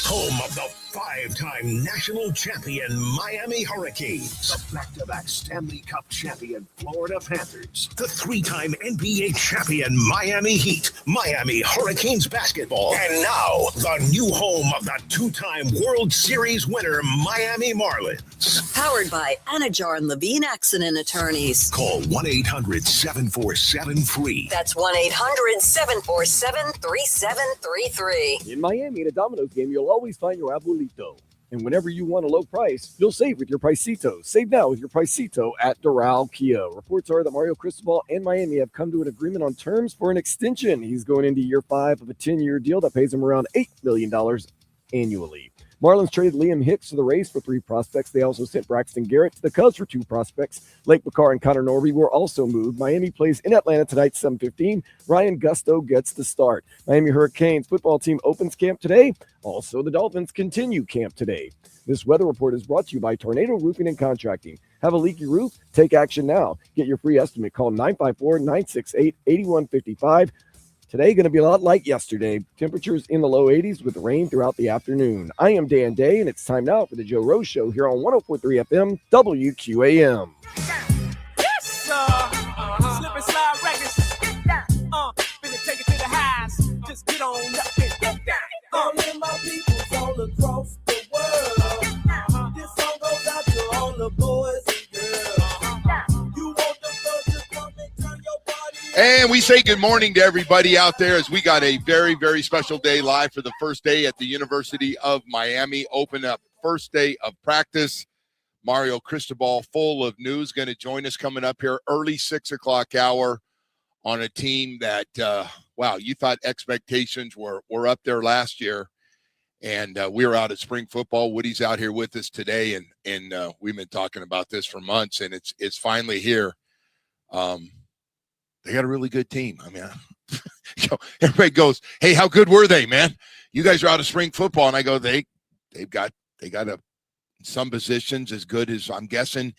Home of the five-time national champion Miami Hurricanes. The back-to-back Stanley Cup champion Florida Panthers. The three-time NBA champion Miami Heat. Miami Hurricanes basketball. And now, the new home of the two-time World Series winner Miami Marlins. Powered by Anajar and Levine Accident Attorneys. Call 1-800-747-FREE. That's 1-800-747-3733. In Miami, in a Domino's game, you'll always find your abuelito. And whenever you want a low price, you'll save with your Pricito. Save now with your Pricito at Doral Kia. Reports are that Mario Cristobal and Miami have come to an agreement on terms for an extension. He's going into year 5 of a 10-year deal that pays him around $8 million annually. Marlins traded Liam Hicks to the Rays for 3 prospects. They also sent Braxton Garrett to the Cubs for 2 prospects. Lake McCarr and Connor Norby were also moved. Miami plays in Atlanta tonight, 7:15. Ryan Gusto gets the start. Miami Hurricanes football team opens camp today. Also, the Dolphins continue camp today. This weather report is brought to you by Tornado Roofing and Contracting. Have a leaky roof? Take action now. Get your free estimate. Call 954-968-8155. Today going to be a lot like yesterday. Temperatures in the low 80s with rain throughout the afternoon. I am Dan Day, and it's time now for the Joe Rose Show here on 104.3 FM WQAM. Yes, slip and slide records. Finna take it to the highs. Just get on up and get down. All of my peoples all across the world. This song goes out to all the boys and girls. You want the girls to come and turn your body. And we say good morning to everybody out there as we got a very, very special day live for the first day at the University of Miami. Open up first day of practice. Mario Cristobal, full of news, going to join us coming up here early 6 o'clock hour on a team that, wow, you thought expectations were up there last year. And we were out at spring football. Woody's out here with us today, and we've been talking about this for months, and it's finally here. They got a really good team. I mean, everybody goes, "Hey, how good were they, man? You guys are out of spring football." And I go, they got some positions as good as I'm guessing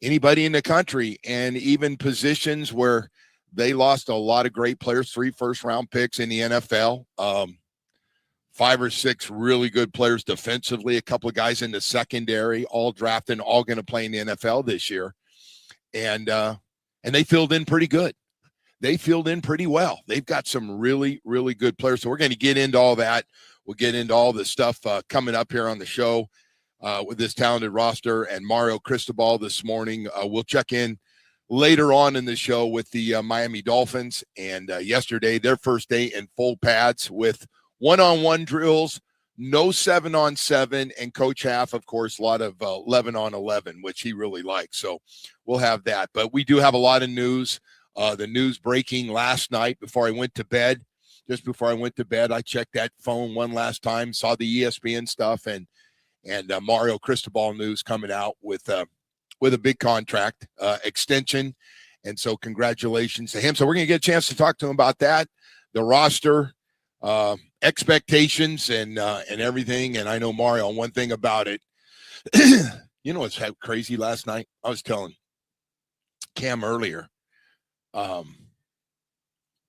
anybody in the country, and even positions where they lost a lot of great players, 3 first-round picks in the NFL, 5 or 6 really good players defensively, a couple of guys in the secondary, all drafted, all going to play in the NFL this year, and they filled in pretty good. They filled in pretty well. They've got some really, really good players. So we're going to get into all that. We'll get into all the stuff coming up here on the show with this talented roster and Mario Cristobal this morning. We'll check in later on in the show with the Miami Dolphins. And yesterday, their first day in full pads with one-on-one drills, no 7-on-7, and Coach Half, of course, a lot of 11-on-11, which he really likes. So we'll have that. But we do have a lot of news. The news breaking last night before I went to bed. Just before I went to bed, I checked that phone one last time, saw the ESPN stuff, and Mario Cristobal news coming out with a big contract extension. And so congratulations to him. So we're going to get a chance to talk to him about that, the roster, expectations, and everything. And I know Mario, one thing about it, you know what's crazy last night? I was telling Cam earlier.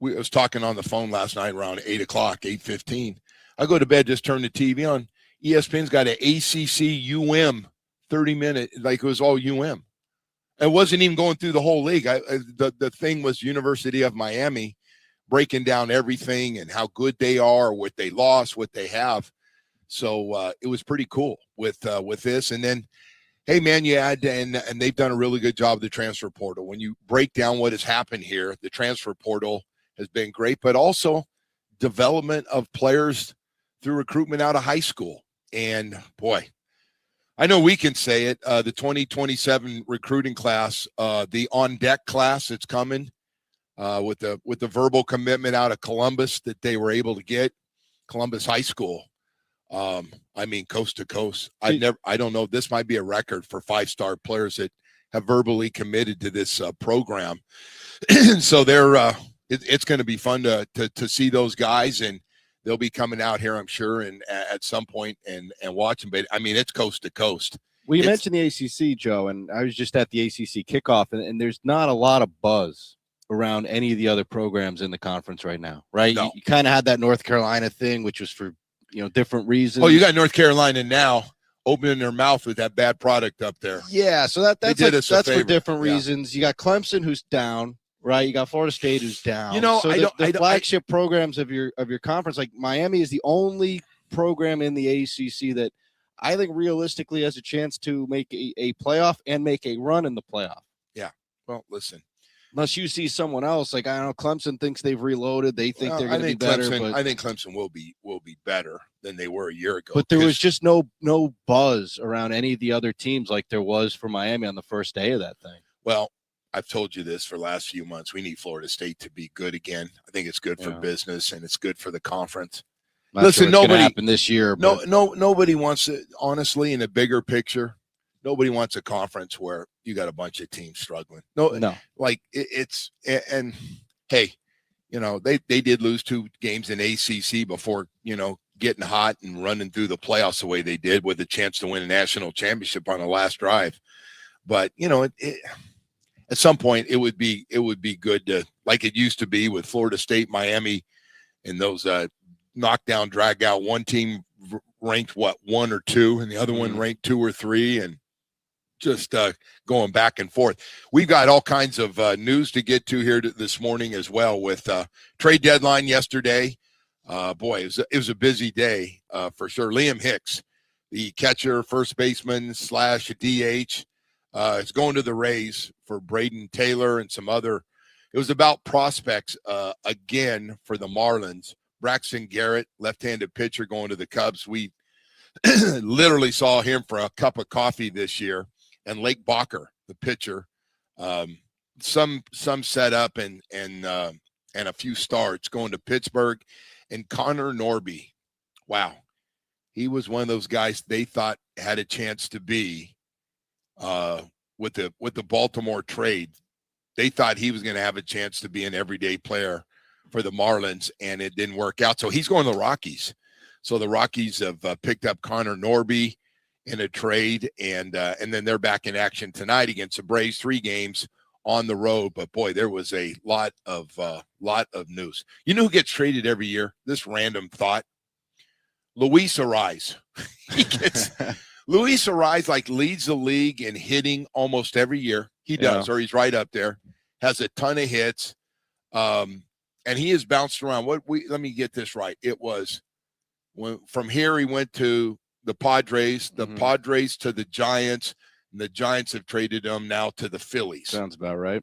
We was talking on the phone last night around 8 o'clock, 8:15. I go to bed, just turn the TV on. ESPN's got an ACC UM 30-minute, like it was all UM. It wasn't even going through the whole league. The thing was University of Miami breaking down everything and how good they are, what they lost, what they have. So it was pretty cool with this. And then, hey, man, you add, and they've done a really good job of the transfer portal. When you break down what has happened here, the transfer portal has been great, but also development of players through recruitment out of high school. And, boy, I know we can say it, the 2027 recruiting class, the on-deck class that's coming with the verbal commitment out of Columbus that they were able to get, Columbus High School. I mean, coast to coast. I don't know. This might be a record for 5-star players that have verbally committed to this program. So it's going to be fun to see those guys, and they'll be coming out here, I'm sure, and at some point and watching. But I mean, it's coast to coast. Well, you mentioned the ACC, Joe, and I was just at the ACC kickoff, and there's not a lot of buzz around any of the other programs in the conference right now, right? No. You kind of had that North Carolina thing, which was for, different reasons. Oh, you got North Carolina now opening their mouth with that bad product up there. Yeah, so that's for different reasons. You got Clemson, who's down, right? You got Florida State, who's down. So the flagship programs of your conference, like Miami, is the only program in the ACC that I think realistically has a chance to make a playoff and make a run in the playoff. Yeah. Well, listen. Unless you see someone else, like I don't know, Clemson thinks they've reloaded. They think they're going to be better. I think Clemson will be better than they were a year ago. But there was just no buzz around any of the other teams like there was for Miami on the first day of that thing. Well, I've told you this for the last few months. We need Florida State to be good again. I think it's good for business and it's good for the conference. Listen, nobody happened this year. Nobody wants it. Honestly, in a bigger picture, nobody wants a conference where you got a bunch of teams struggling. No. Like it's and hey, they did lose 2 games in ACC before getting hot and running through the playoffs the way they did with a chance to win a national championship on the last drive. But at some point it would be good to, like it used to be with Florida State, Miami, and those knockdown, drag out. One team ranked 1 or 2, and the other one ranked 2 or 3, and just going back and forth. We've got all kinds of news to get to here this morning as well with trade deadline yesterday. Boy, it was a busy day for sure. Liam Hicks, the catcher, first baseman / DH, is going to the Rays for Braden Taylor and some other. It was about prospects again for the Marlins. Braxton Garrett, left-handed pitcher, going to the Cubs. We literally saw him for a cup of coffee this year. And Lake Bacher, the pitcher, some setup and a few starts, going to Pittsburgh. And Connor Norby, wow, he was one of those guys they thought had a chance to be with the Baltimore trade. They thought he was going to have a chance to be an everyday player for the Marlins, and it didn't work out. So he's going to the Rockies. So the Rockies have picked up Connor Norby in a trade, and then they're back in action tonight against the Braves, 3 games on the road. But boy, there was a lot of news. You know who gets traded every year? This random thought. Luis Ariz. Luis Ariz leads the league in hitting almost every year. He does, or he's right up there. Has a ton of hits, and he has bounced around. Let me get this right. It was from here he went to the Padres, Padres to the Giants, and the Giants have traded him now to the Phillies. Sounds about right.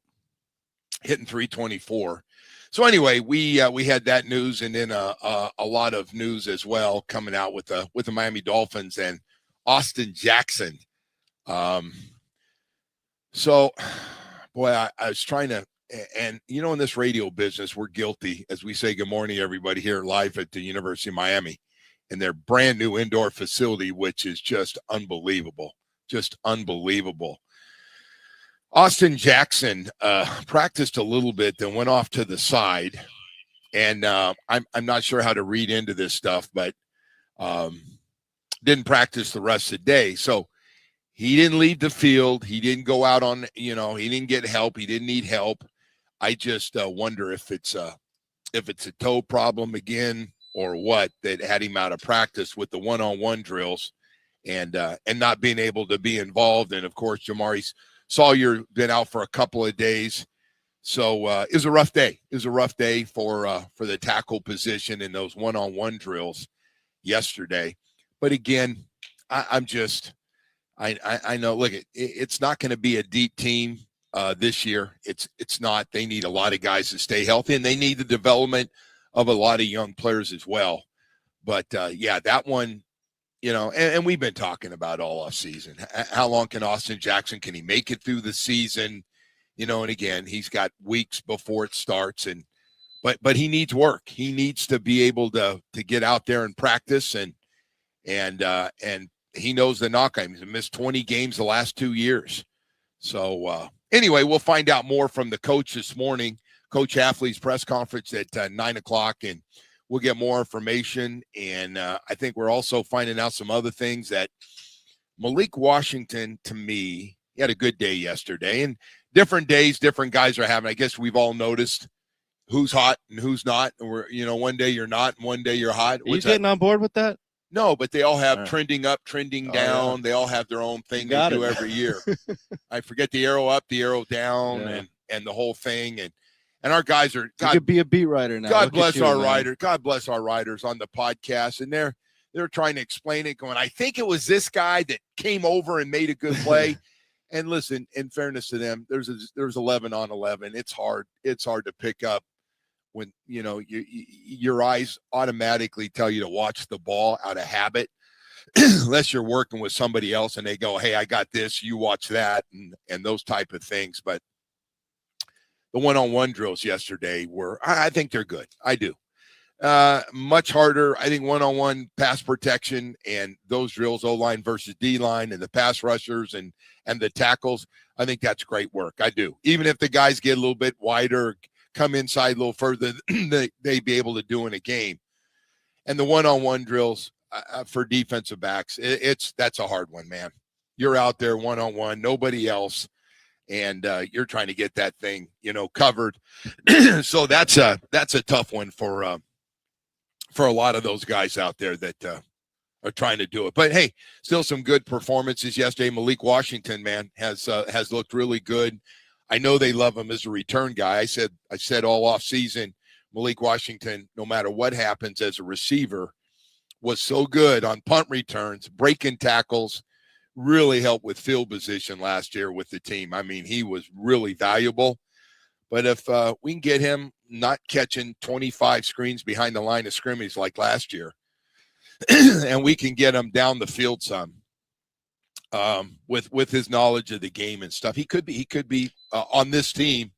Hitting 324. So anyway, we had that news, and then a lot of news as well coming out with the Miami Dolphins and Austin Jackson. So, boy, I was trying to, and in this radio business, we're guilty as we say good morning, everybody, here live at the University of Miami. And their brand new indoor facility, which is just unbelievable. Austin Jackson practiced a little bit, then went off to the side. And I'm not sure how to read into this stuff, but didn't practice the rest of the day. So he didn't leave the field. He didn't go out on, he didn't get help. He didn't need help. I just wonder if it's a toe problem again, or what, that had him out of practice with the one-on-one drills and not being able to be involved. And, of course, Jamari Sawyer been out for a couple of days. So it was a rough day. It was a rough day for the tackle position in those one-on-one drills yesterday. But, again, I know, look, it's not going to be a deep team this year. It's not. They need a lot of guys to stay healthy, and they need the development of a lot of young players as well. But, that one, and we've been talking about all off season. How long can Austin Jackson, can he make it through the season? And again, he's got weeks before it starts, but he needs work. He needs to be able to get out there and practice, and he knows the knock on him. He's missed 20 games the last 2 years. So anyway, we'll find out more from the coach this morning. Coach Hafley's press conference at 9:00, and we'll get more information. And I think we're also finding out some other things that Malik Washington, to me, he had a good day yesterday and different days, different guys are having. I guess we've all noticed who's hot and who's not. And we're, one day you're not, and one day you're hot. Are you getting on board with that? No, but they all have trending up, trending down. Yeah. They all have their own thing they do every year. I forget the arrow up, the arrow down, and the whole thing. And our guys are. God, you could be a beat writer now. God bless our writers. God bless our writers on the podcast, and they're trying to explain it. Going, I think it was this guy that came over and made a good play. And listen, in fairness to them, there's 11 on 11. It's hard. It's hard to pick up when your eyes automatically tell you to watch the ball out of habit, unless you're working with somebody else and they go, hey, I got this, you watch that, and those type of things. But the one-on-one drills yesterday I think they're good. I do. Much harder, I think, one-on-one pass protection and those drills, O-line versus D-line, and the pass rushers and the tackles. I think that's great work. I do. Even if the guys get a little bit wider, come inside a little further, they'd be able to do in a game. And the one-on-one drills for defensive backs, that's a hard one, man. You're out there one-on-one, nobody else, and you're trying to get that thing, covered. So that's a tough one for a lot of those guys out there that are trying to do it. But hey, still some good performances yesterday. Malik Washington, man, has looked really good. I know they love him as a return guy. I said all off season, Malik Washington, no matter what happens as a receiver, was so good on punt returns, breaking tackles, really helped with field position last year with the team. I mean, he was really valuable. But if we can get him not catching 25 screens behind the line of scrimmage like last year, and we can get him down the field some, with his knowledge of the game and stuff, he could be on this team.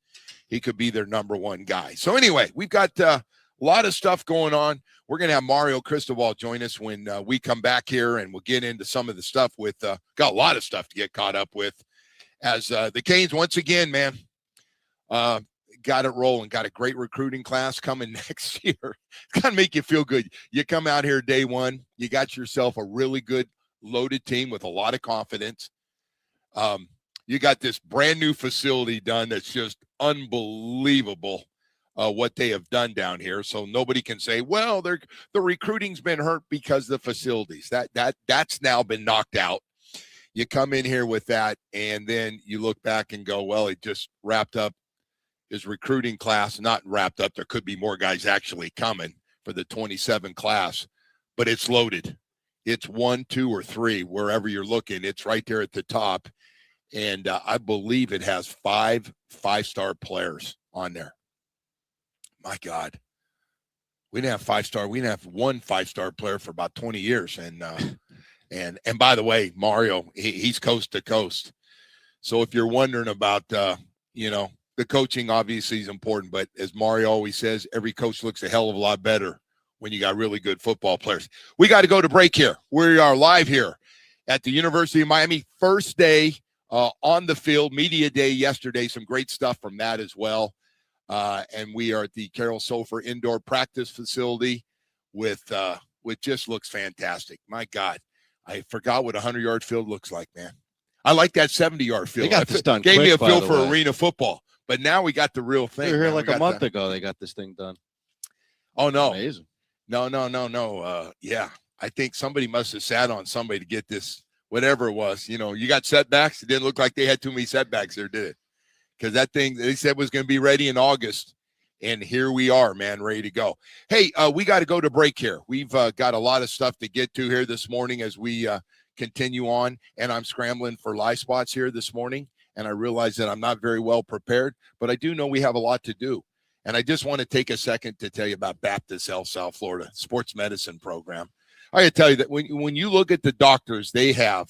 He could be their number one guy. So anyway, we've got a lot of stuff going on. We're going to have Mario Cristobal join us when we come back here, and we'll get into some of the stuff with got a lot of stuff to get caught up with as the Canes once again, man, got it rolling, got a great recruiting class coming next year. It's going to make you feel good. You come out here day one, you got yourself a really good loaded team with a lot of confidence. You got this brand new facility done that's just unbelievable what they have done down here. So nobody can say, well, the recruiting's been hurt because of the facilities. That's now been knocked out. You come in here with that, and then you look back and go, well, it just wrapped up his recruiting class. Not wrapped up. There could be more guys actually coming for the 27 class, but it's loaded. It's 1, 2, or 3, wherever you're looking. It's right there at the top. And I believe it has 5 5-star players on there. My God. We didn't have 5-star. We didn't have 1 5-star player for about 20 years. And by the way, Mario, he's coast to coast. So if you're wondering about, the coaching obviously is important. But as Mario always says, every coach looks a hell of a lot better when you got really good football players. We got to go to break here. We are live here at the University of Miami. First day on the field, media day yesterday. Some great stuff from that as well. And we are at the Carol Sofer Indoor Practice Facility with just looks fantastic. My God, I forgot what a 100-yard field looks like, man. I like that 70-yard field. They got this done Gave quick, me a feel for way. Arena football. But now we got the real thing. We were here like a month ago. They got this thing done. Oh, no. Amazing. No. Yeah, I think somebody must have sat on somebody to get this, whatever it was. You got setbacks. It didn't look like they had too many setbacks there, did it? Because that thing they said was going to be ready in August. And here we are, man, ready to go. Hey, we got to go to break here. We've got a lot of stuff to get to here this morning as we continue on. And I'm scrambling for live spots here this morning. And I realize that I'm not very well prepared, but I do know we have a lot to do. And I just want to take a second to tell you about Baptist Health South Florida sports medicine program. I got to tell you that when you look at the doctors they have,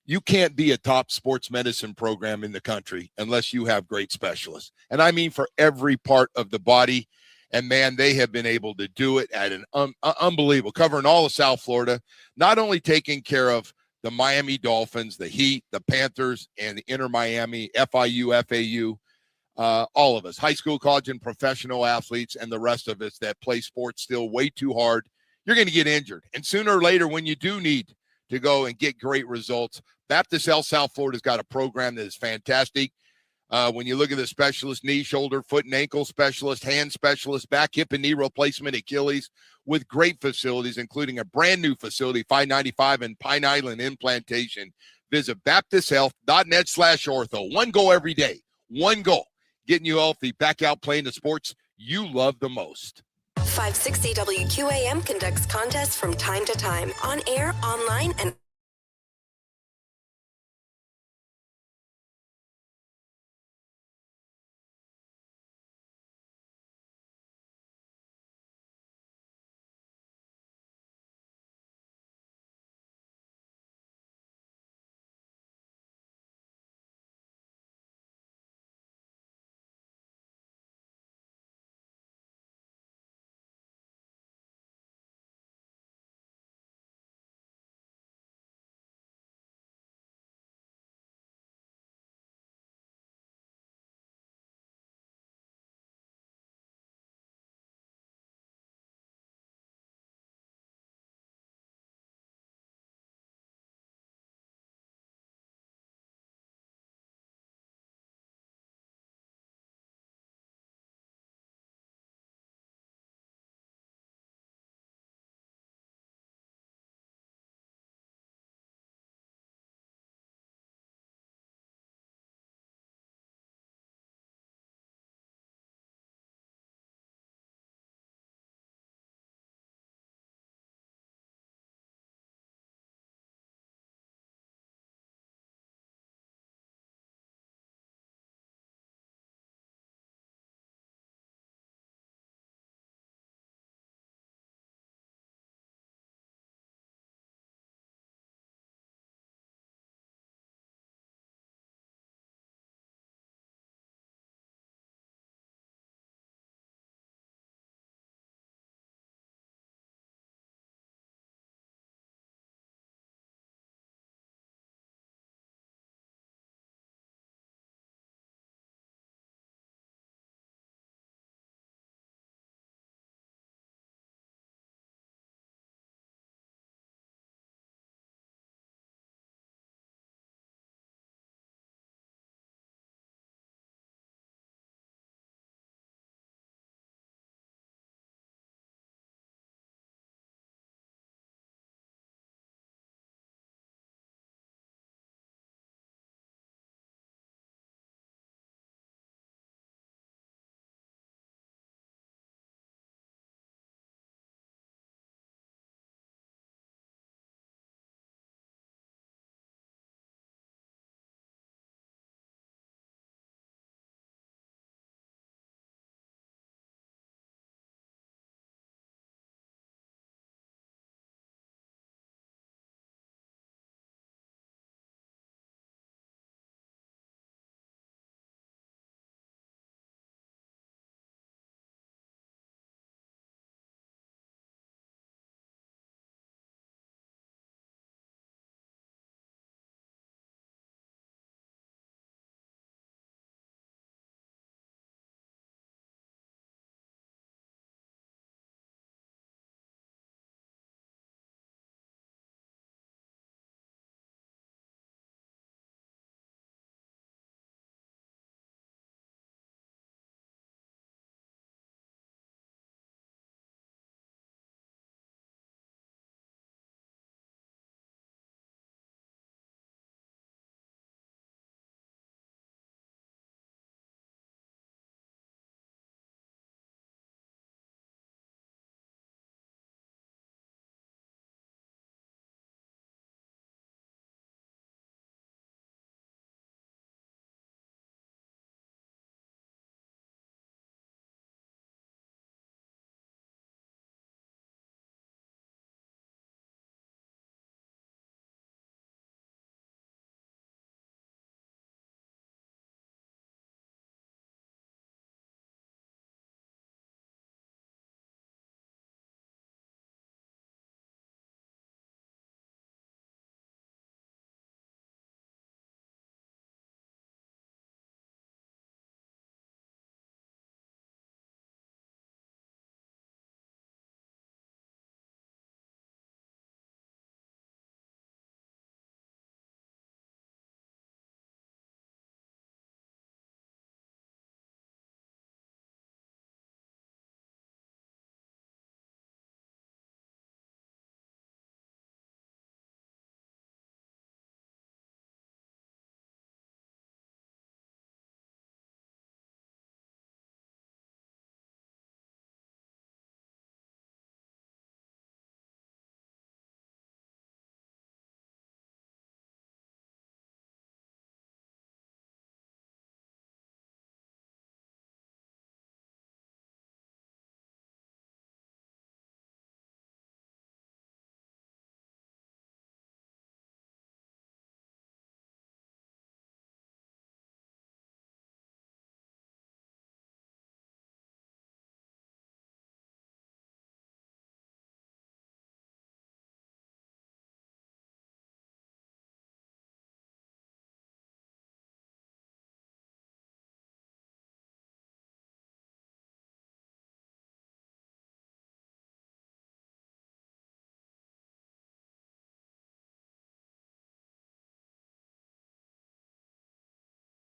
you can't be a top sports medicine program in the country unless you have great specialists. And I mean for every part of the body. And, man, they have been able to do it at an unbelievable, covering all of South Florida, not only taking care of the Miami Dolphins, the Heat, the Panthers, and the Inter Miami, FIU, FAU, all of us, high school, college, and professional athletes, and the rest of us that play sports still way too hard. You're going to get injured. And sooner or later, when you do need to go and get great results, Baptist Health South Florida's got a program that is fantastic. When you look at the specialist, knee, shoulder, foot, and ankle specialist, hand specialist, back, hip, and knee replacement, Achilles, with great facilities, including a brand new facility, 595 in Pine Island Implantation. Visit baptisthealth.net/ortho. One goal every day. One goal. Getting you healthy, back out playing the sports you love the most. 560 WQAM conducts contests from time to time on air, online, and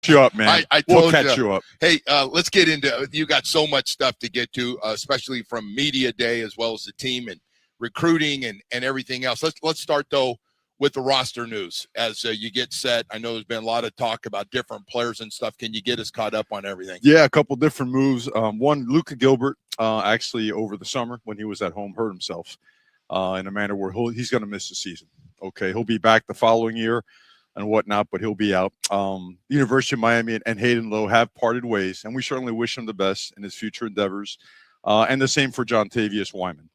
You up, man. We'll catch you up. Hey, let's get into. You got so much stuff to get to, especially from media day as well as the team and recruiting and everything else. Let's start though with the roster news as you get set. I know there's been a lot of talk about different players and stuff. Can you get us caught up on everything? Yeah, a couple different moves. One, Luka Gilbert, actually over the summer when he was at home, hurt himself in a manner where he's going to miss the season. Okay, he'll be back the following year and whatnot, but he'll be out. University of Miami and Hayden Lowe have parted ways, and we certainly wish him the best in his future endeavors. And the same for John Tavius Wyman.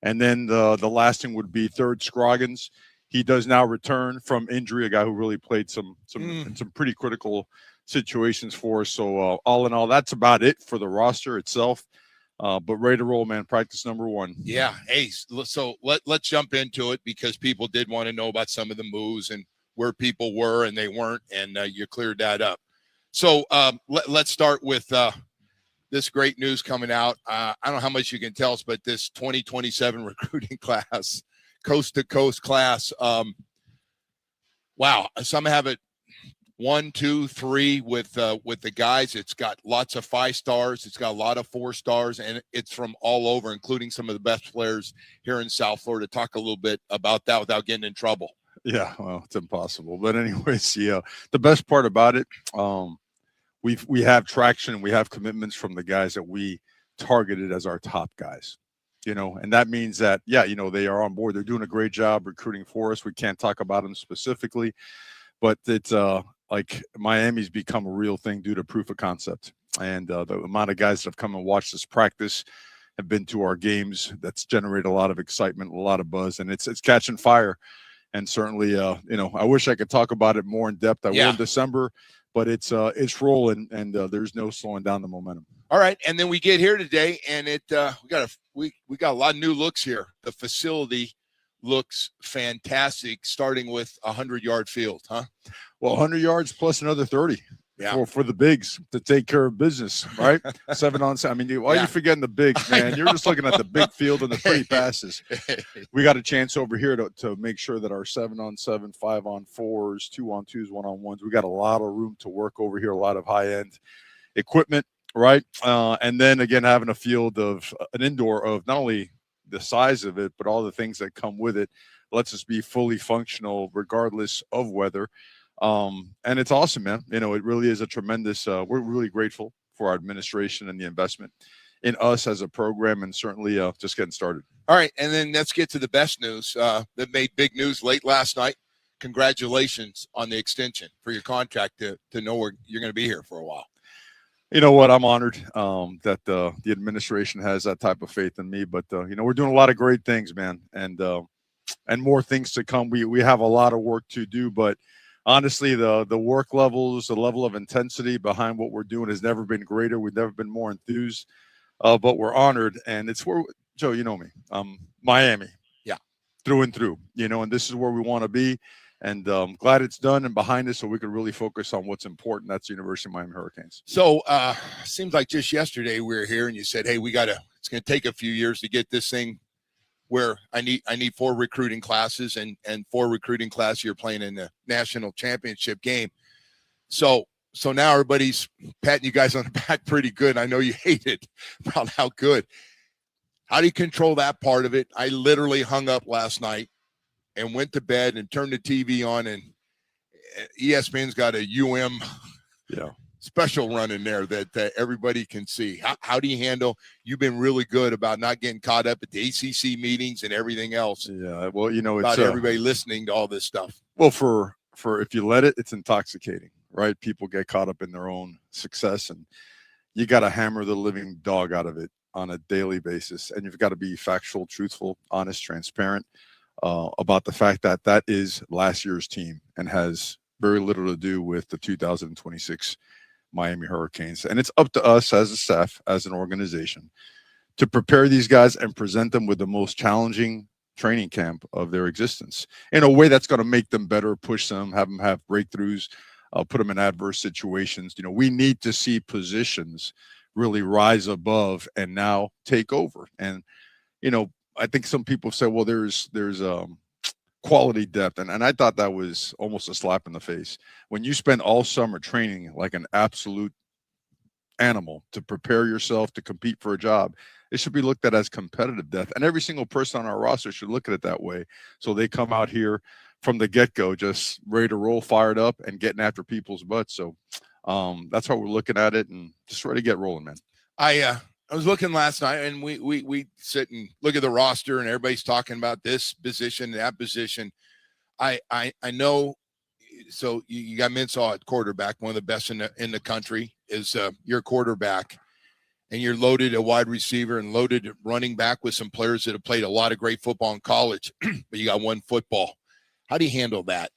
And then the last thing would be third, Scroggins. He does now return from injury, a guy who really played in some pretty critical situations for us. So all in all, that's about it for the roster itself. But ready to roll, man. Practice number 1. Yeah. Hey, so let's jump into it because people did want to know about some of the moves and where people were and they weren't, and you cleared that up. So let's start with this great news coming out. I don't know how much you can tell us, but this 2027 recruiting class, coast-to-coast class, wow. Some have it 1, 2, 3 with the guys. It's got lots of 5 stars. It's got a lot of 4 stars, and it's from all over, including some of the best players here in South Florida. Talk a little bit about that without getting in trouble. Yeah, well, it's impossible. But anyways, yeah, the best part about it, we have traction. We have commitments from the guys that we targeted as our top guys, and that means that, yeah, they are on board. They're doing a great job recruiting for us. We can't talk about them specifically, but it's like Miami's become a real thing due to proof of concept. And the amount of guys that have come and watched us practice, have been to our games, that's generated a lot of excitement, a lot of buzz, and it's catching fire. And certainly, I wish I could talk about it more in depth. I will in December, but it's rolling, and there's no slowing down the momentum. All right, and then we get here today, and we got a lot of new looks here. The facility looks fantastic, starting with a 100-yard field, huh? Well, 100 yards plus another 30. Yeah, for the bigs to take care of business, right? 7 on 7. I mean, why are you forgetting the bigs, man? You're just looking at the big field and the pretty passes. We got a chance over here to make sure that our 7 on 7, 5 on 4s, 2 on 2s, 1 on 1s. We got a lot of room to work over here, a lot of high-end equipment, right? And then again, having a field of an indoor of not only the size of it, but all the things that come with it lets us be fully functional regardless of weather. And it's awesome, man. It really is a tremendous, we're really grateful for our administration and the investment in us as a program, and certainly just getting started. All right. And then let's get to the best news that made big news late last night. Congratulations on the extension for your contract to know where you're going to be here for a while. You know what? I'm honored that the administration has that type of faith in me, but we're doing a lot of great things, man. And more things to come. We have a lot of work to do, but honestly, the work levels, the level of intensity behind what we're doing has never been greater. We've never been more enthused, but we're honored. And it's where, Joe, you know me, Miami. Yeah. Through and through, and this is where we want to be. And glad it's done and behind us so we could really focus on what's important. That's the University of Miami Hurricanes. So seems like just yesterday we were here and you said, hey, it's going to take a few years to get this thing where I need 4 recruiting classes and 4 recruiting classes. You're playing in the national championship game. So now everybody's patting you guys on the back pretty good. I know you hate it about how good. How do you control that part of it? I literally hung up last night and went to bed and turned the TV on, and ESPN's got a special run in there that everybody can see. How do you handle? You've been really good about not getting caught up at the ACC meetings and everything else. Yeah, well, it's about everybody listening to all this stuff. Well, for if you let it, it's intoxicating, right? People get caught up in their own success, and you got to hammer the living dog out of it on a daily basis, and you've got to be factual, truthful, honest, transparent about the fact that is last year's team and has very little to do with the 2026 Miami Hurricanes. And it's up to us as a staff, as an organization, to prepare these guys and present them with the most challenging training camp of their existence in a way that's going to make them better, push them have breakthroughs, put them in adverse situations. We need to see positions really rise above and now take over. And, I think some people say, well, there's quality depth. And I thought that was almost a slap in the face. When you spend all summer training like an absolute animal to prepare yourself to compete for a job, it should be looked at as competitive depth. And every single person on our roster should look at it that way. So they come out here from the get-go just ready to roll, fired up, and getting after people's butts. So that's how we're looking at it, and just ready to get rolling, man. I was looking last night, and we sit and look at the roster, and everybody's talking about this position, that position. I know. So you got Minsaw at quarterback, one of the best in the country is your quarterback, and you're loaded at wide receiver and loaded at running back with some players that have played a lot of great football in college, but you got one football. How do you handle that?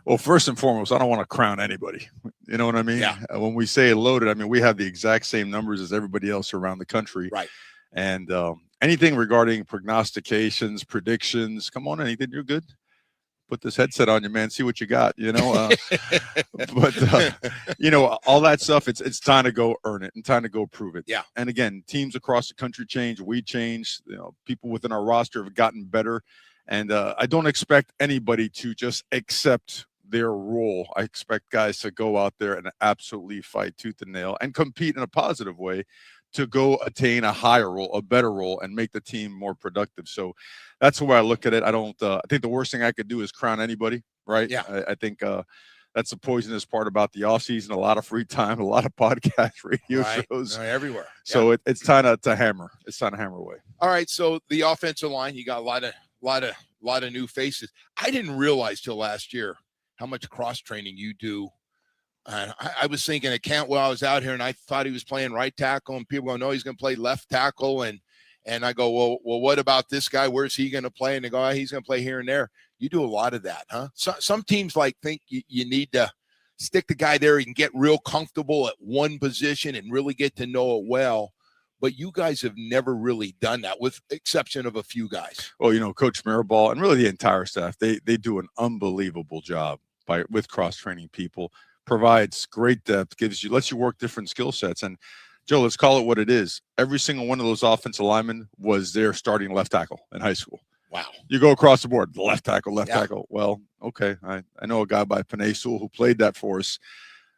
Well, first and foremost, I don't want to crown anybody. You know what I mean? Yeah. When we say loaded, I mean, we have the exact same numbers as everybody else around the country. Right. And anything regarding prognostications, predictions, come on, anything, you're good. Put this headset on you, man. See what you got, you know. But you know, all that stuff. It's time to go earn it and time to go prove it. Yeah. And again, teams across the country change. We change. You know, people within our roster have gotten better, and I don't expect anybody to just accept their role. I expect guys to go out there and absolutely fight tooth and nail and compete in a positive way to go attain a higher role, a better role, and make the team more productive. So that's the way I look at it. I think the worst thing I could do is crown anybody, right? Yeah. I think that's the poisonous part about the offseason, a lot of free time, a lot of podcast radio shows. Everywhere. So it's time to hammer. It's time to hammer away. All right. So the offensive line, you got a lot of new faces. I didn't realize till last year how much cross training you do. And I was thinking at Cantwell, I was out here and I thought he was playing right tackle, and people go, no, he's going to play left tackle. And I go, well, what about this guy? Where's he going to play? And they go, he's going to play here and there. You do a lot of that, huh? So, some teams think you need to stick the guy there. He can get real comfortable at one position and really get to know it well. But you guys have never really done that, with exception of a few guys. Well, you know, Coach Mirabal and really the entire staff, they do an unbelievable job with cross training people. Provides great depth, lets you work different skill sets. And Joe, let's call it what it is. Every single one of those offensive linemen was their starting left tackle in high school. Wow. You go across the board, left tackle. Well, okay. I know a guy by Panay Sewell who played that for us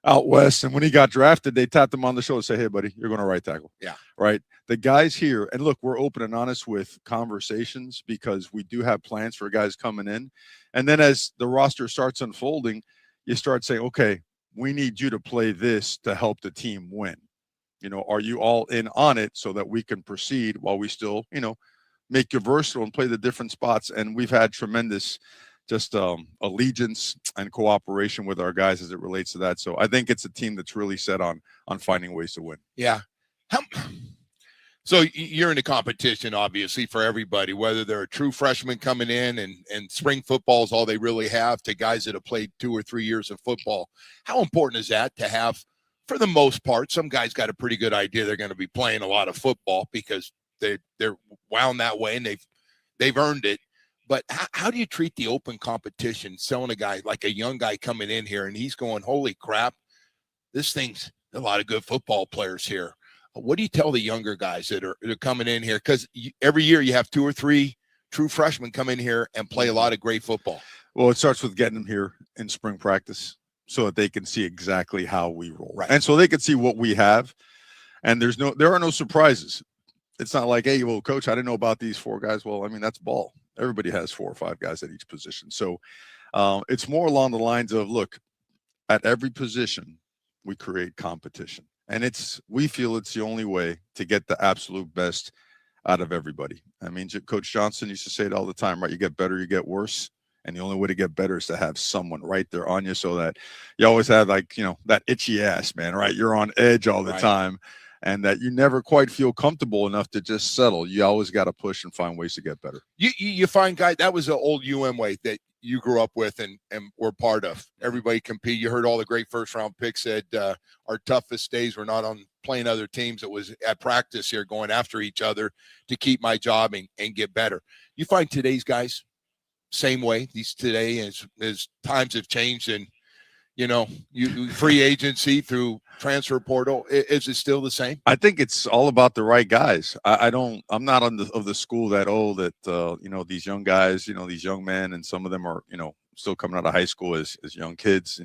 out west. And when he got drafted, they tapped him on the shoulder and say, hey, buddy, you're going to right tackle. Yeah. Right. The guys here, and look, we're open and honest with conversations because we do have plans for guys coming in. And then as the roster starts unfolding, you start saying, okay, we need you to play this to help the team win. You know, are you all in on it so that we can proceed while we still, you know, make you versatile and play the different spots? And we've had tremendous just allegiance and cooperation with our guys as it relates to that. So I think it's a team that's really set on finding ways to win. Yeah. So you're in the competition, obviously, for everybody, whether they're a true freshman coming in and spring football is all they really have, to guys that have played 2 or 3 years of football. How important is that to have, for the most part, some guys got a pretty good idea they're going to be playing a lot of football because they're wound that way and they've earned it. But how do you treat the open competition, selling a guy like a young guy coming in here and he's going, holy crap, this thing's a lot of good football players here. What do you tell the younger guys that are coming in here? Because every year you have 2 or 3 true freshmen come in here and play a lot of great football. Well, it starts with getting them here in spring practice so that they can see exactly how we roll. Right. And so they can see what we have. And there are no surprises. It's not like, hey, well, coach, I didn't know about these 4 guys. Well, I mean, that's ball. Everybody has 4 or 5 guys at each position. So it's more along the lines of, look, at every position, we create competition. And we feel it's the only way to get the absolute best out of everybody. I mean, Coach Johnson used to say it all the time, right? You get better, you get worse. And the only way to get better is to have someone right there on you so that you always have, like, you know, that itchy ass, man, right? You're on edge all the time, and that you never quite feel comfortable enough to just settle. You always got to push and find ways to get better. You find, guys, that was the old way that you grew up with and were part of. Everybody compete. You heard all the great first-round picks said our toughest days were not on playing other teams. It was at practice here going after each other to keep my job and get better. You find today's guys same way. These today, as times have changed and you free agency through transfer portal? Is it still the same? I think it's all about the right guys. I'm not of the school that these young guys, these young men, and some of them are, still coming out of high school as young kids,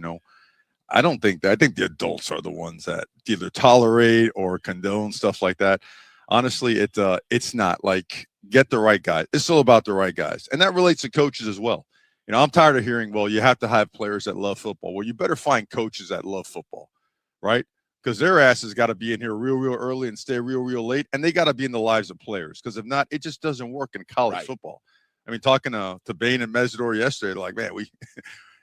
I don't think that. I think the adults are the ones that either tolerate or condone stuff like that. Honestly, it's not like get the right guys. It's still about the right guys. And that relates to coaches as well. I'm tired of hearing, well, you have to have players that love football. Well, you better find coaches that love football, right? Because their asses got to be in here real, real early and stay real, real late. And they got to be in the lives of players. Because if not, it just doesn't work in college football. I mean, talking to Bain and Mesidor yesterday, like, man, we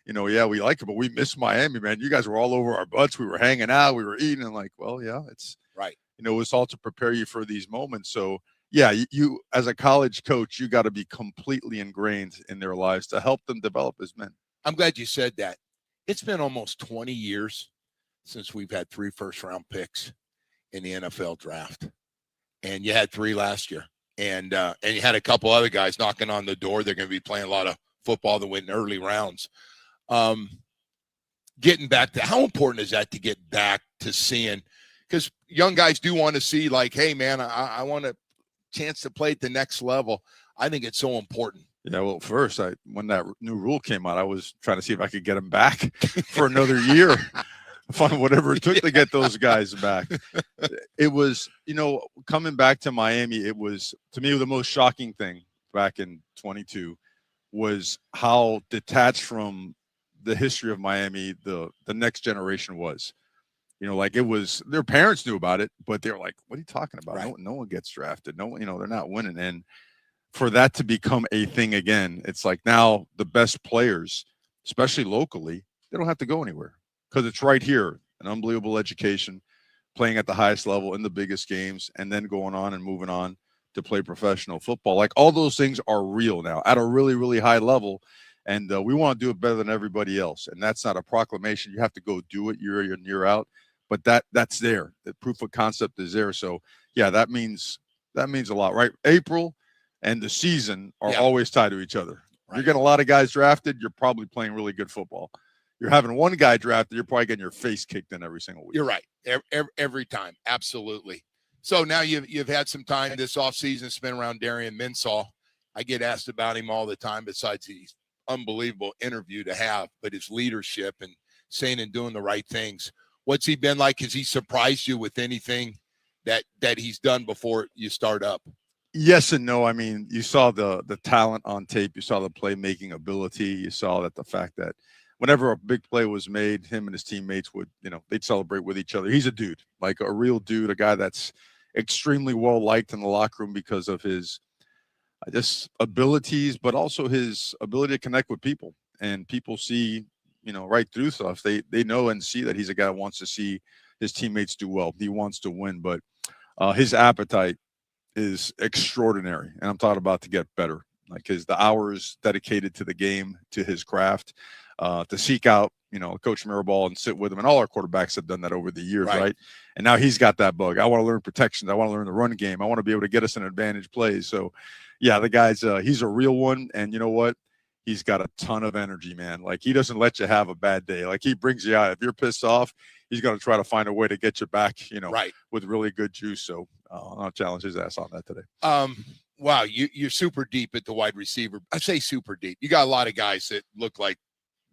like it, but we miss Miami, man. You guys were all over our butts. We were hanging out. We were eating. And like, well, yeah, it's right. It's all to prepare you for these moments. So, yeah, you as a college coach, you got to be completely ingrained in their lives to help them develop as men. I'm glad you said that. It's been almost 20 years since we've had 3 first-round picks in the NFL draft. And you had 3 last year. And you had a couple other guys knocking on the door. They're going to be playing a lot of football that went in early rounds. Getting back to how important is that to get back to seeing, because young guys do want to see, like, hey, man, I want a chance to play at the next level. I think it's so important. Yeah, well, first, when that new rule came out, I was trying to see if I could get them back for another year. Find whatever it took to get those guys back. It was, coming back to Miami, it was, to me, the most shocking thing back in 22 was how detached from the history of Miami the next generation was. Like it was, their parents knew about it, but they were like, what are you talking about? Right. No one gets drafted. No one, they're not winning. And for that to become a thing again, it's like now the best players, especially locally, they don't have to go anywhere because it's right here. An unbelievable education, playing at the highest level in the biggest games, and then going on and moving on to play professional football. Like all those things are real now at a really, really high level. And we want to do it better than everybody else. And that's not a proclamation. You have to go do it year in and year out. But that's there. The proof of concept is there. So, yeah, that means a lot, right? April and the season are always tied to each other. Right. You're getting a lot of guys drafted, you're probably playing really good football. You're having one guy drafted, you're probably getting your face kicked in every single week. You're right. Every time. Absolutely. So now you've had some time this offseason spent around Darian Minsall. I get asked about him all the time, besides his unbelievable interview to have, but his leadership and saying and doing the right things. What's he been like? Has he surprised you with anything that he's done before you start up? Yes and no. I mean, you saw the talent on tape. You saw the playmaking ability. You saw that the fact that whenever a big play was made, him and his teammates would, they'd celebrate with each other. He's a dude, like a real dude, a guy that's extremely well liked in the locker room because of his just abilities, but also his ability to connect with people. And people see, right through stuff. They know and see that he's a guy who wants to see his teammates do well. He wants to win, but his appetite is extraordinary. And I'm talking about to get better, like the hours dedicated to the game, to his craft, to seek out, Coach Mirabal and sit with him. And all our quarterbacks have done that over the years, right? And now he's got that bug. I want to learn protections. I want to learn the run game. I want to be able to get us an advantage plays. So, yeah, the guy's he's a real one. And you know what? He's got a ton of energy, man. Like, he doesn't let you have a bad day. Like, he brings you out. If you're pissed off, he's going to try to find a way to get you back, with really good juice. So I'll challenge his ass on that today. Wow, you're super deep at the wide receiver. I say super deep. You got a lot of guys that look like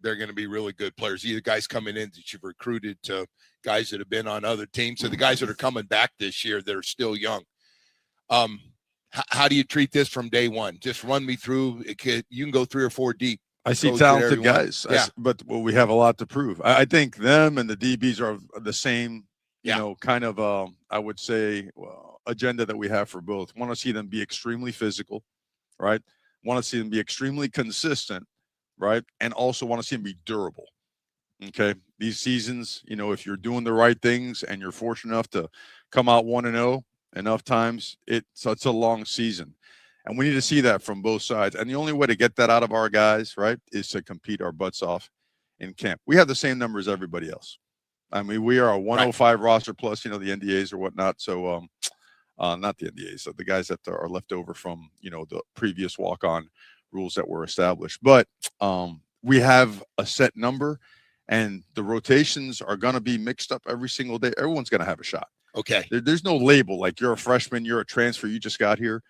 they're going to be really good players. Either guys coming in that you've recruited to guys that have been on other teams. So the guys that are coming back this year that are still young. How do you treat this from day one? Just run me through. You can go 3 or 4 deep. I see talented guys, but we have a lot to prove. I think them and the DBs are the same, kind of, I would say, agenda that we have for both. Want to see them be extremely physical, right? Want to see them be extremely consistent, right? And also want to see them be durable. Okay. These seasons, if you're doing the right things and you're fortunate enough to come out 1-0 enough times, it's a long season. And we need to see that from both sides. And the only way to get that out of our guys, right, is to compete our butts off in camp. We have the same numbers as everybody else. I mean, we are a 105 roster plus, the NDAs or whatnot. So, not the NDAs, so the guys that are left over from, the previous walk-on rules that were established. But we have a set number, and the rotations are going to be mixed up every single day. Everyone's going to have a shot. Okay. There's no label like you're a freshman, you're a transfer, you just got here.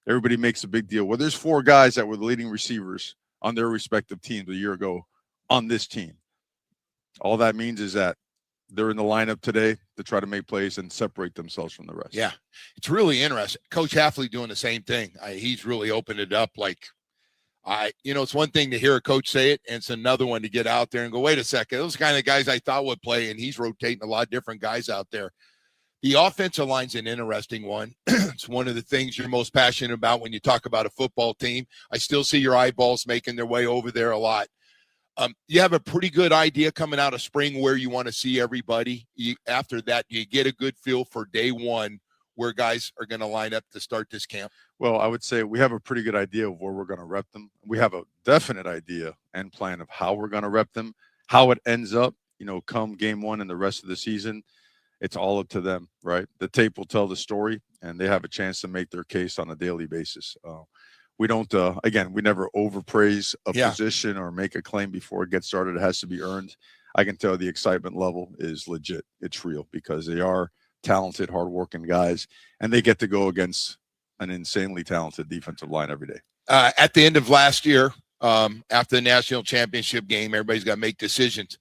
Everybody makes a big deal. Well, there's 4 guys that were the leading receivers on their respective teams a year ago on this team. All that means is that they're in the lineup today to try to make plays and separate themselves from the rest. Yeah, it's really interesting. Coach Hafley doing the same thing. He's really opened it up. Like, it's one thing to hear a coach say it, and it's another one to get out there and go, wait a second, those kind of guys I thought would play, and he's rotating a lot of different guys out there. The offensive line's an interesting one. It's one of the things you're most passionate about when you talk about a football team. I still see your eyeballs making their way over there a lot. You have a pretty good idea coming out of spring where you want to see everybody. After that, you get a good feel for day one where guys are going to line up to start this camp. Well, I would say we have a pretty good idea of where we're going to rep them. We have a definite idea and plan of how we're going to rep them, how it ends up, come game 1 and the rest of the season. It's all up to them, right? The tape will tell the story, and they have a chance to make their case on a daily basis. We don't, again, we never overpraise a position or make a claim before it gets started. It has to be earned. I can tell the excitement level is legit. It's real because they are talented, hardworking guys, and they get to go against an insanely talented defensive line every day. At the end of last year, after the national championship game, everybody's got to make decisions.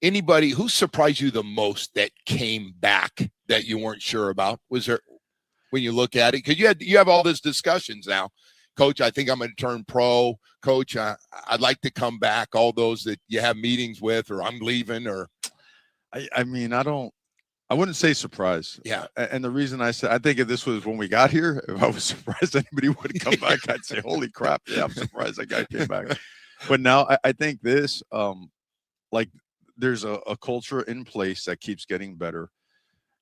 Anybody who surprised you the most that came back that you weren't sure about? Was there, when you look at it, because you have all these discussions now, Coach, I think I'm going to turn pro. Coach, I'd like to come back. All those that you have meetings with, or I'm leaving, or I mean, I wouldn't say surprise. Yeah. And the reason I think if this was when we got here, if I was surprised anybody would come back, I'd say, holy crap. Yeah, I'm surprised that guy came back. But now I think this, there's a culture in place that keeps getting better,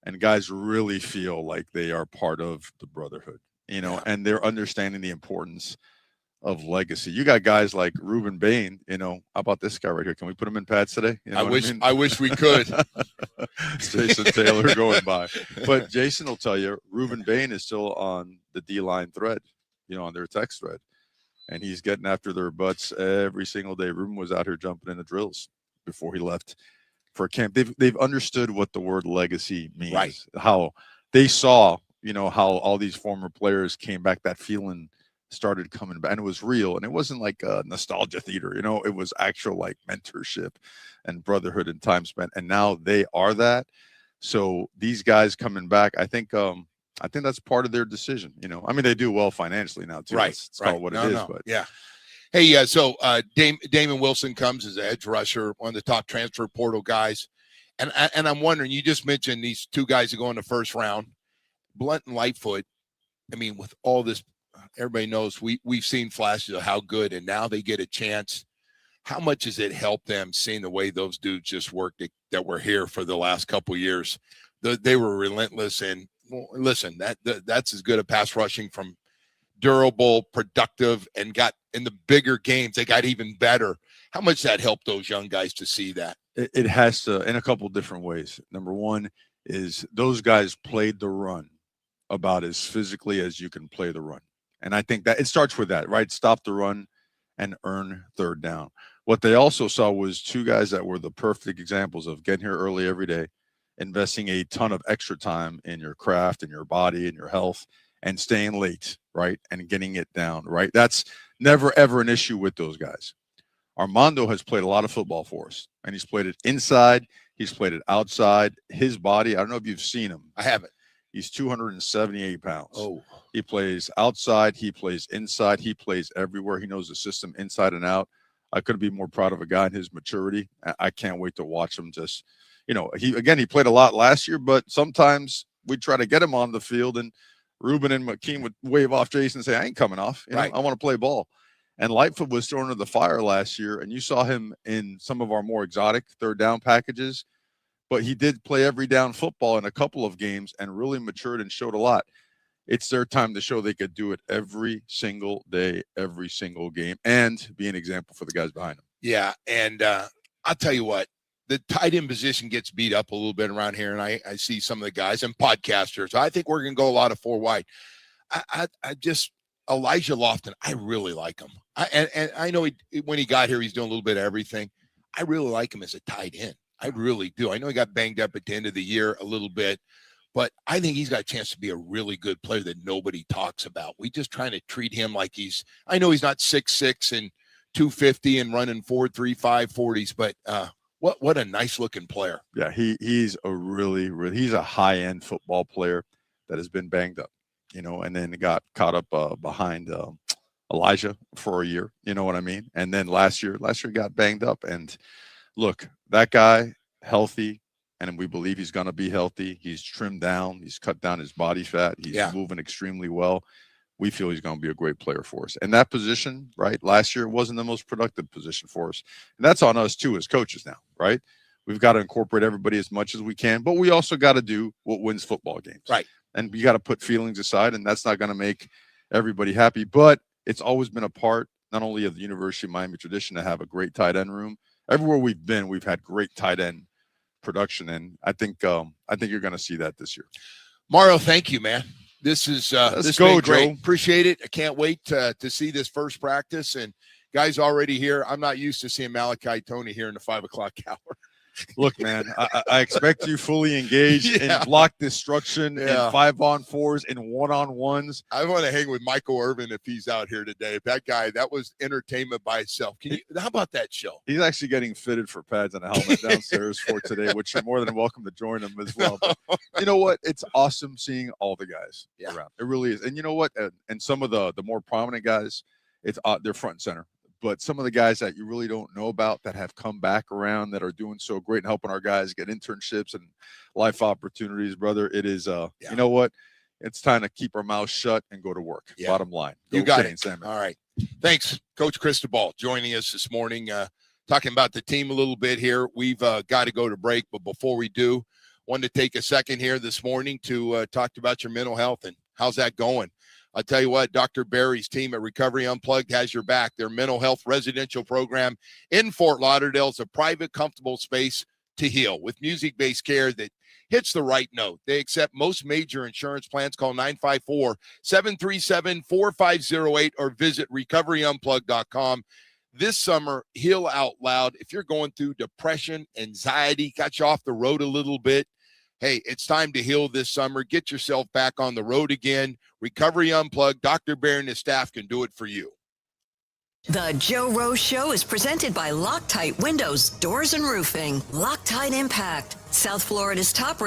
and guys really feel like they are part of the brotherhood, and they're understanding the importance of legacy. You got guys like Reuben Bain, how about this guy right here? Can we put him in pads today? I wish we could. Jason Taylor going by. But Jason will tell you, Reuben Bain is still on the D-line thread, on their text thread. And he's getting after their butts every single day. Reuben was out here jumping in the drills before he left for camp. They've understood what the word legacy means. Right. How they saw, how all these former players came back, that feeling started coming back, and it was real, and it wasn't like a nostalgia theater, it was actual like mentorship and brotherhood and time spent, and now they are that. So these guys coming back, I think that's part of their decision. I mean, they do well financially now too. Right. It's called what it is. But yeah. Hey, so Damon Wilson comes as an edge rusher, one of the top transfer portal guys, and I'm wondering, you just mentioned these 2 guys that go in the first round, Blunt and Lightfoot. I mean, with all this, everybody knows we've seen flashes of how good, and now they get a chance. How much has it helped them seeing the way those dudes just worked that were here for the last couple of years? They were relentless, and listen, that's as good a pass rushing from durable, productive, and got in the bigger games. They got even better. How much that helped those young guys to see that? It has to, in a couple of different ways. Number one is those guys played the run about as physically as you can play the run. And I think that it starts with that, right? Stop the run and earn third down. What they also saw was 2 guys that were the perfect examples of getting here early every day, investing a ton of extra time in your craft and your body and your health, and staying late, right? And getting it down, right? That's never, ever an issue with those guys. Armando has played a lot of football for us, and he's played it inside. He's played it outside. His body, I don't know if you've seen him. I haven't. He's 278 pounds. Oh. He plays outside. He plays inside. He plays everywhere. He knows the system inside and out. I couldn't be more proud of a guy in his maturity. I can't wait to watch him just, he played a lot last year, but sometimes we try to get him on the field, and Reuben and McKean would wave off Jason and say, I ain't coming off. Right. I want to play ball. And Lightfoot was thrown into the fire last year, and you saw him in some of our more exotic third down packages. But he did play every down football in a couple of games and really matured and showed a lot. It's their time to show they could do it every single day, every single game, and be an example for the guys behind them. Yeah, and I'll tell you what, the tight end position gets beat up a little bit around here, and I see some of the guys and podcasters. I think we're going to go a lot of 4 wide. I just Elijah Lofton, I really like him. And I know when he got here, he's doing a little bit of everything. I really like him as a tight end. I really do. I know he got banged up at the end of the year a little bit, but I think he's got a chance to be a really good player that nobody talks about. We just trying to treat him like I know he's not 6'6" and 250 and running 4.35 40s, but what a nice looking player. Yeah, he's a he's a high end football player that has been banged up, and then got caught up behind Elijah for a year. You know what I mean? And then last year got banged up. And look, that guy healthy, and we believe he's going to be healthy. He's trimmed down. He's cut down his body fat. He's moving extremely well. We feel he's going to be a great player for us. And that position, right, last year wasn't the most productive position for us. And that's on us, too, as coaches now, right? We've got to incorporate everybody as much as we can, but we also got to do what wins football games. Right. And you got to put feelings aside, and that's not going to make everybody happy. But it's always been a part, not only of the University of Miami tradition, to have a great tight end room. Everywhere we've been, we've had great tight end production, and I think you're going to see that this year. Mario, thank you, man. This has been great. Joe. Appreciate it. I can't wait to see this first practice. And guys already here. I'm not used to seeing Malachi Tony here in the 5 o'clock hour. Look, man, I expect you fully engaged in block destruction and 5-on-4s and 1-on-1s. I want to hang with Michael Irvin if he's out here today. That guy, that was entertainment by itself. How about that show? He's actually getting fitted for pads and a helmet downstairs for today, which you're more than welcome to join him as well. But you know what? It's awesome seeing all the guys around. It really is. And you know what? And some of the more prominent guys, they're front and center. But some of the guys that you really don't know about that have come back around that are doing so great and helping our guys get internships and life opportunities, brother, it is, you know what? It's time to keep our mouths shut and go to work. Bottom line. You got it. All right. Thanks, Coach Cristobal, joining us this morning, talking about the team a little bit here. We've got to go to break, but before we do, wanted to take a second here this morning to talk about your mental health and how's that going. I'll tell you what, Dr. Barry's team at Recovery Unplugged has your back. Their mental health residential program in Fort Lauderdale is a private, comfortable space to heal with music-based care that hits the right note. They accept most major insurance plans. Call 954-737-4508 or visit recoveryunplugged.com. This summer, heal out loud. If you're going through depression, anxiety, got you off the road a little bit, hey, it's time to heal this summer. Get yourself back on the road again. Recovery Unplugged. Dr. Bear and his staff can do it for you. The Joe Rose Show is presented by Loctite Windows, Doors, and Roofing. Loctite Impact, South Florida's top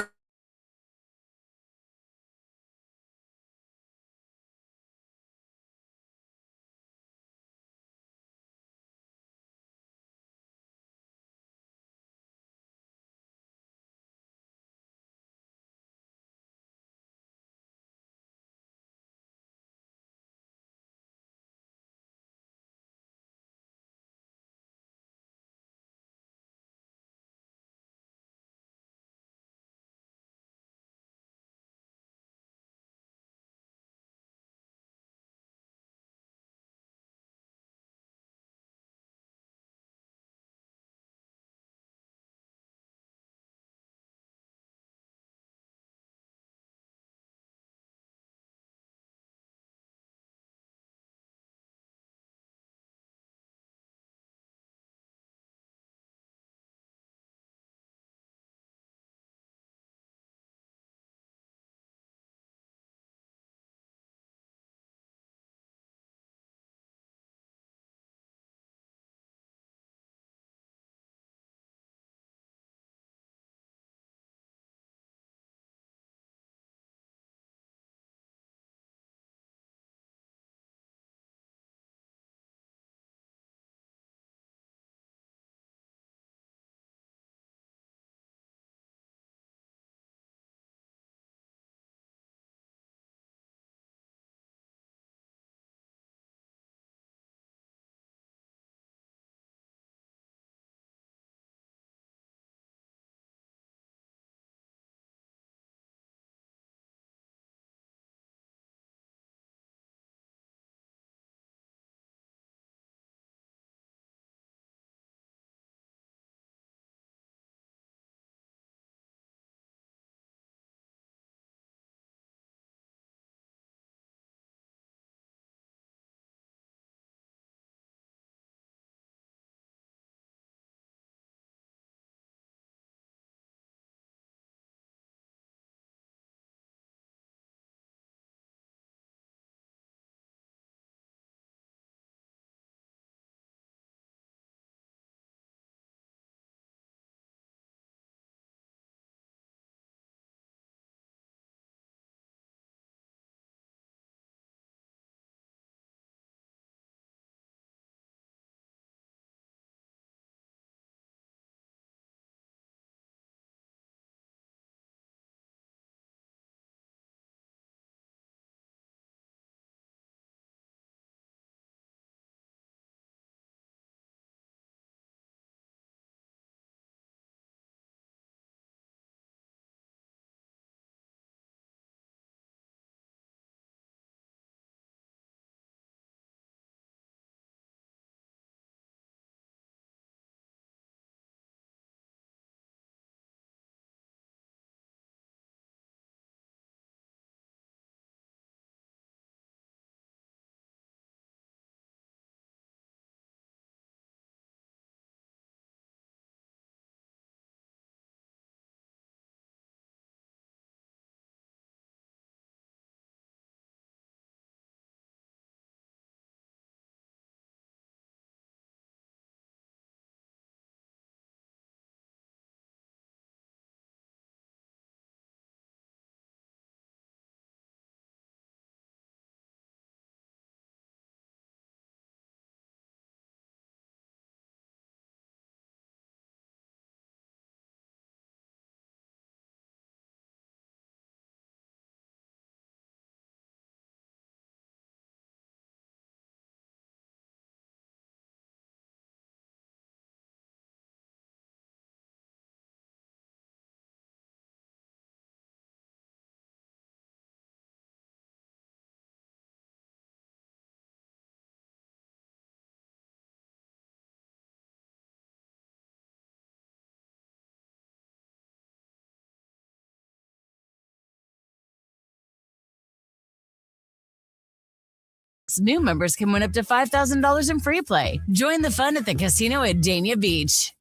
Perks. New members can win up to $5,000 in free play. Join the fun at the casino at Dania Beach.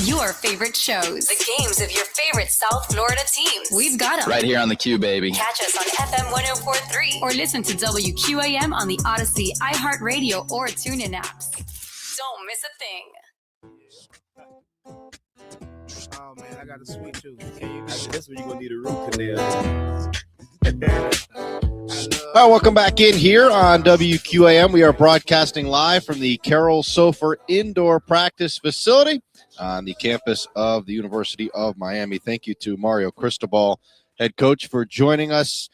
Your favorite shows. The games of your favorite South Florida teams. We've got them. Right here on the Q, baby. Catch us on FM 104.3. Or listen to WQAM on the Odyssey, iHeartRadio, or TuneIn apps. Don't miss a thing. Oh, man, I got a sweet tooth. That's when you're going to need a root canal. All right, welcome back in here on WQAM. We are broadcasting live from the Carroll Sofer Indoor Practice Facility on the campus of the University of Miami. Thank you to Mario Cristobal, head coach, for joining us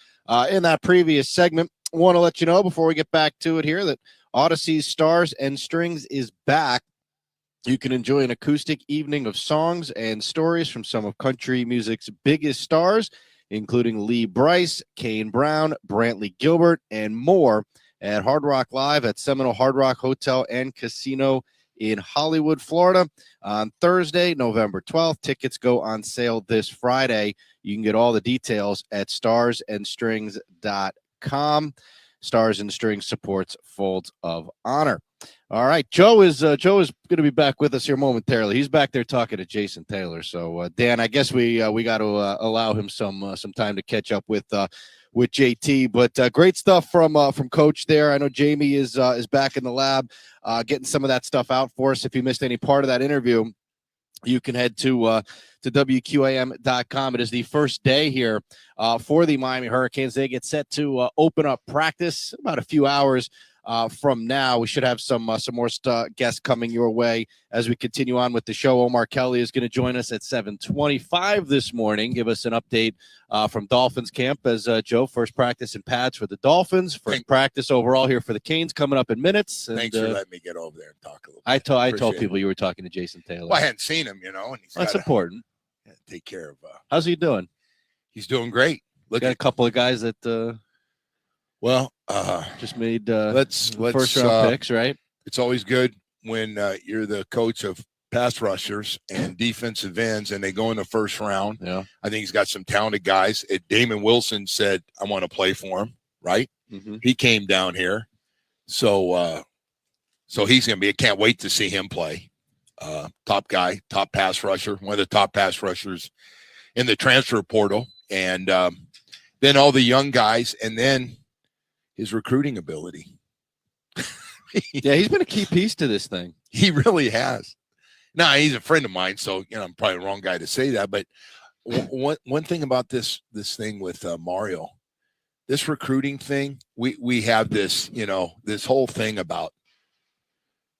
in that previous segment. I want to let you know before we get back to it here that Odyssey's Stars and Strings is back. You can enjoy an acoustic evening of songs and stories from some of country music's biggest stars, including Lee Brice, Kane Brown, Brantley Gilbert, and more at Hard Rock Live at Seminole Hard Rock Hotel and Casino in Hollywood, Florida on Thursday, November 12th. Tickets go on sale this Friday. You can get all the details at starsandstrings.com. Stars and Strings supports Folds of Honor. All right, Joe is going to be back with us here momentarily. He's back there talking to Jason Taylor. So Dan, I guess we got to allow him some time to catch up with JT. But great stuff from Coach there. I know Jamie is back in the lab, getting some of that stuff out for us. If you missed any part of that interview, you can head to WQAM.com. It is the first day here for the Miami Hurricanes. They get set to open up practice about a few hours from now. We should have some more guests coming your way as we continue on with the show. Omar Kelly is going to join us at 7:25 this morning. Give us an update from Dolphins camp as Joe, first practice in pads for the Dolphins. First practice overall here for the Canes coming up in minutes. And, thanks for letting me get over there and talk a little bit. I told people you were talking to Jason Taylor. Well, I hadn't seen him, and he's that's important. Take care of. How's he doing? He's doing great. Look at a couple of guys that just made let's first round picks, right? It's always good when you're the coach of pass rushers and defensive ends and they go in the first round. Yeah. I think he's got some talented guys. Damon Wilson said, I want to play for him, right? Mm-hmm. He came down here. So he's going to be, I can't wait to see him play. Top guy, top pass rusher, one of the top pass rushers in the transfer portal. And then all the young guys, and then his recruiting ability. Yeah, he's been a key piece to this thing. He really has. Now, he's a friend of mine, so I'm probably the wrong guy to say that. But one thing about this thing with Mario, this recruiting thing, we have this, this whole thing about,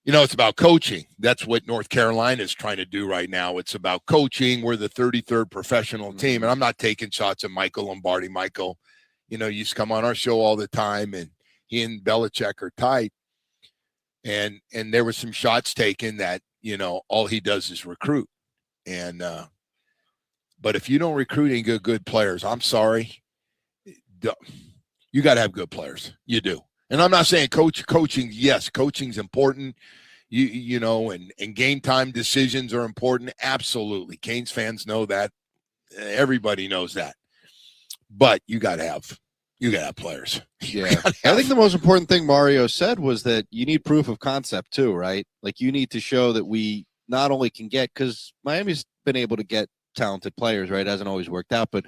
it's about coaching. That's what North Carolina is trying to do right now. It's about coaching. We're the 33rd professional team. And I'm not taking shots at Michael Lombardi. Michael, used to come on our show all the time, and he and Belichick are tight. And there were some shots taken that, all he does is recruit. And but if you don't recruit any good players, I'm sorry. You got to have good players. You do. And I'm not saying coaching. Yes, coaching's important. And game time decisions are important. Absolutely. Canes fans know that. Everybody knows that. But you got to have players. Yeah. I think the most important thing Mario said was that you need proof of concept too, right? Like you need to show that we not only can get, because Miami's been able to get talented players, right? It hasn't always worked out, but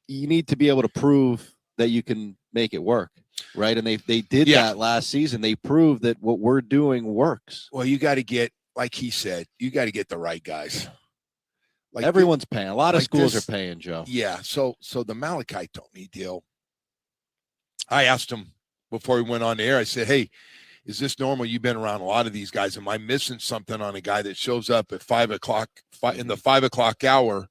you need to be able to prove that you can make it work. Right. And they did that last season. They proved that what we're doing works. Well, you got to get, like he said, you got to get the right guys. Like everyone's paying. A lot of schools are paying, Joe. Yeah. So the Malachi Tony deal, I asked him before he went on the air, I said, hey, is this normal? You've been around a lot of these guys. Am I missing something on a guy that shows up at 5 o'clock in the 5 o'clock hour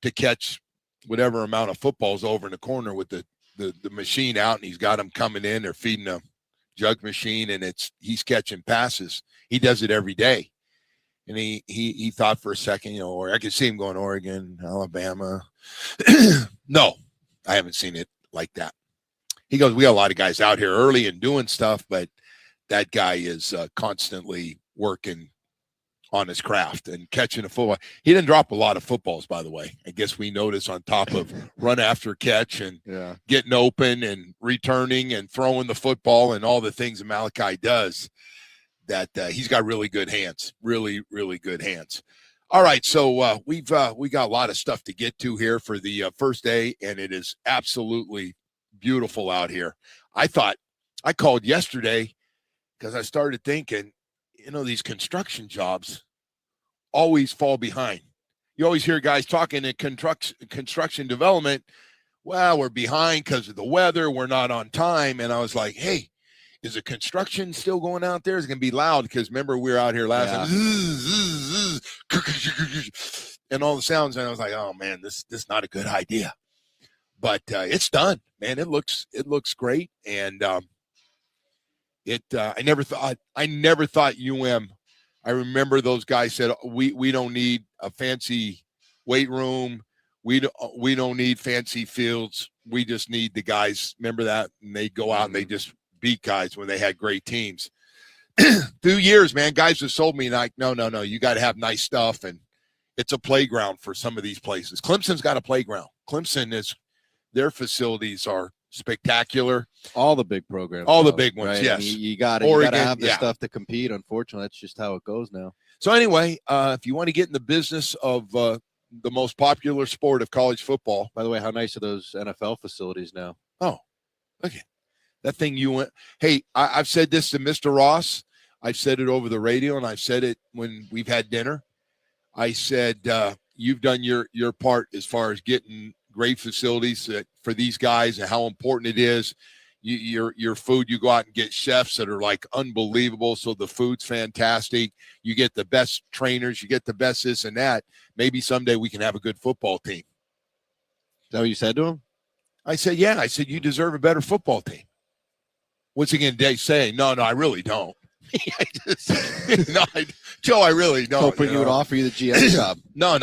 to catch whatever amount of footballs over in the corner with the machine out, and he's got them coming in. They're feeding a jug machine, and he's catching passes. He does it every day. And he thought for a second, or I could see him going Oregon, Alabama. No, I haven't seen it like that. He goes, we got a lot of guys out here early and doing stuff, but that guy is constantly working on his craft and catching a football. He didn't drop a lot of footballs, by the way. I guess we noticed on top of run after catch and getting open and returning and throwing the football and all the things that Malachi does, that he's got really good hands, really, really good hands. All right, so we got a lot of stuff to get to here for the first day, and it is absolutely beautiful out here. I called yesterday because I started thinking, these construction jobs always fall behind. You always hear guys talking in construction development, well, we're behind because of the weather, we're not on time. And I was like, hey, is the construction still going out there? It's going to be loud because remember we were out here last time, and all the sounds, and I was like, oh man, this is not a good idea. But it's done, man. It looks great, and I never thought UM. I remember those guys said we don't need a fancy weight room. We don't need fancy fields. We just need the guys. Remember that? And they go out and they just beat guys when they had great teams. Through years, man, guys have told me like, no, you got to have nice stuff, and it's a playground for some of these places. Clemson's got a playground. Their facilities are spectacular. All the big programs. All the big ones, right? yes. I mean, you got to have the stuff to compete. Unfortunately, that's just how it goes now. So anyway, if you want to get in the business of the most popular sport of college football. By the way, how nice are those NFL facilities now? Oh, okay. That thing you went. Hey, I've said this to Mr. Ross. I've said it over the radio, and I've said it when we've had dinner. I said, you've done your part as far as getting great facilities for these guys and how important it is. Your food, you go out and get chefs that are like unbelievable. So the food's fantastic. You get the best trainers, you get the best this and that. Maybe someday we can have a good football team. Is that what you said to him? I said, yeah. I said, you deserve a better football team. What's he going to say? No, I really don't. Joe, I really don't. Hoping he would offer you the GM job. No.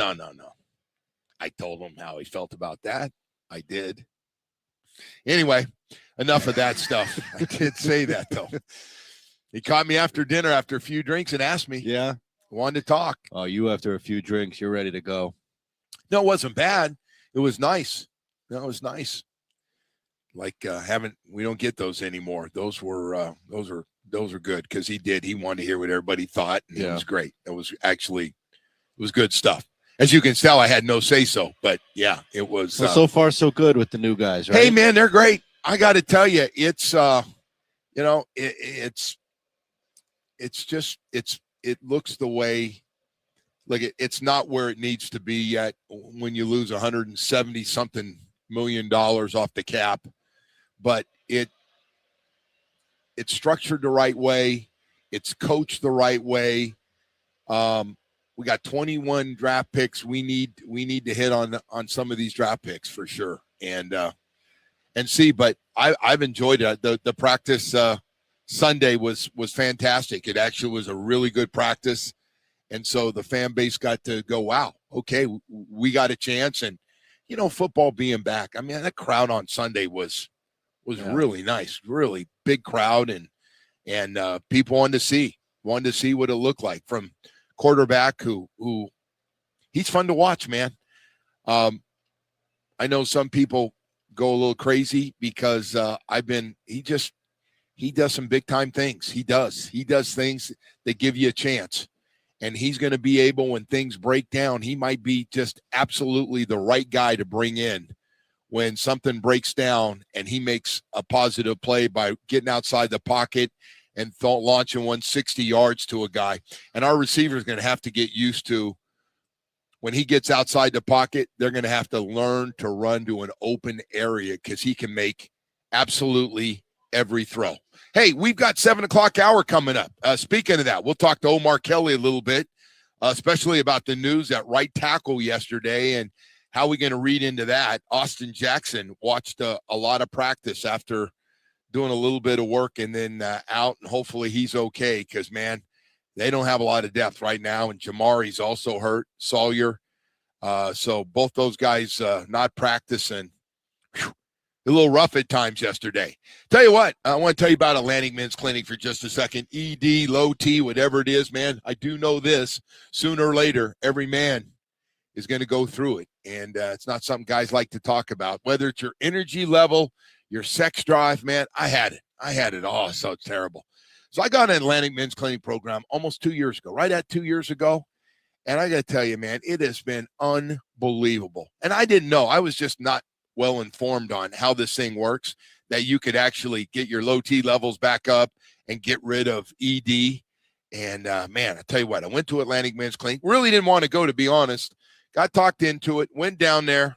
I told him how he felt about that. I did. Anyway, enough of that stuff. I did say that, though. He caught me after dinner after a few drinks and asked me. Yeah. Wanted to talk. Oh, you after a few drinks, you're ready to go. No, it wasn't bad. It was nice. No, it was nice. Like we don't get those anymore. Those were good because he wanted to hear what everybody thought, and it was great. It was good stuff. As you can tell, I had no say so, but yeah, it was. Well, so far so good with the new guys, right? Hey man, they're great. I got to tell you, it's it looks the way. Like it's not where it needs to be yet. When you lose $170 something million off the cap. But it's structured the right way. It's coached the right way. We got 21 draft picks. We need to hit on some of these draft picks for sure. And see, but I've enjoyed it. The practice Sunday was fantastic. It actually was a really good practice. And so the fan base got to go, wow, okay, we got a chance. And, football being back. I mean, that crowd on Sunday was really nice, really big crowd, and people wanted to see what it looked like from quarterback who he's fun to watch, man. I know some people go a little crazy because he does some big time things. He does things that give you a chance, and he's going to be able, when things break down, he might be just absolutely the right guy to bring in when something breaks down, and he makes a positive play by getting outside the pocket and launching 160 yards to a guy. And our receiver is going to have to get used to, when he gets outside the pocket, they're going to have to learn to run to an open area because he can make absolutely every throw. Hey, we've got 7 o'clock hour coming up. Speaking of that, we'll talk to Omar Kelly a little bit, especially about the news at right tackle yesterday and how are we going to read into that? Austin Jackson watched a lot of practice after doing a little bit of work and then out, and hopefully he's okay because, man, they don't have a lot of depth right now, and Jamari's also hurt, Sawyer. So both those guys not practicing. Whew, a little rough at times yesterday. Tell you what, I want to tell you about Atlantic Men's Clinic for just a second. ED, low T, whatever it is, man, I do know this. Sooner or later, every man is going to go through it. And it's not something guys like to talk about. Whether it's your energy level, your sex drive, man, I had it. I had it all. So terrible. So I got an Atlantic Men's Clinic program almost 2 years ago, right at 2 years ago. And I got to tell you, man, it has been unbelievable. And I didn't know. I was just not well informed on how this thing works, that you could actually get your low T levels back up and get rid of ED. And, man, I tell you what, I went to Atlantic Men's Clinic. Really didn't want to go, to be honest. Got talked into it, went down there,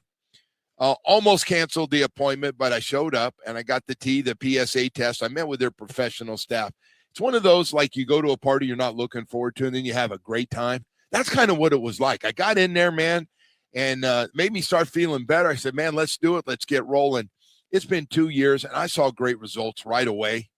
almost canceled the appointment, but I showed up and I got the PSA test. I met with their professional staff. It's one of those, like you go to a party you're not looking forward to and then you have a great time. That's kind of what it was like. I got in there, man, and made me start feeling better. I said, man, let's do it. Let's get rolling. It's been 2 years, and I saw great results right away.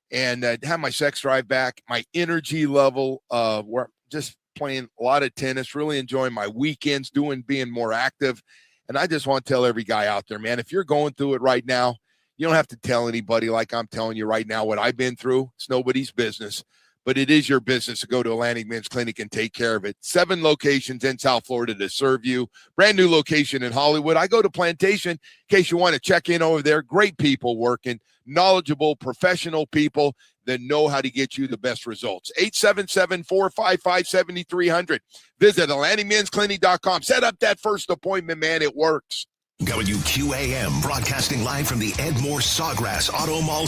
And have my sex drive back, my energy level, where just playing a lot of tennis, really enjoying my weekends, being more active. And I just want to tell every guy out there, man, if you're going through it right now, you don't have to tell anybody like I'm telling you right now what I've been through. It's nobody's business, but it is your business to go to Atlantic Men's Clinic and take care of it. 7 locations in South Florida to serve you. Brand new location in Hollywood. I go to Plantation in case you want to check in over there. Great people working, knowledgeable, professional people that know how to get you the best results. 877-455-7300. Visit AtlanticMen'sClinic.com. Set up that first appointment, man. It works. WQAM broadcasting live from the Ed Moore Sawgrass Auto Mall.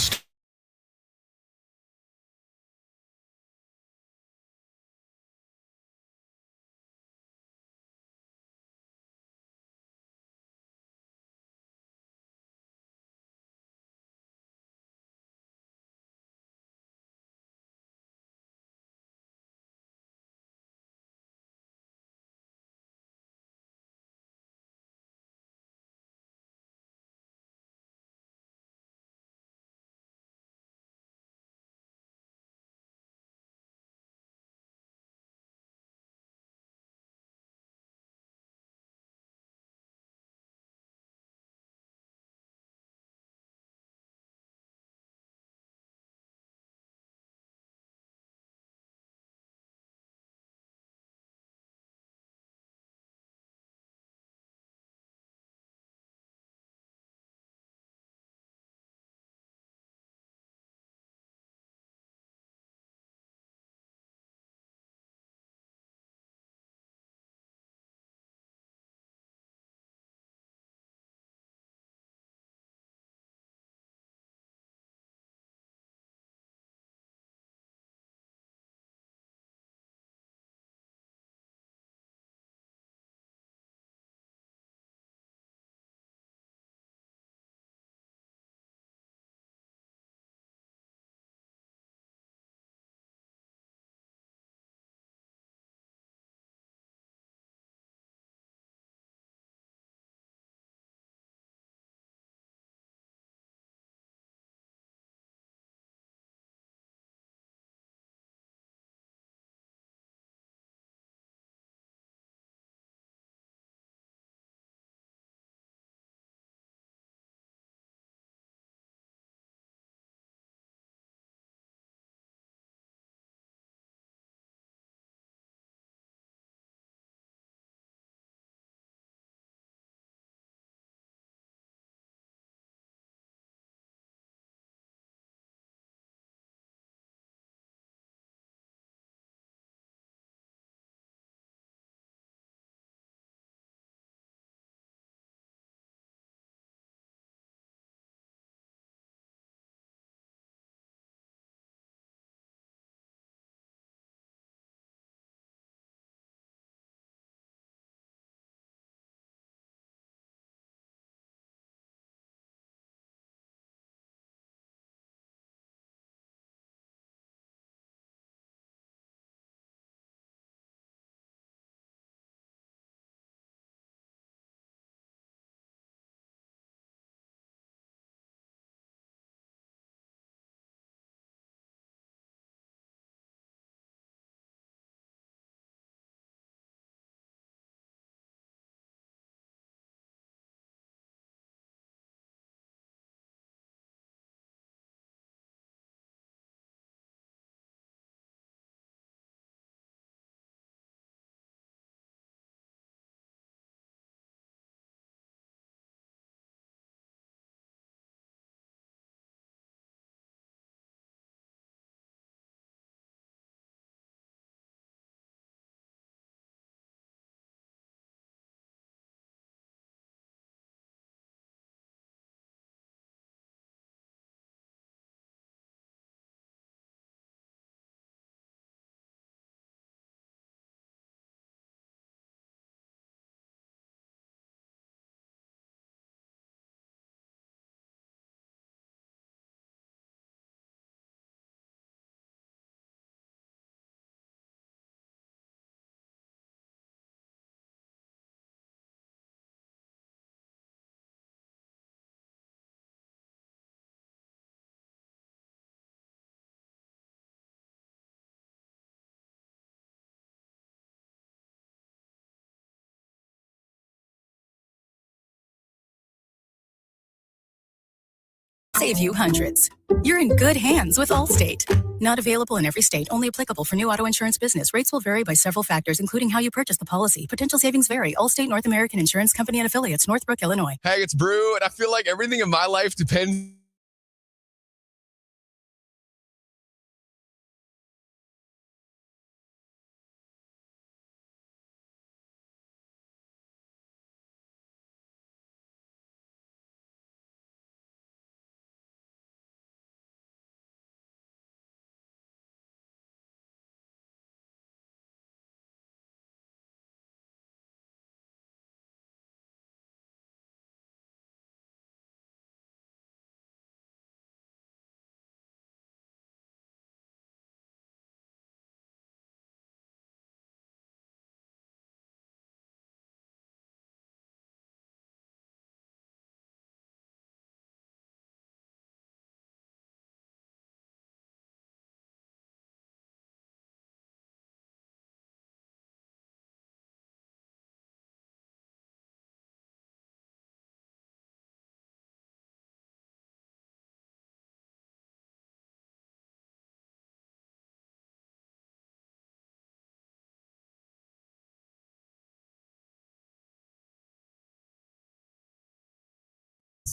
Save you hundreds. You're in good hands with Allstate. Not available in every state, only applicable for new auto insurance business. Rates will vary by several factors, including how you purchase the policy. Potential savings vary. Allstate North American Insurance Company and Affiliates, Northbrook, Illinois. Hey, it's Brew, and I feel like everything in my life depends.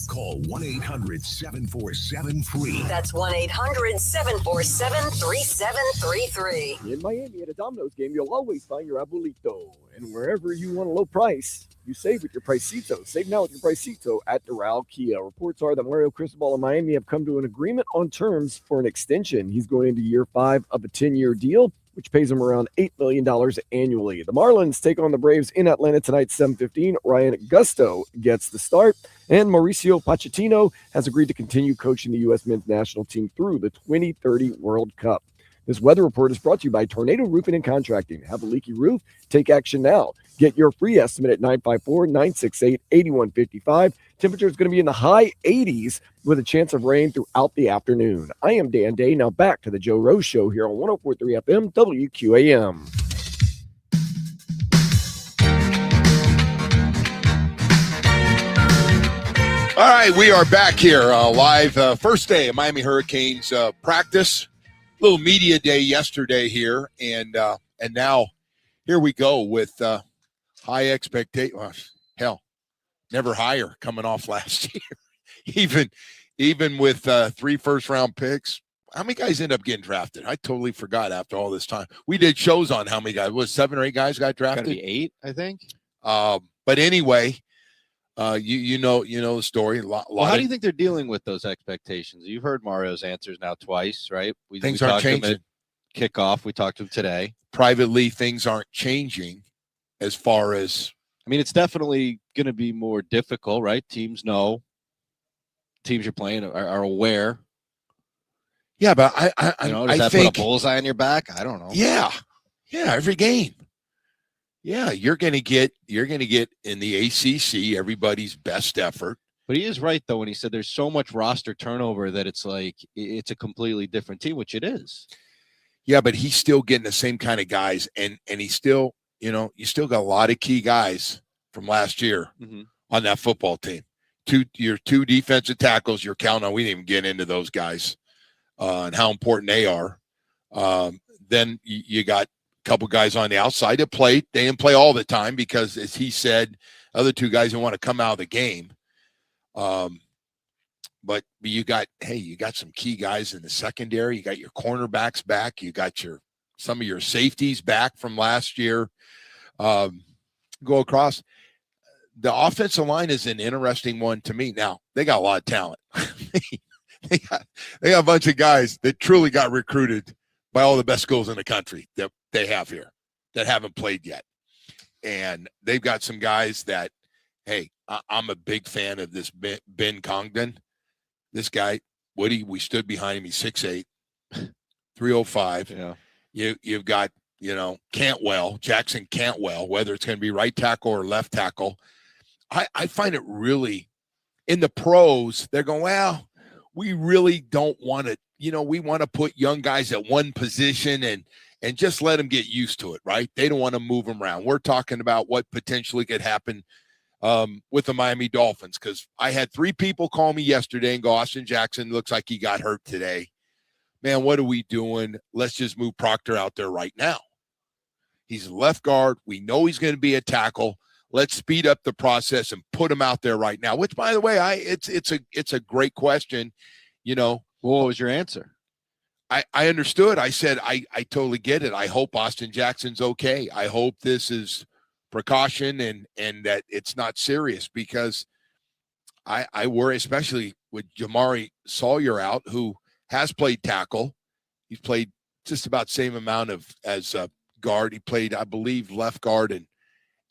Call 1-800-747-FREE. That's 1-800-747-3733. In Miami at a Domino's game, you'll always find your abuelito. And wherever you want a low price, you save with your Pricito. Save now with your Pricito at Doral Kia. Reports are that Mario Cristobal and Miami have come to an agreement on terms for an extension. He's going into year 5 of a 10-year deal, which pays him around $8 million annually. The Marlins take on the Braves in Atlanta tonight, 7:15. Ryan Gusto gets the start, and Mauricio Pochettino has agreed to continue coaching the U.S. men's national team through the 2030 World Cup. This weather report is brought to you by Tornado Roofing and Contracting. Have a leaky roof? Take action now. Get your free estimate at 954-968-8155. Temperature is going to be in the high 80s with a chance of rain throughout the afternoon. I am Dan Day. Now back to the Joe Rose Show here on 104.3 FM WQAM. All right, we are back here live. First day of Miami Hurricanes practice. Little media day yesterday here, and now here we go with high expectation. Well, hell, never higher coming off last year. even with 3 first-round picks. How many guys end up getting drafted? I totally forgot after all this time. We did shows on how many guys. Was 7 or 8 guys got drafted? Gotta be 8, I think. But anyway, you know the story. How do you think they're dealing with those expectations? You've heard Mario's answers now twice, right? Things aren't changing. Kickoff, we talked to him today. Privately, things aren't changing as far as. I mean, it's definitely going to be more difficult, right? Teams know. Teams you're playing are aware. Yeah, but I does that think put a bullseye on your back? I don't know. Yeah, every game. Yeah, you're going to get in the ACC everybody's best effort. But he is right though when he said there's so much roster turnover that it's like it's a completely different team, which it is. Yeah, but he's still getting the same kind of guys, and he's still, you still got a lot of key guys from last year on that football team. Your 2 defensive tackles you're counting on. We didn't even get into those guys and how important they are. Then you got couple guys on the outside that played. They didn't play all the time because, as he said, other 2 guys didn't want to come out of the game. But you got some key guys in the secondary. You got your cornerbacks back. You got some of your safeties back from last year. Go across. The offensive line is an interesting one to me. Now, they got a lot of talent. they got a bunch of guys that truly got recruited by all the best schools in the country that they have here that haven't played yet. And they've got some guys that, hey, I'm a big fan of this Ben Congdon. This guy, Woody, we stood behind him. He's 6'8", 305. Yeah. You've got, Jackson Cantwell, whether it's going to be right tackle or left tackle. I find it really, in the pros, they're going, well, we really don't want to, we want to put young guys at one position and just let them get used to it, right? They don't want to move them around. We're talking about what potentially could happen with the Miami Dolphins, because I had 3 people call me yesterday and go, Austin Jackson looks like he got hurt today. Man, what are we doing? Let's just move Proctor out there right now. He's a left guard. We know he's going to be a tackle. Let's speed up the process and put him out there right now, which, by the way, it's a great question. You know, what was your answer? I understood. I said, I totally get it. I hope Austin Jackson's okay. I hope this is precaution and that it's not serious, because I worry, especially with Jamari Sawyer out, who has played tackle. He's played just about the same amount as guard. He played, I believe, left guard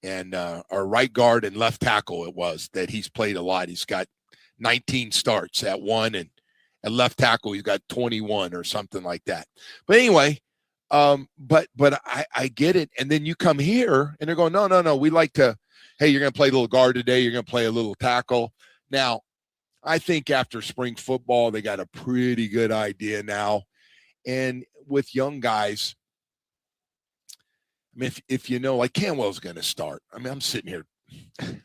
and or right guard and left tackle. It was that he's played a lot. He's got 19 starts at one, and at left tackle he's got 21 or something like that. But anyway, but I get it. And then you come here and they're going, no, we like to, hey, you're going to play a little guard today. You're going to play a little tackle. Now, I think after spring football, they got a pretty good idea now. And with young guys, I mean, if you know, like Canwell's going to start. I mean, I'm sitting here.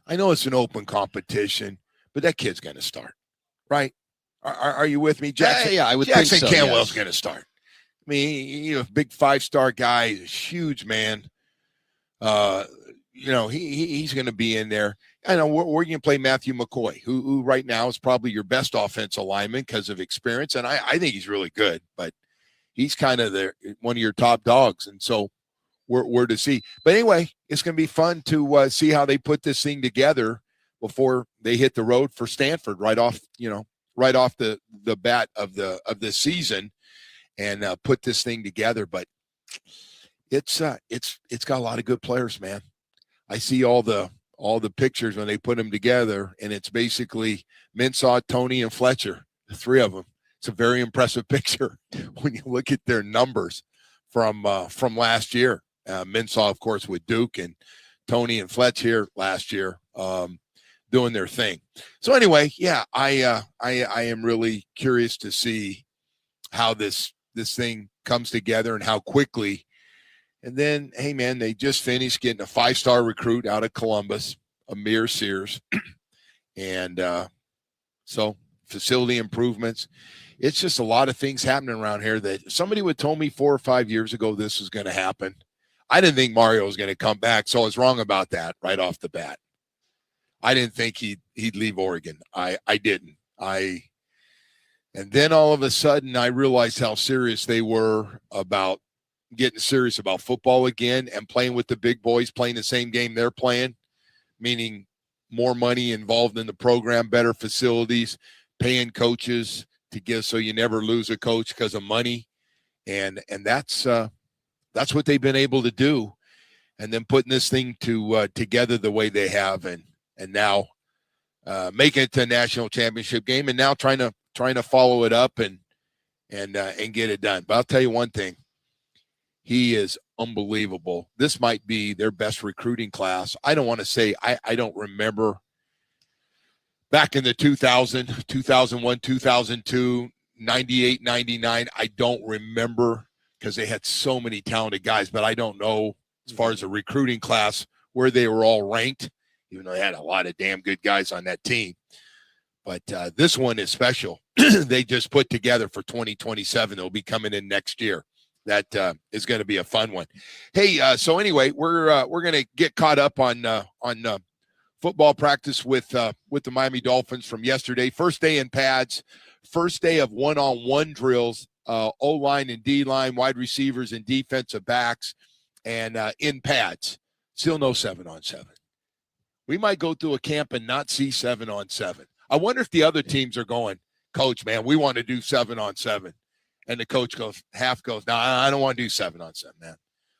I know it's an open competition, but that kid's going to start, right? Are you with me, Jackson? Yeah, I would Jackson think so, Canwell's yes. going to start. I mean, you know, big 5-star guy, huge man. You know, he's going to be in there. I know we're going to play Matthew McCoy, who right now is probably your best offensive lineman because of experience, and I think he's really good, but he's kind of one of your top dogs, and so we're to see. But anyway, it's going to be fun to see how they put this thing together before they hit the road for Stanford right off the bat of the season, and put this thing together. But it's got a lot of good players, man. I see all the pictures when they put them together, and it's basically Mensah, Tony, and Fletcher, the 3 of them. It's a very impressive picture when you look at their numbers from last year. Mensah, of course, with Duke, and Tony and Fletch here last year, doing their thing. So anyway, yeah, I am really curious to see how this thing comes together and how quickly. And then, hey man, they just finished getting a 5-star recruit out of Columbus, Amir Sears, and so facility improvements. It's just a lot of things happening around here that somebody would told me 4 or 5 years ago this was going to happen. I didn't think Mario was going to come back, so I was wrong about that right off the bat. I didn't think he'd leave Oregon. I didn't. And then all of a sudden I realized how serious they were about getting serious about football again and playing with the big boys, playing the same game they're playing, meaning more money involved in the program, better facilities, paying coaches to give so you never lose a coach because of money. And that's what they've been able to do. And then putting this thing together the way they have, and now making it to a national championship game, and now trying to follow it up and get it done. But I'll tell you one thing. He is unbelievable. This might be their best recruiting class. I don't want to say, I don't remember back in the 2000, 2001, 2002, 98, 99. I don't remember because they had so many talented guys, but I don't know as far as the recruiting class where they were all ranked, even though they had a lot of damn good guys on that team. But this one is special. They just put together for 2027. They'll be coming in next year. That is going to be a fun one. Hey, so anyway, we're going to get caught up on football practice with the Miami Dolphins from yesterday. First day in pads, first day of one-on-one drills, O-line and D-line, wide receivers and defensive backs, and in pads. Still no 7-on-7. We might go through a camp and not see 7-on-7. I wonder if the other teams are going, Coach, man, we want to do 7-on-7. And the coach goes, no, I don't want to do 7-on-7, man.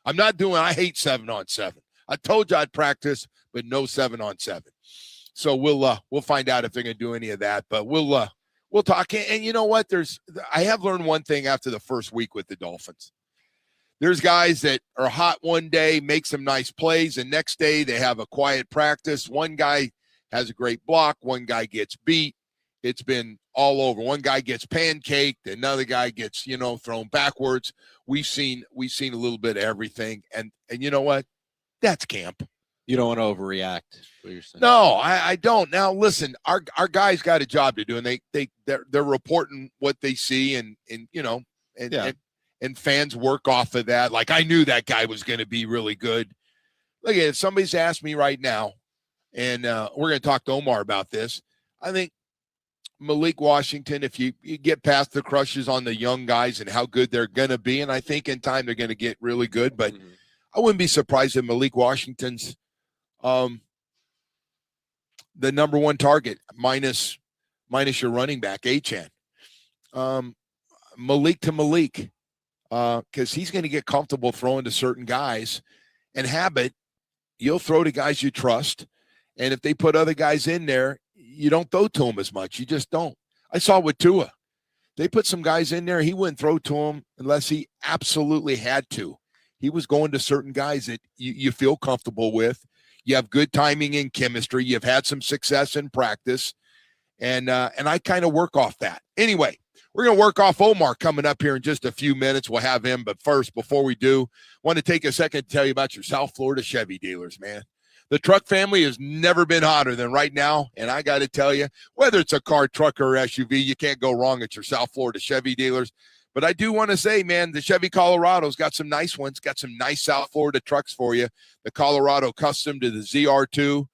I hate 7-on-7. I told you I'd practice, but no 7-on-7. So we'll find out if they're going to do any of that, but we'll talk. And you know what? I have learned one thing after the first week with the Dolphins. There's guys that are hot one day, make some nice plays, and next day they have a quiet practice. One guy has a great block. One guy gets beat. It's been all over. One guy gets pancaked, another guy gets, thrown backwards. We've seen a little bit of everything. And you know what? That's camp. You don't want to overreact. What you're saying. No, I don't. Now listen, our guys got a job to do, and they're reporting what they see, and fans work off of that. Like I knew that guy was going to be really good. Look, if somebody's asked me right now, and we're going to talk to Omar about this, I think Malik Washington, if you get past the crushes on the young guys and how good they're going to be, and I think in time they're going to get really good, but I wouldn't be surprised if Malik Washington's the number one target minus your running back, Achane. Malik to Malik, because he's going to get comfortable throwing to certain guys, and habit, you'll throw to guys you trust, and if they put other guys in there, you don't throw to them as much. You just don't. I saw with Tua. They put some guys in there, he wouldn't throw to them unless he absolutely had to. He was going to certain guys that you feel comfortable with. You have good timing and chemistry. You've had some success in practice, and I kind of work off that. Anyway, we're going to work off Omar coming up here in just a few minutes. We'll have him, but first, before we do, want to take a second to tell you about your South Florida Chevy dealers, man. The truck family has never been hotter than right now, and I got to tell you, whether it's a car, truck, or SUV, you can't go wrong at your South Florida Chevy dealers. But I do want to say, man, the Chevy Colorado's got some nice ones, got some nice South Florida trucks for you. The Colorado Custom to the ZR2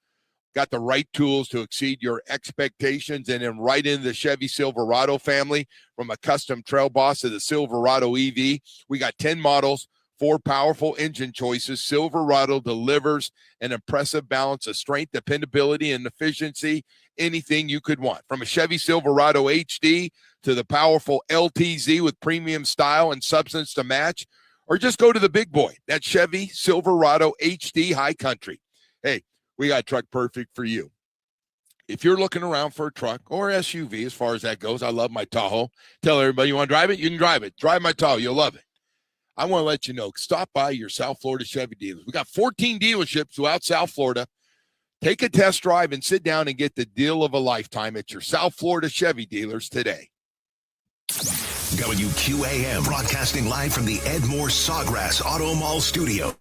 got the right tools to exceed your expectations, and then right into the Chevy Silverado family, from a custom Trail Boss to the Silverado EV. We got 10 models, 4 powerful engine choices. Silverado delivers an impressive balance of strength, dependability, and efficiency, anything you could want. From a Chevy Silverado HD to the powerful LTZ with premium style and substance to match, or just go to the big boy, that Chevy Silverado HD High Country. Hey, we got a truck perfect for you. If you're looking around for a truck or SUV, as far as that goes, I love my Tahoe. Tell everybody you want to drive it, you can drive it. Drive my Tahoe, you'll love it. I want to let you know, stop by your South Florida Chevy dealers. We got 14 dealerships throughout South Florida. Take a test drive and sit down and get the deal of a lifetime at your South Florida Chevy dealers today. WQAM broadcasting live from the Edmore Sawgrass Auto Mall studio.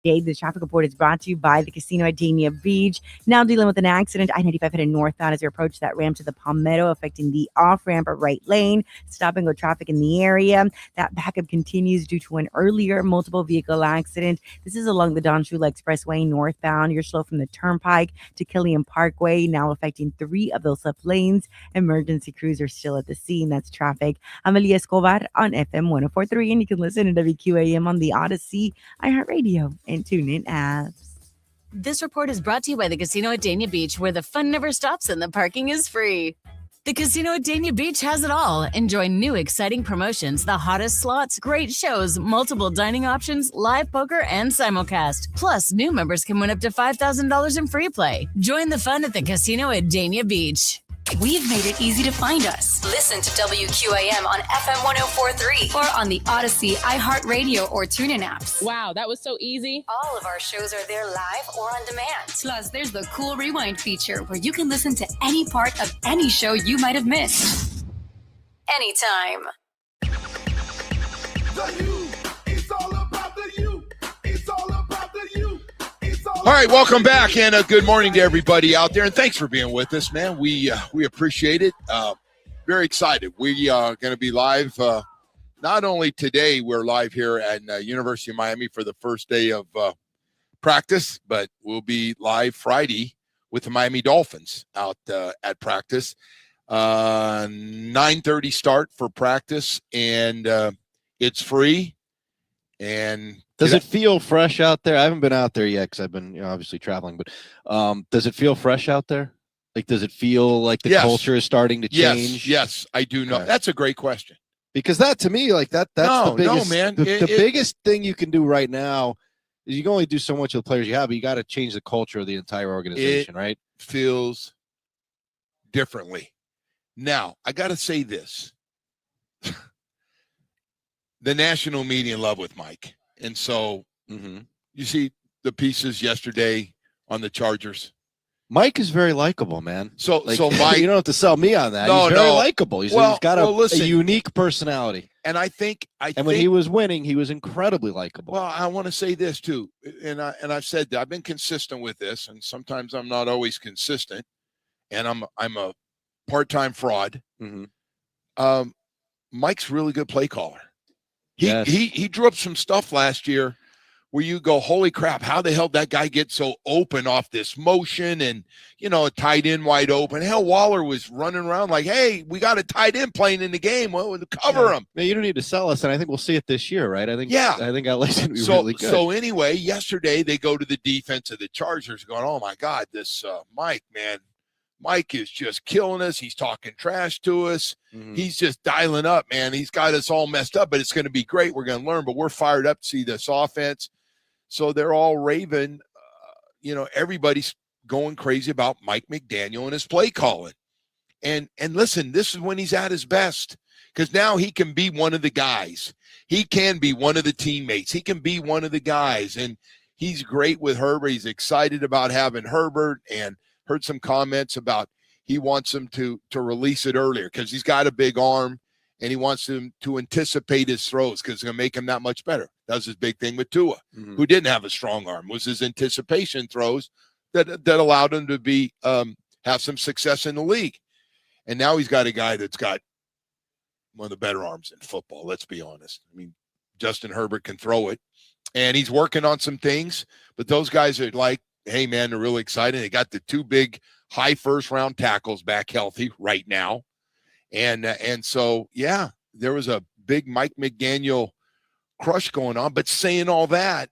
The traffic report is brought to you by the casino at Dania Beach. Now dealing with an accident, I-95 headed northbound as you approach that ramp to the Palmetto, affecting the off-ramp or right lane. Stop and go traffic in the area. That backup continues due to an earlier multiple vehicle accident. This is along the Don Shula Expressway northbound. You're slow from the Turnpike to Killian Parkway, now affecting 3 of those left lanes. Emergency crews are still at the scene. That's traffic. I'm Elia Escobar on FM 104.3, and you can listen to WQAM on the Odyssey, iHeartRadio, and TuneIn apps. This report is brought to you by the Casino at Dania Beach, where the fun never stops and the parking is free. The Casino at Dania Beach has it all. Enjoy new exciting promotions, the hottest slots, great shows, multiple dining options, live poker, and simulcast. Plus, new members can win up to $5,000 in free play. Join the fun at the Casino at Dania Beach. We've made it easy to find us. Listen to WQAM on FM 104.3 or on the Odyssey, iHeartRadio, or TuneIn apps. Wow, that was so easy. All of our shows are there live or on demand. Plus, there's the cool rewind feature where you can listen to any part of any show you might have missed. Anytime. All right, welcome back, and good morning to everybody out there, and thanks for being with us, man. We appreciate it. Very excited. We are going to be live. Not only today, we're live here at University of Miami for the first day of practice, but we'll be live Friday with the Miami Dolphins out at practice. 9:30 start for practice, and it's free. And does it feel fresh out there? I haven't been out there yet because I've been obviously traveling, but does it feel fresh out there? Like, does it feel like the culture is starting to change? Yes, I do know. Okay. That's a great question. Because that, to me, like that's the biggest, man. The biggest thing you can do right now is you can only do so much of the players you have, but you got to change the culture of the entire organization, right? Feels differently. Now, I got to say this. The national media in love with Mike. And so you see the pieces yesterday on the Chargers. Mike is very likable, man. So Mike, you don't have to sell me on that. He's very likable. He's got a unique personality. And I think when he was winning, he was incredibly likable. Well, I want to say this too. And I've said that I've been consistent with this, and sometimes I'm not always consistent, and I'm a part-time fraud. Mike's a really good play caller. He drew up some stuff last year where you go, holy crap, how the hell did that guy get so open off this motion and, a tight end wide open? Hell, Waller was running around like, hey, we got a tight end playing in the game. Well, we'll cover him. Man, you don't need to sell us, and I think we'll see it this year, right? I think LA's going to be really good. So anyway, yesterday they go to the defense of the Chargers going, oh, my God, this Mike, man. Mike is just killing us. He's talking trash to us. He's just dialing up, man. He's got us all messed up, but it's going to be great. We're going to learn, but we're fired up to see this offense. So they're all raving. Everybody's going crazy about Mike McDaniel and his play calling. And listen, this is when he's at his best, because now he can be one of the guys. He can be one of the teammates. He can be one of the guys. And he's great with Herbert. He's excited about having Herbert, and heard some comments about he wants him to release it earlier because he's got a big arm, and he wants him to anticipate his throws because it's going to make him that much better. That was his big thing with Tua, who didn't have a strong arm, was his anticipation throws that allowed him to be have some success in the league. And now he's got a guy that's got one of the better arms in football, let's be honest. I mean, Justin Herbert can throw it, and he's working on some things, but those guys are like, hey, man, they're really excited. They got the 2 big high first-round tackles back healthy right now. And so, yeah, there was a big Mike McDaniel crush going on. But saying all that,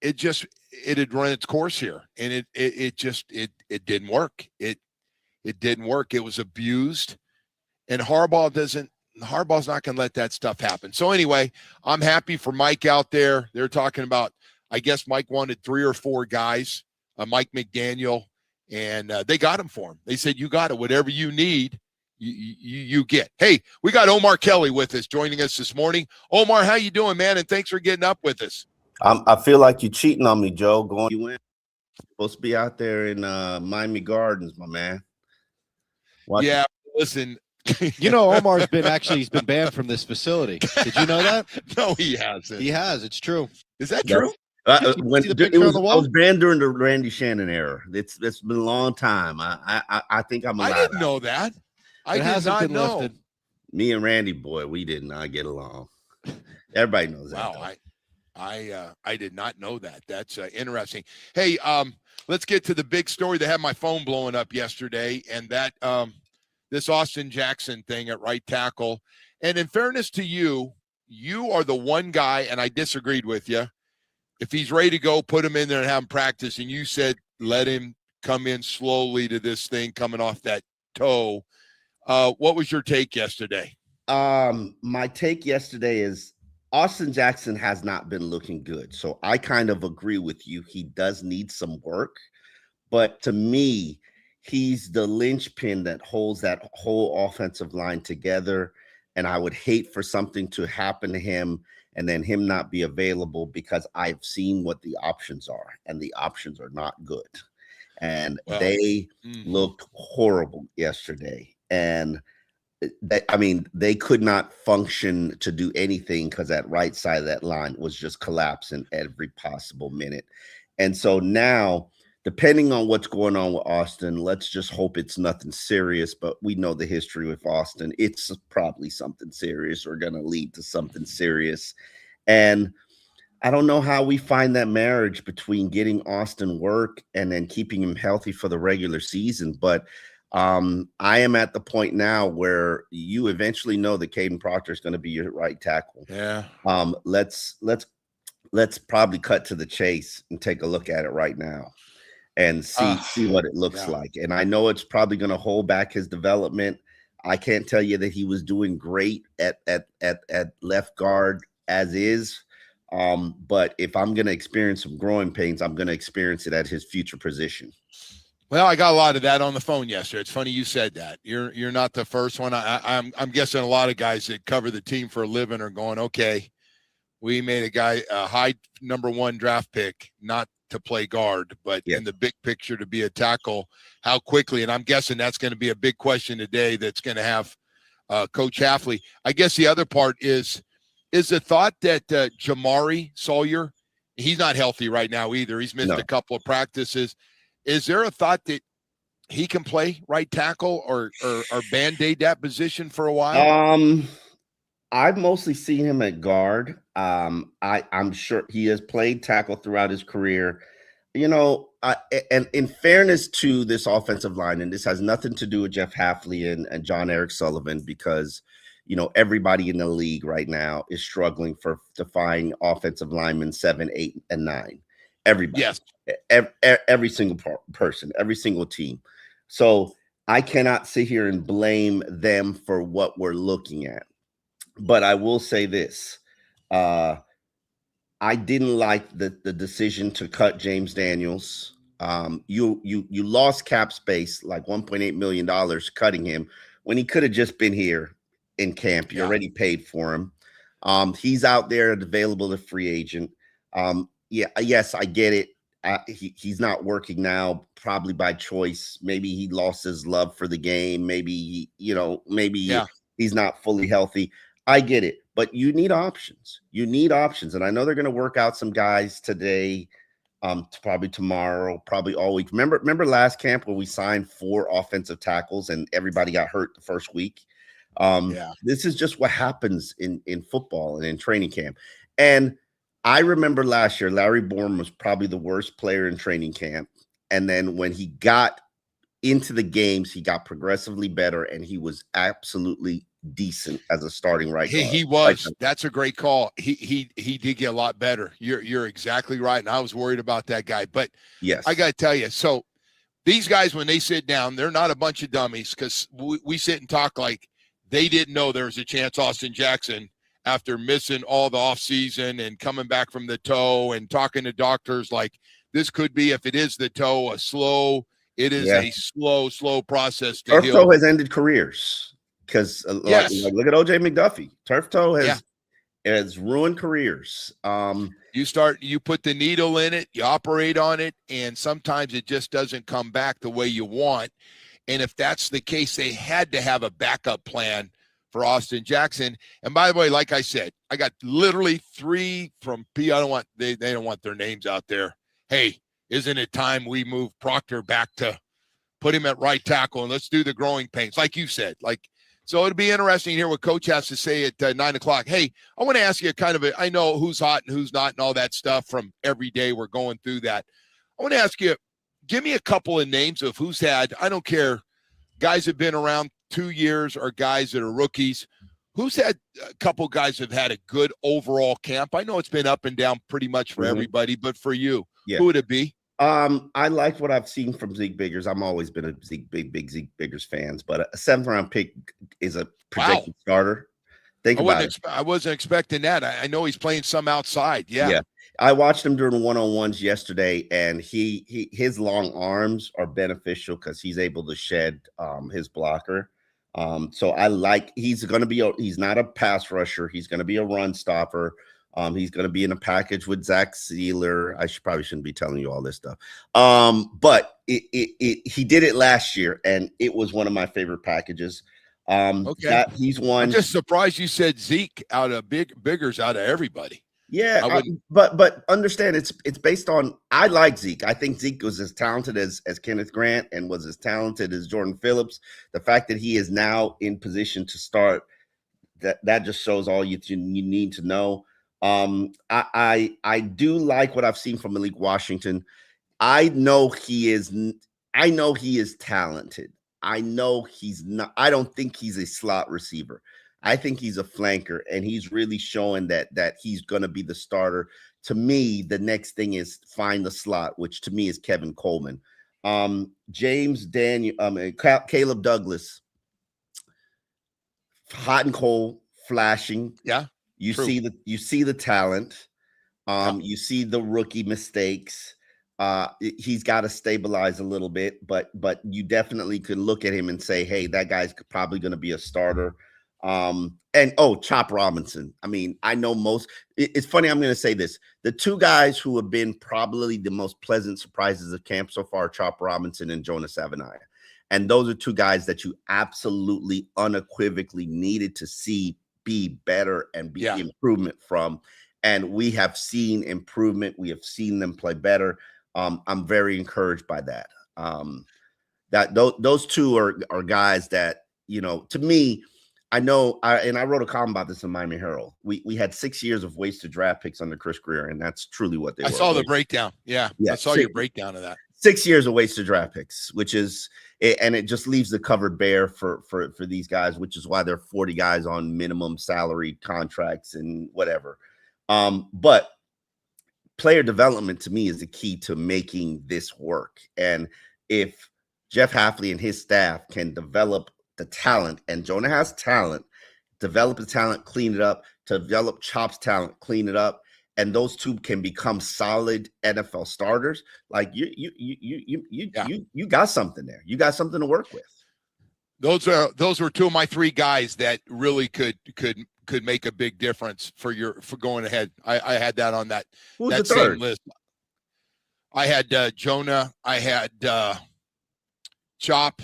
it had run its course here. And it didn't work. It didn't work. It was abused. And Harbaugh's not going to let that stuff happen. So anyway, I'm happy for Mike out there. They're talking about, I guess Mike wanted 3 or 4 guys, Mike McDaniel, and they got him for him. They said, you got it. Whatever you need, you get. Hey, we got Omar Kelly with us, joining us this morning. Omar, how you doing, man? And thanks for getting up with us. I feel like you're cheating on me, Joe. Going you in. Supposed to be out there in Miami Gardens, my man. Yeah, listen. Omar's he's been banned from this facility. Did you know that? No, he hasn't. He has. It's true. Is that true? When I was banned during the Randy Shannon era. It's been a long time. I think I'm alive. I didn't know that. I did not know. Lifted. Me and Randy, boy, we did not get along. Everybody knows that. Wow, I did not know that. That's interesting. Hey, let's get to the big story that had my phone blowing up yesterday, and that this Austin Jackson thing at right tackle. And in fairness to you, you are the one guy, and I disagreed with you. If he's ready to go, put him in there and have him practice. And you said let him come in slowly to this thing coming off that toe. What was your take yesterday? My take yesterday is Austin Jackson has not been looking good. So I kind of agree with you. He does need some work. But to me, he's the linchpin that holds that whole offensive line together. And I would hate for something to happen to him and then him not be available, because I've seen what the options are, and the options are not good. And they looked horrible yesterday. And they could not function to do anything because that right side of that line was just collapsing every possible minute. And so now, depending on what's going on with Austin, let's just hope it's nothing serious. But we know the history with Austin. It's probably something serious or going to lead to something serious. And I don't know how we find that marriage between getting Austin work and then keeping him healthy for the regular season. But I am at the point now where you eventually know that Caden Proctor is going to be your right tackle. Yeah. Let's probably cut to the chase and take a look at it right now and see what it looks like. And I know it's probably going to hold back his development. I can't tell you that he was doing great at left guard as is. But if I'm going to experience some growing pains, I'm going to experience it at his future position. Well, I got a lot of that on the phone yesterday. It's funny you said that. You're not the first one. I'm guessing a lot of guys that cover the team for a living are going, okay, we made a guy a high number 1 draft pick, not to play guard, but in the big picture to be a tackle. How quickly? And I'm guessing that's going to be a big question today that's going to have Coach Hafley. I guess the other part is the thought that Jamari Sawyer, he's not healthy right now either. He's missed a couple of practices. Is there a thought that he can play right tackle or band-aid that position for a while? I've mostly seen him at guard. I'm sure he has played tackle throughout his career. You know, and in fairness to this offensive line, and this has nothing to do with Jeff Hafley and John Eric Sullivan, because, you know, everybody in the league right now is struggling to find offensive linemen 7, 8, and 9. Everybody. Yes. Every single person, every single team. So I cannot sit here and blame them for what we're looking at. But I will say this. I didn't like the decision to cut James Daniels. You lost cap space, like $1.8 million cutting him when he could have just been here in camp. You already paid for him. He's out there available as free agent. Yes, I get it. He's not working now, probably by choice. Maybe he lost his love for the game. Maybe, he's not fully healthy. I get it, but you need options. And I know they're going to work out some guys today, probably tomorrow, probably all week. Remember last camp when we signed 4 offensive tackles and everybody got hurt the first week? This is just what happens in football and in training camp. And I remember last year, Larry Bourne was probably the worst player in training camp. And then when he got into the games, he got progressively better, and he was absolutely decent as a starting right guard. He was. That's a great call. He did get a lot better. You're exactly right. And I was worried about that guy. But yes, I got to tell you, so these guys, when they sit down, they're not a bunch of dummies, because we sit and talk like they didn't know there was a chance Austin Jackson, after missing all the offseason and coming back from the toe and talking to doctors, like this could be, if it is the toe, a slow process to Turf heal. toe has ended careers because look at OJ McDuffie. Turf toe has ruined careers. You put the needle in it, you operate on it, and sometimes it just doesn't come back the way you want. And if that's the case, they had to have a backup plan for Austin Jackson. And by the way, like I said, I got literally 3 from P. I don't want they don't want their names out there. Hey, isn't it time we move Proctor back to put him at right tackle and let's do the growing pains, like you said. So it'll be interesting to hear what Coach has to say at 9:00. Hey, I want to ask you I know who's hot and who's not and all that stuff from every day. We're going through that. I want to ask you, give me a couple of names of who's had, I don't care, guys have been around 2 years or guys that are rookies. Who's had a couple guys have had a good overall camp? I know it's been up and down pretty much for everybody, but for you, who would it be? I like what I've seen from Zeke Biggers. I'm always been a big Zeke Biggers fans, but a 7th-round pick is a projected starter. I wasn't expecting that. I know he's playing some outside. Yeah. I watched him during one-on-ones yesterday, and his long arms are beneficial because he's able to shed his blocker. So I like he's not a pass rusher. He's going to be a run stopper. He's going to be in a package with Zach Sealer. Probably shouldn't be telling you all this stuff. But he did it last year, and it was one of my favorite packages. Okay. He's one. I'm just surprised you said Zeke out of Biggers out of everybody. Yeah, but understand it's based on I like Zeke. I think Zeke was as talented as Kenneth Grant and was as talented as Jordan Phillips. The fact that he is now in position to start, that just shows all you need to know. I do like what I've seen from Malik Washington. I know he is talented. I know he's not. I don't think he's a slot receiver. I think he's a flanker, and he's really showing that he's going to be the starter. To me, the next thing is find the slot, which to me is Kevin Coleman. Caleb Douglas, hot and cold, flashing. Yeah. You see the talent. You see the rookie mistakes. He's got to stabilize a little bit, but you definitely could look at him and say, hey, that guy's probably going to be a starter. Chop Robinson. I mean, I know it's funny. I'm going to say this. The 2 guys who have been probably the most pleasant surprises of camp so far, Chop Robinson and Jonah Savanaya. And those are 2 guys that you absolutely unequivocally needed to see be better and be improvement from. And we have seen improvement. We have seen them play better. I'm very encouraged by that. Those 2 are guys that, to me, I know, and I wrote a column about this in Miami Herald. We had 6 years of wasted draft picks under Chris Greer, and that's truly what they were. I saw the breakdown. Yeah, I saw your breakdown of that. 6 years of wasted draft picks, which is, and it just leaves the cupboard bare for these guys, which is why there are 40 guys on minimum salary contracts and whatever. But player development to me is the key to making this work. And if Jeff Hafley and his staff can develop the talent, and Jonah has talent, develop the talent, clean it up, develop Chop's talent, clean it up, and those 2 can become solid NFL starters. Like you got something there. You got something to work with. Those were 2 of my 3 guys that really could make a big difference for going ahead. I had that on that same list. I had Jonah. I had Chop.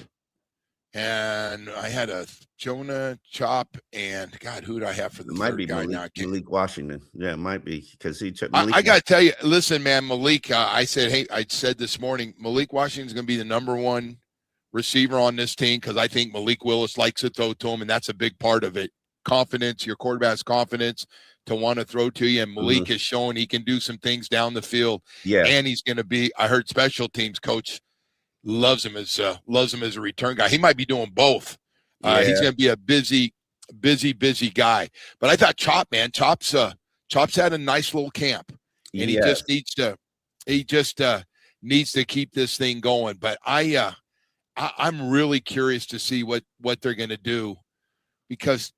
And I had a Jonah, Chop, and God, who do I have for the third guy now? Malik Washington. Yeah, it might be because I got to tell you, listen, man, Malik. I said this morning, Malik Washington's going to be the number 1 receiver on this team because I think Malik Willis likes to throw to him, and that's a big part of it. Confidence, your quarterback's confidence to want to throw to you, and Malik is showing he can do some things down the field. Yeah, and he's going to be. I heard special teams coach loves him as a return guy. He might be doing both. He's going to be a busy guy. But I thought Chop's had a nice little camp, and he just needs to keep this thing going. But I'm really curious to see what they're going to do, because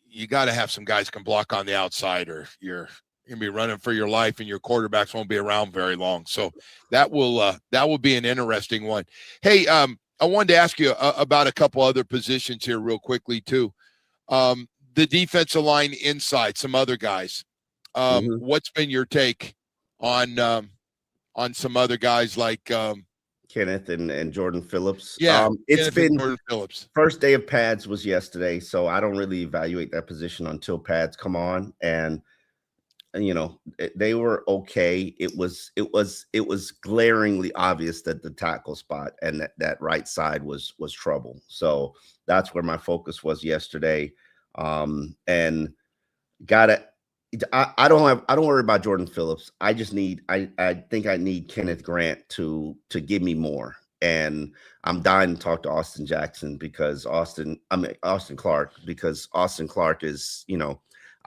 you got to have some guys can block on the outside, or you're going to be running for your life, and your quarterbacks won't be around very long. So that will be an interesting one. Hey, I wanted to ask you about a couple other positions here real quickly too. The defensive line inside, some other guys. What's been your take on some other guys like Kenneth and Jordan Phillips. Yeah, it's Kenneth been Jordan Phillips. First day of pads was yesterday, so I don't really evaluate that position until pads come on. And they were okay. It was glaringly obvious that the tackle spot and that right side was trouble. So that's where my focus was yesterday. And I don't worry about Jordan Phillips. I just need I think I need Kenneth Grant to give me more. And I'm dying to talk to Austin Clark, because Austin Clark is,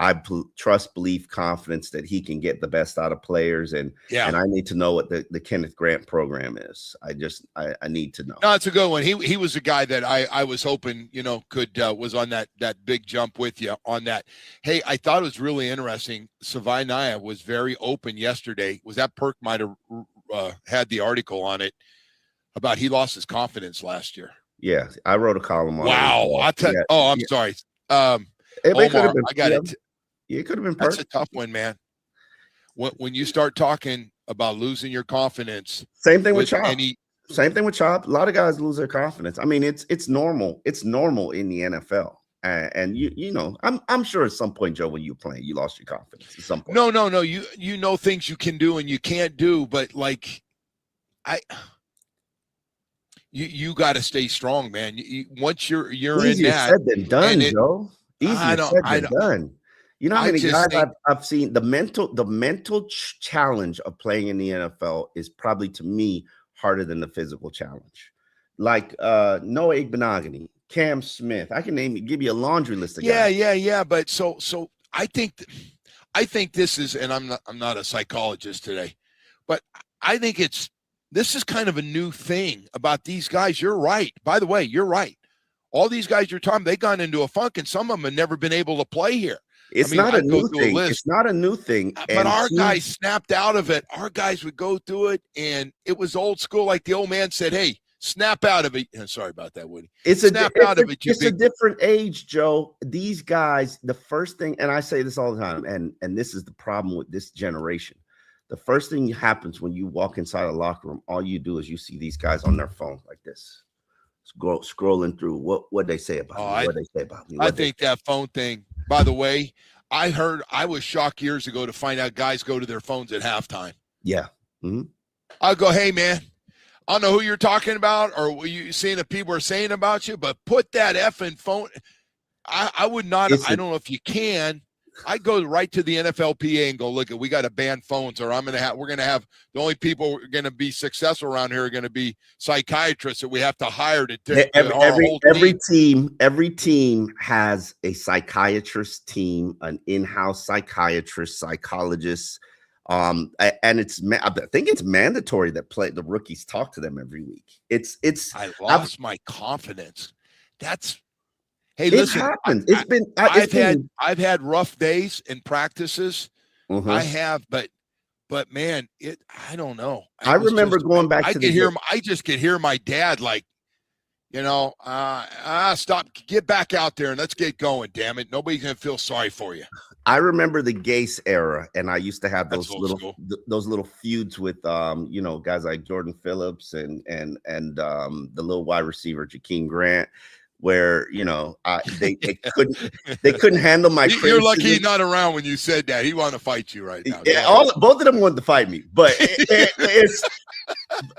I trust, belief, confidence that he can get the best out of players. And I need to know what the Kenneth Grant program is. I need to know. No, it's a good one. He was a guy that I was hoping, was on that big jump with you on that. Hey, I thought it was really interesting. Savaiinaea was very open yesterday. Was that Perk might have had the article on it about he lost his confidence last year. Yeah, I wrote a column on it. Wow. I'm sorry. Omar, I got it. It could have been That's perfect. a tough one, man. When you start talking about losing your confidence. Same thing with Chop. Same thing with Chop. A lot of guys lose their confidence. I mean, it's normal. It's normal in the NFL. And I'm sure at some point, Joe, when you play, you lost your confidence at some point. No. You know things you can do and you can't do, but you got to stay strong, man. Once you're Easier in that, said than done, Joe. Easier said than done. You know how many guys I've seen? The mental challenge of playing in the NFL is probably, to me, harder than the physical challenge. Like Noah Igbenogany, Cam Smith. I can give you a laundry list of guys. Yeah. But so I think this is, and I'm not a psychologist today, but I think this is kind of a new thing about these guys. You're right. By the way, you're right. All these guys you're talking, they've gone into a funk, and some of them have never been able to play here. It's not a new thing. It's not a new thing. But our guys snapped out of it. Our guys would go through it, and it was old school. Like the old man said, hey, snap out of it. Sorry about that, Woody. It's a different age, Joe. These guys, the first thing, and I say this all the time, and this is the problem with this generation. The first thing happens when you walk inside a locker room, all you do is you see these guys on their phone like this, scrolling through what they say about me. What they say about me. I think that phone thing, by the way, I was shocked years ago to find out guys go to their phones at halftime. Yeah. Mm-hmm. I'll go, hey, man, I don't know who you're talking about or what you seeing if people are saying about you, but put that effing phone. I would not. I don't know if you can. I go right to the NFLPA and go, look, we got to ban phones, or we're going to have the only people who are going to be successful around here are going to be psychiatrists that we have to hire every team has a psychiatrist team, an in-house psychiatrist, psychologist. And I think it's mandatory that the rookies talk to them every week. I lost my confidence. Hey, listen, I've had rough days in practices. Mm-hmm. I have, but man, I don't know. I remember going back to I just could hear my dad stop, get back out there and let's get going. Damn it. Nobody's going to feel sorry for you. I remember the Gase era, and I used to have those little feuds with guys like Jordan Phillips and the little wide receiver Jakeem Grant, where they couldn't handle my criticism. You're lucky he's not around when you said that. He wanted to fight you right now. Yeah, both of them wanted to fight me, but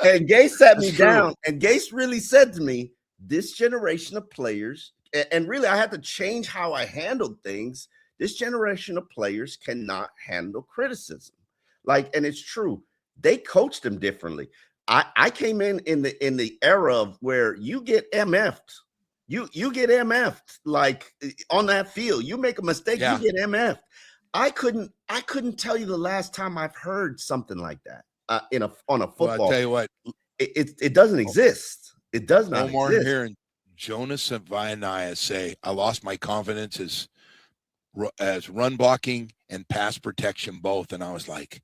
and Gase sat me down, and Gase really said to me, "This generation of players," and really I had to change how I handled things. This generation of players cannot handle criticism, and it's true. They coached them differently. I came in the era of where you get MF'd. You get MF'd on that field. You make a mistake, You get MF'd. I couldn't tell you the last time I've heard something like that on a football. Well, I'll tell you what, it doesn't exist. It does not exist. No more hearing Jonas Savaiinaea say, "I lost my confidence as run blocking and pass protection both," and I was like,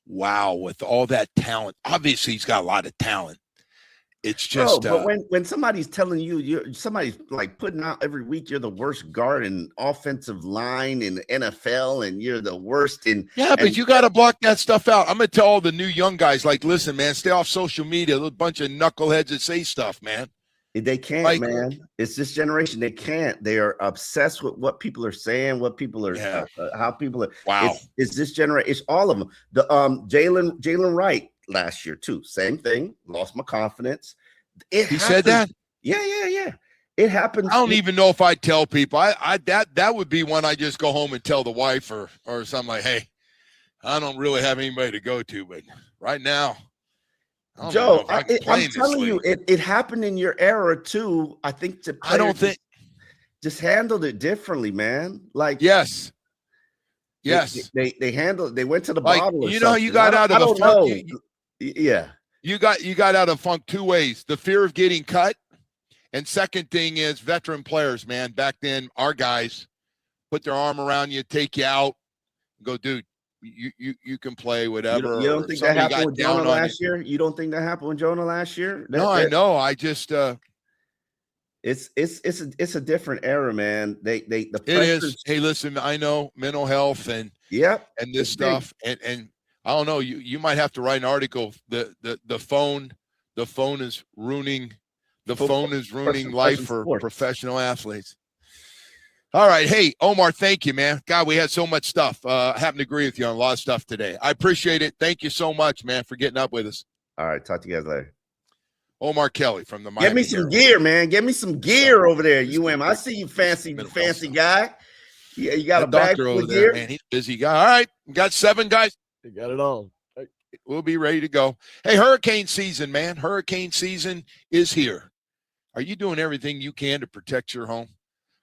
"Wow!" With all that talent, obviously he's got a lot of talent. It's just, but when somebody's telling you, somebody's like putting out every week, you're the worst guard in offensive line in the NFL, and you're the worst in. Yeah, but you got to block that stuff out. I'm gonna tell all the new young guys, like, listen, man, stay off social media. A bunch of knuckleheads that say stuff, man. They can't, man. It's this generation. They can't. They are obsessed with what people are saying, what people are, how people are. Wow. It's this generation. It's all of them. The Jalen Wright last year too. Same thing. Lost my confidence. He said that. Yeah. It happens. I don't even know if I tell people. That would be when I just go home and tell the wife or something like, hey, I don't really have anybody to go to, but right now. Joe, I'm telling you, it happened in your era too. I think I don't think just handled it differently, man. Like yes, they handled. They went to the like, bottle. You know, you got out of the funk. Yeah, you got out of funk two ways: the fear of getting cut, and second thing is veteran players. Man, back then our guys put their arm around you, take you out, go, dude. You can play whatever. You don't think that happened with Jonah last year? You don't think that happened with Jonah last year? I know. I just it's a different era, man. The it is. Hey, listen, I know mental health and this stuff and I don't know. You might have to write an article. The phone is ruining life for professional athletes. All right. Hey, Omar, thank you, man. God, we had so much stuff. I happen to agree with you on a lot of stuff today. I appreciate it. Thank you so much, man, for getting up with us. All right. Talk to you guys later. Omar Kelly from the Miami Get me some gear, man. Get me some gear over there, UM. I see you fancy guy. Yeah, you got a bag full of gear. Man, he's a busy guy. All right. We got 7 guys. You got it all. We'll be ready to go. Hey, hurricane season, man. Hurricane season is here. Are you doing everything you can to protect your home?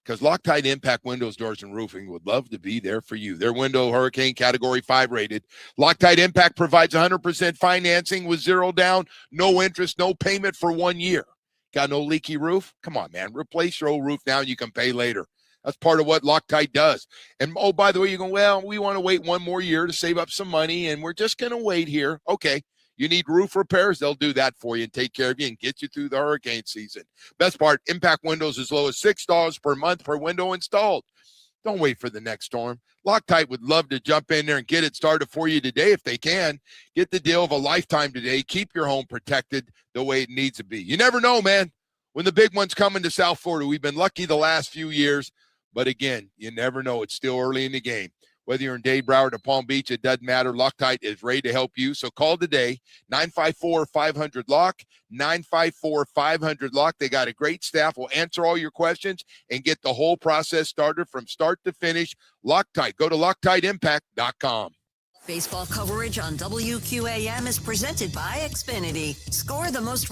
Because Loctite Impact Windows, Doors, and Roofing would love to be there for you. Their window hurricane category 5 rated. Loctite Impact provides 100% financing with 0 down, no interest, no payment for 1 year. Got no leaky roof? Come on, man. Replace your old roof now and you can pay later. That's part of what Loctite does. And, oh, by the way, you're going, well, we want to wait 1 more year to save up some money, and we're just going to wait here. Okay. You need roof repairs, they'll do that for you and take care of you and get you through the hurricane season. Best part, Impact Windows as low as $6 per month per window installed. Don't wait for the next storm. Loctite would love to jump in there and get it started for you today if they can. Get the deal of a lifetime today. Keep your home protected the way it needs to be. You never know, man, when the big one's coming to South Florida. We've been lucky the last few years, but again, you never know. It's still early in the game. Whether you're in Dade, Broward, or Palm Beach, it doesn't matter. Loctite is ready to help you. So call today, 954-500-LOCK, 954-500-LOCK. They got a great staff. Will answer all your questions and get the whole process started from start to finish. Loctite. Go to LoctiteImpact.com. Baseball coverage on WQAM is presented by Xfinity. Score the most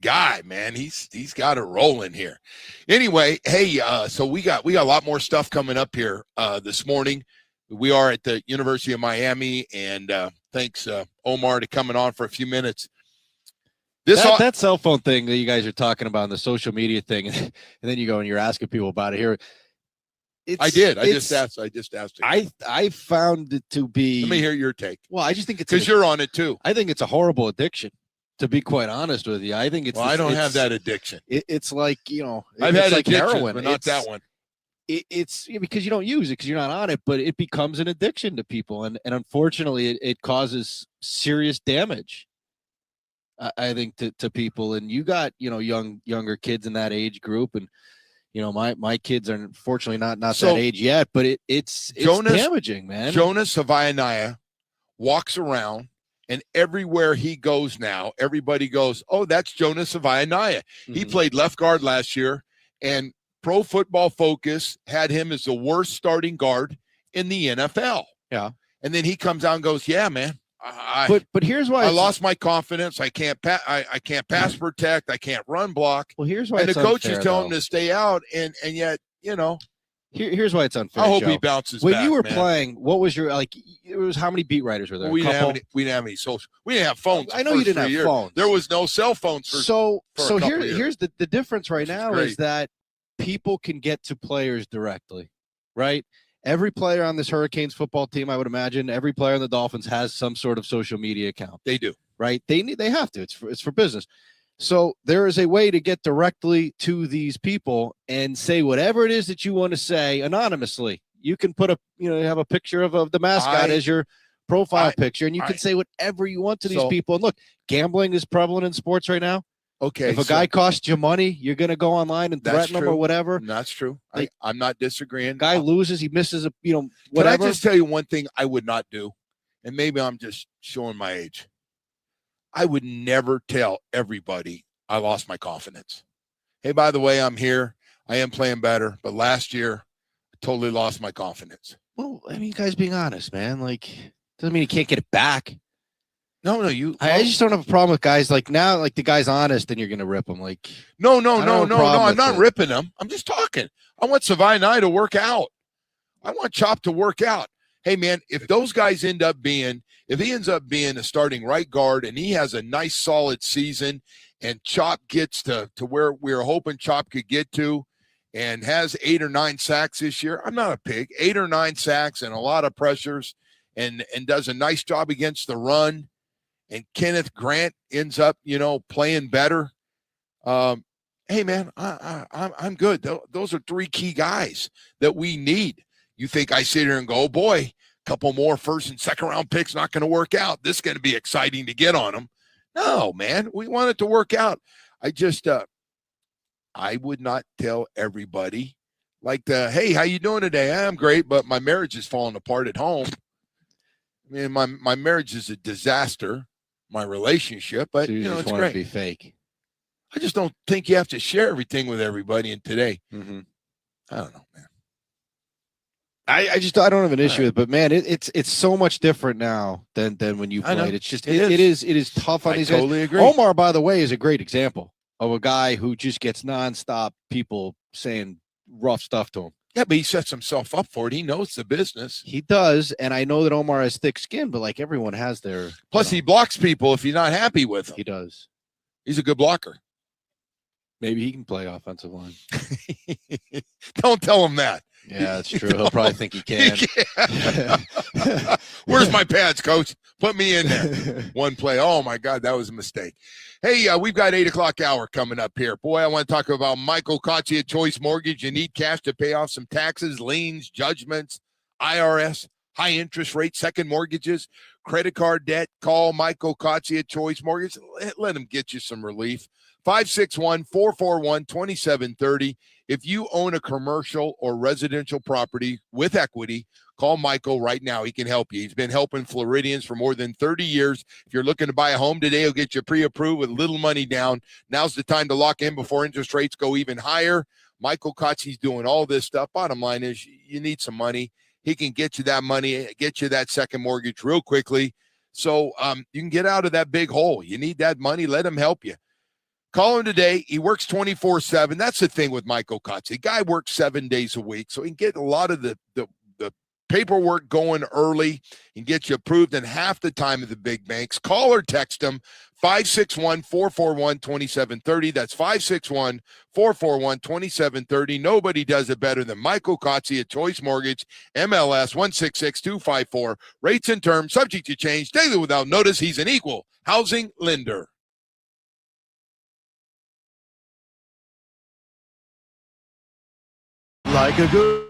guy, man. He's got it rolling here. Anyway, hey, so we got a lot more stuff coming up here this morning. We are at the University of Miami, and thanks, Omar, to coming on for a few minutes. That cell phone thing that you guys are talking about, and the social media thing, and then you go and you're asking people about it here. I did. I just asked. I found it to be. Let me hear your take. Well, I just think it's because you're on it too. I think it's a horrible addiction. To be quite honest with you, I think it's. Well, I don't have that addiction. It's like I've had like heroin, but not that one. It's because you don't use it because you're not on it, but it becomes an addiction to people, and unfortunately, it causes serious damage. I think to people, and you got younger kids in that age group, and my kids are unfortunately not that age yet, but it's damaging, man. Jonas Savaianaya walks around, and everywhere he goes now, everybody goes, "Oh, that's Jonas Savaianaya." Mm-hmm. He played left guard last year, and Pro Football Focus had him as the worst starting guard in the NFL. Yeah, and then he comes out and goes, "Yeah, man." But here's why I lost my confidence. I can't pass protect. I can't run block. Well, here's why. And the coach is telling him to stay out, and yet here's why it's unfair. I hope Joe. He bounces when back. you were man. playing, what was your It was how many beat writers were there? We didn't have any social. We didn't have phones. I know you didn't have phones. There was no cell phones. Here's the difference right now is that people can get to players directly, right? Every player on this Hurricanes football team, I would imagine, every player on the Dolphins has some sort of social media account. They do, right? They have to. It's for business. So there is a way to get directly to these people and say whatever it is that you want to say anonymously. You can put have a picture of the mascot as your profile picture, and you can say whatever you want to these people. And look, gambling is prevalent in sports right now. Okay. If a guy costs you money, you're going to go online and threaten him or whatever. That's true. I'm not disagreeing. Guy loses, he misses whatever. Can I just tell you one thing I would not do? And maybe I'm just showing my age. I would never tell everybody I lost my confidence. Hey, by the way, I'm here. I am playing better. But last year, I totally lost my confidence. Well, I mean, you guys being honest, man. Doesn't mean you can't get it back. No, I just don't have a problem with guys now. The guy's honest, and you're gonna rip him. No. I'm not ripping him. I'm just talking. I want Savaianaya to work out. I want Chop to work out. Hey, man, if those guys ends up being a starting right guard, and he has a nice solid season, and Chop gets to where we were hoping Chop could get to, and has 8 or 9 sacks this year, I'm not a pig. 8 or 9 sacks and a lot of pressures, and does a nice job against the run. And Kenneth Grant ends up, playing better. Hey, man, I'm good. Those are 3 key guys that we need. You think I sit here and go, oh, boy, a couple more first and second round picks not going to work out. This is going to be exciting to get on them. No, man, we want it to work out. I just I would not tell everybody hey, how you doing today? I'm great, but my marriage is falling apart at home. I mean, my marriage is a disaster. My relationship, but it's great. To be fake. I just don't think you have to share everything with everybody. And today, mm-hmm. I don't know, man. I don't have an issue with it, but man, it's so much different now than when you played. It's just it is tough on these guys. I totally agree. Omar, by the way, is a great example of a guy who just gets nonstop people saying rough stuff to him. Yeah, but he sets himself up for it. He knows the business. He does, and I know that Omar has thick skin, but everyone has their. Plus, he blocks people if you're not happy with him. He does. He's a good blocker. Maybe he can play offensive line. Don't tell him that. Yeah, that's true. He'll probably think he can. Where's my pads, coach? Put me in there. One play. Oh, my God, that was a mistake. Hey, we've got 8 o'clock hour coming up here. Boy, I want to talk about Michael Kotze at Choice Mortgage. You need cash to pay off some taxes, liens, judgments, IRS, high interest rate, second mortgages, credit card debt. Call Michael Kotze at Choice Mortgage. Let him get you some relief. 561-441-2730. If you own a commercial or residential property with equity, call Michael right now. He can help you. He's been helping Floridians for more than 30 years. If you're looking to buy a home today, he'll get you pre-approved with little money down. Now's the time to lock in before interest rates go even higher. Michael Kotze's doing all this stuff. Bottom line is you need some money. He can get you that money, get you that second mortgage real quickly. So you can get out of that big hole. You need that money. Let him help you. Call him today. He works 24/7. That's the thing with Michael Kotze. The guy works 7 days a week, so he can get a lot of the paperwork going early and get you approved in half the time of the big banks. Call or text him, 561-441-2730. That's 561-441-2730. Nobody does it better than Michael Kotze at Choice Mortgage, MLS 166254. Rates and terms subject to change daily without notice. He's an equal housing lender. Like a good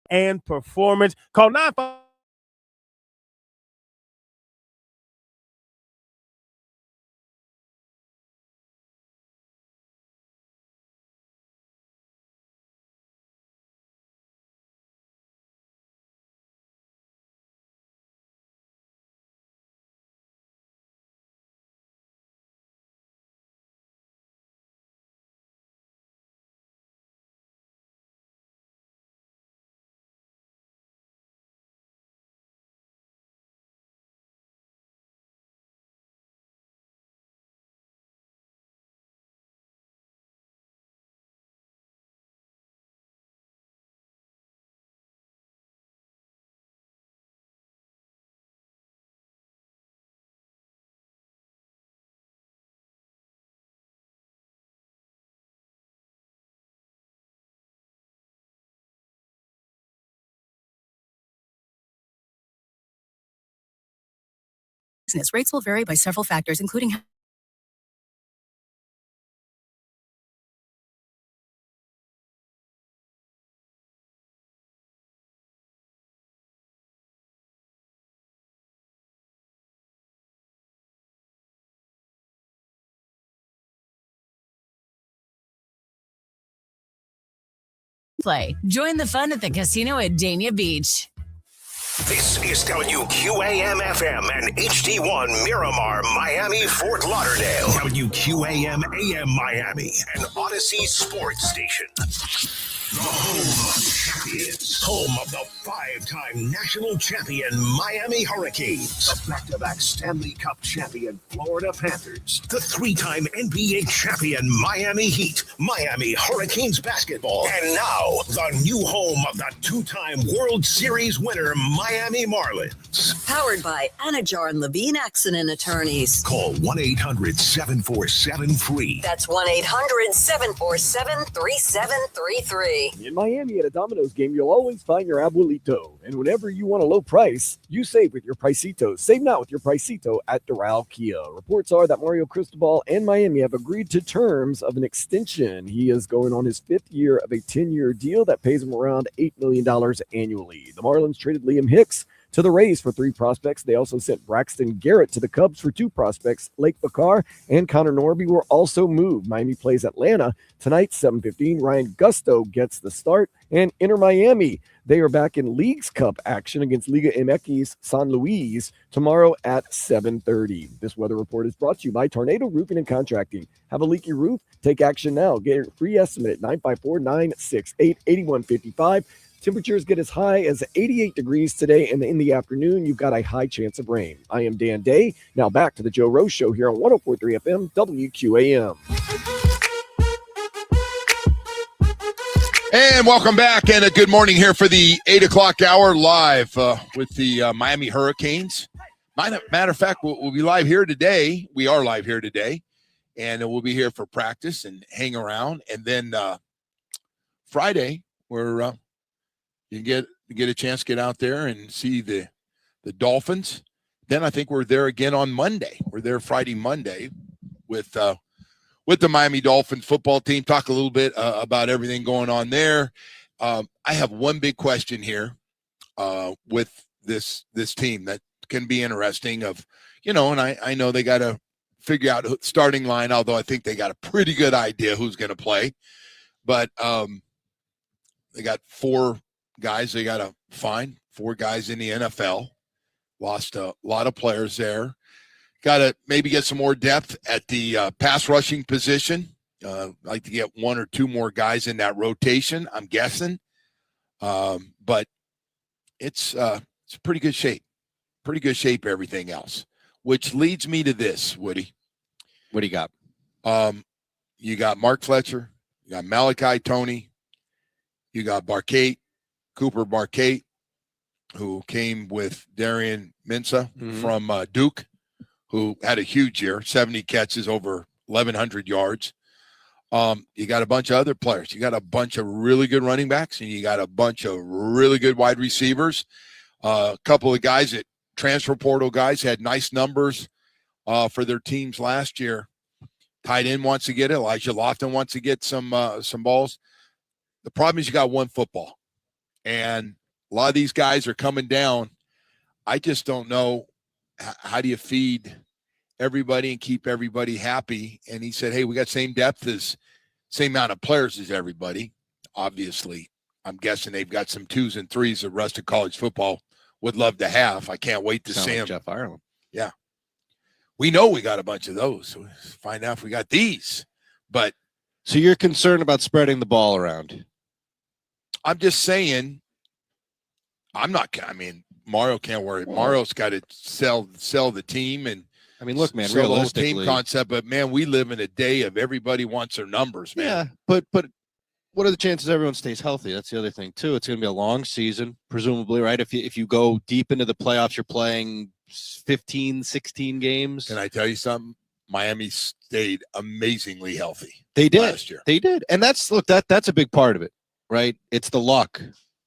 and performance. Call 955. Rates will vary by several factors, including play. Join the fun at the casino at Dania Beach. This is WQAM FM and HD1 Miramar, Miami, Fort Lauderdale. WQAM AM Miami, an Odyssey sports station. The home of champions. Home of the 5-time national champion Miami Hurricanes. The back-to-back Stanley Cup champion Florida Panthers. The 3-time NBA champion Miami Heat. Miami Hurricanes basketball. And now, the new home of the 2-time World Series winner Miami Marlins. Powered by Anajar and Levine Accident Attorneys. Call 1-800-747-FREE. That's 1-800-747-3733. In Miami at a Domino's game, you'll always find your abuelito. And whenever you want a low price, you save with your Pricito. Save now with your Pricito at Doral Kia. Reports are that Mario Cristobal and Miami have agreed to terms of an extension. He is going on his 5th year of a 10-year deal that pays him around $8 million annually. The Marlins traded Liam Hicks to the Rays for 3 prospects. They also sent Braxton Garrett to the Cubs for 2 prospects. Lake Bakar and Connor Norby were also moved. Miami plays Atlanta tonight, 7:15. Ryan Gusto gets the start. And Inter Miami, they are back in Leagues Cup action against Liga MX San Luis tomorrow at 7:30. This weather report is brought to you by Tornado Roofing and Contracting. Have a leaky roof? Take action now. Get a free estimate at 954-968-8155. Temperatures get as high as 88 degrees today, and in the afternoon, you've got a high chance of rain. I am Dan Day. Now back to the Joe Rose Show here on 104.3 FM WQAM. And welcome back, and a good morning here for the 8 o'clock hour live with the Miami Hurricanes. Matter of fact, we'll be live here today. We are live here today, and we'll be here for practice and hang around. And then Friday, we're you get a chance to get out there and see the Dolphins. Then I think we're there again on Monday. We're there Friday, Monday with the Miami Dolphins football team. Talk a little bit about everything going on there. I have one big question here with this team that can be interesting. And I know they got to figure out starting line. Although I think they got a pretty good idea who's going to play, but they got 4 guys they got to find, 4 guys in the NFL. Lost a lot of players there. Got to maybe get some more depth at the pass rushing position. Like to get 1 or 2 more guys in that rotation, I'm guessing. But it's pretty good shape. Pretty good shape, everything else. Which leads me to this, Woody. What do you got? You got Mark Fletcher. You got Malachi Toney. You got Cooper Barkate, who came with Darian Mensah from Duke, who had a huge year, 70 catches, over 1,100 yards. You got a bunch of other players. You got a bunch of really good running backs, and you got a bunch of really good wide receivers. A couple of guys that transfer portal guys had nice numbers for their teams last year. Tight end wants to get it. Elijah Lofton wants to get some balls. The problem is you got one football. And a lot of these guys are coming down. I just don't know how do you feed everybody and keep everybody happy. And he said, hey, we got same amount of players as everybody. Obviously, I'm guessing they've got some 2s and 3s the rest of college football would love to have. I can't wait to see him. Jeff Ireland. Yeah. We know we got a bunch of those. So let's find out if we got these. But so you're concerned about spreading the ball around? I'm just saying, Mario can't worry. Mario's got to sell the team and look, man, sell the whole realistically, team concept. But man, we live in a day of everybody wants their numbers, man. Yeah, but what are the chances everyone stays healthy? That's the other thing too. It's going to be a long season, presumably, right? If you go deep into the playoffs, you're playing 15, 16 games. Can I tell you something? Miami stayed amazingly healthy. They did last year. They did, and that's a big part of it, right? It's the luck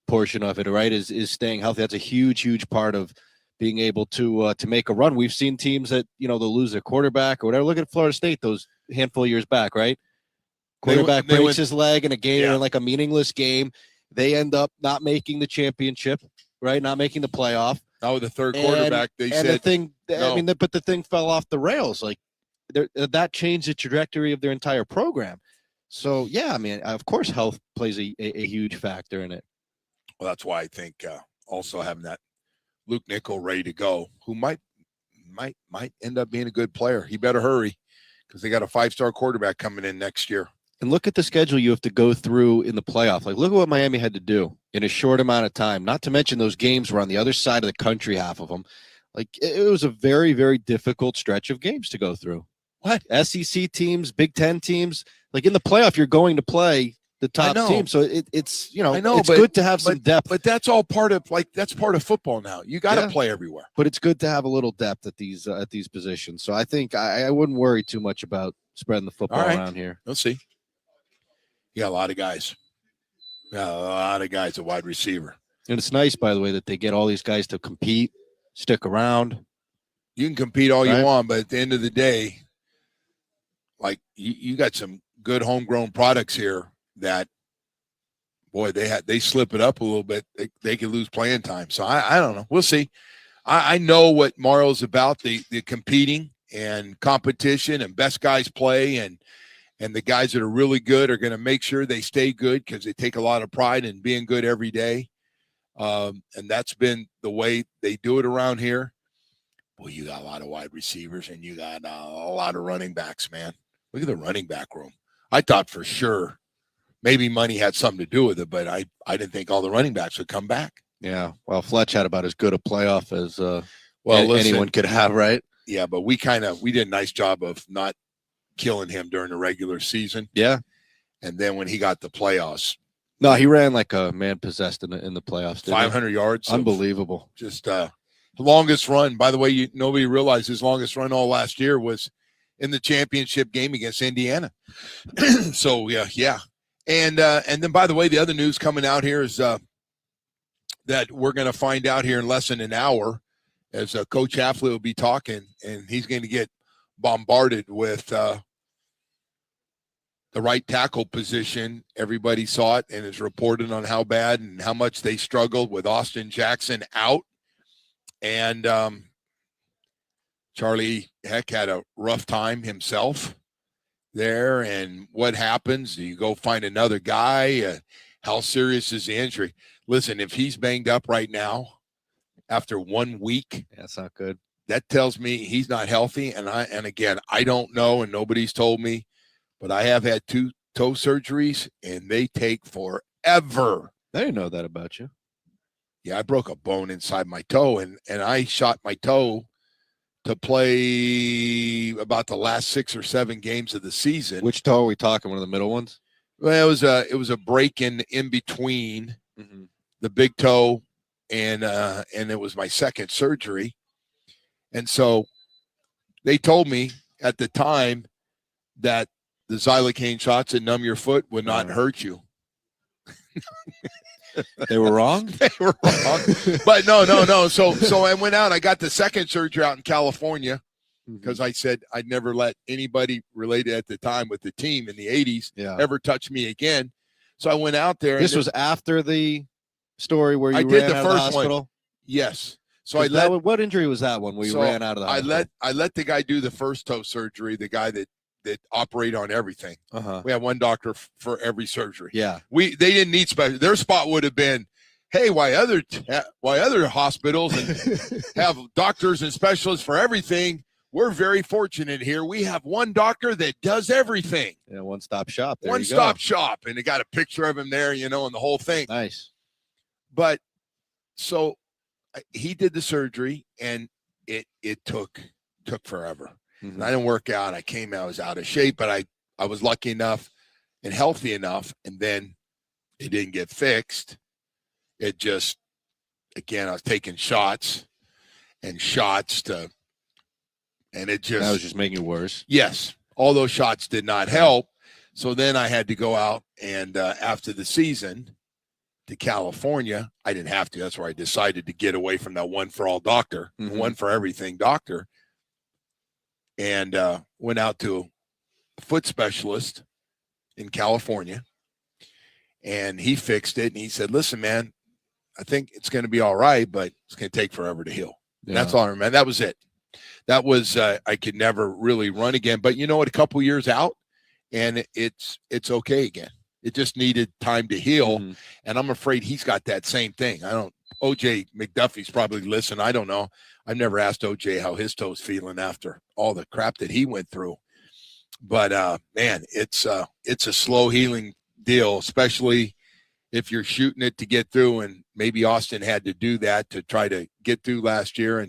portion of it, right? Is staying healthy. That's a huge part of being able to make a run. We've seen teams that they'll lose their quarterback or whatever. Look at Florida State those handful of years back, right? Quarterback breaks his leg in a game, in like a meaningless game. They end up not making the championship, right? Not making the playoff. Oh, the third quarterback. They said the thing. No. But the thing fell off the rails. Like that changed the trajectory of their entire program. So yeah, of course, health plays a huge factor in it. Well, that's why I think also having that Luke Nickel ready to go, who might end up being a good player. He better hurry because they got a 5-star quarterback coming in next year. And look at the schedule you have to go through in the playoff. Like, look at what Miami had to do in a short amount of time. Not to mention those games were on the other side of the country, half of them. Like, it was a very, very difficult stretch of games to go through. What? SEC teams, Big Ten teams. Like, in the playoff, you're going to play the top team. So it's I know, it's good to have some depth. But that's all part of that's part of football now. You got to play everywhere. But it's good to have a little depth at these positions. So I think I wouldn't worry too much about spreading the football around here. Let's see. You got a lot of guys. At wide receiver. And it's nice, by the way, that they get all these guys to compete, stick around. You can compete all you want, but at the end of the day, like you got some good homegrown products here that, boy, they slip it up a little bit. They could lose playing time. So I don't know. We'll see. I know what Mario's about, the competing and competition and best guys play and the guys that are really good are going to make sure they stay good because they take a lot of pride in being good every day. And that's been the way they do it around here. Well, you got a lot of wide receivers and you got a lot of running backs, man. Look at the running back room. I thought for sure maybe money had something to do with it, but I didn't think all the running backs would come back. Yeah. Well, Fletch had about as good a playoff as anyone could have, right? Yeah, but we did a nice job of not killing him during the regular season. Yeah. And then when he got the playoffs. No, he ran like a man possessed in the playoffs. 500 yards. Unbelievable. Just longest run. By the way, nobody realized his longest run all last year was in the championship game against Indiana. So, yeah. And then, by the way, the other news coming out here is that we're going to find out here in less than an hour as Coach Hafley will be talking, and he's going to get bombarded with the right tackle position. Everybody saw it and is reported on how bad and how much they struggled with Austin Jackson out. And Charlie Heck had a rough time himself there. And what happens? Do you go find another guy? How serious is the injury? Listen, if he's banged up right now after 1 week, that's not good. That tells me he's not healthy. And again, I don't know, and nobody's told me, but I have had 2 toe surgeries, and they take forever. I didn't know that about you. Yeah, I broke a bone inside my toe, and I shot my toe to play about the last 6 or 7 games of the season. Which toe are we talking? One of the middle ones? Well, it was a break in between the big toe and it was my second surgery. And so they told me at the time that the xylocaine shots that numb your foot would not hurt you. They were wrong? They were wrong. But no. So I went out. I got the second surgery out in California because I said I'd never let anybody related at the time with the team in the 80s ever touch me again. So I went out there. This was after the story where you ran out of the hospital? One. Yes. So what injury was that one where you ran out of the hospital? I let the guy do the first toe surgery, the guy that operate on everything. We had one doctor for every surgery. Yeah. They didn't need special. Their spot would have been, hey, why other hospitals and have doctors and specialists for everything? We're very fortunate here. We have one doctor that does everything. Yeah, one-stop shop. One-stop shop. And they got a picture of him there, and the whole thing. Nice. But so he did the surgery, and it took forever. And I didn't work out. I came out, I was out of shape, but I was lucky enough and healthy enough. And then it didn't get fixed. It just, again, I was taking shots and it just. That was just making it worse. Yes. All those shots did not help. So then I had to go out and after the season to California. I didn't have to. That's where I decided to get away from that one for all doctor, one for everything doctor. And went out to a foot specialist in California, and he fixed it. And he said, listen, man, I think it's going to be all right, but it's going to take forever to heal. And that's all I remember. That was it. That was, I could never really run again. But you know what, a couple years out, and it's okay again. It just needed time to heal. And I'm afraid he's got that same thing. OJ McDuffie's probably listening. I don't know. I've never asked OJ how his toe's feeling after all the crap that he went through. But man, it's a slow healing deal, especially if you're shooting it to get through. And maybe Austin had to do that to try to get through last year.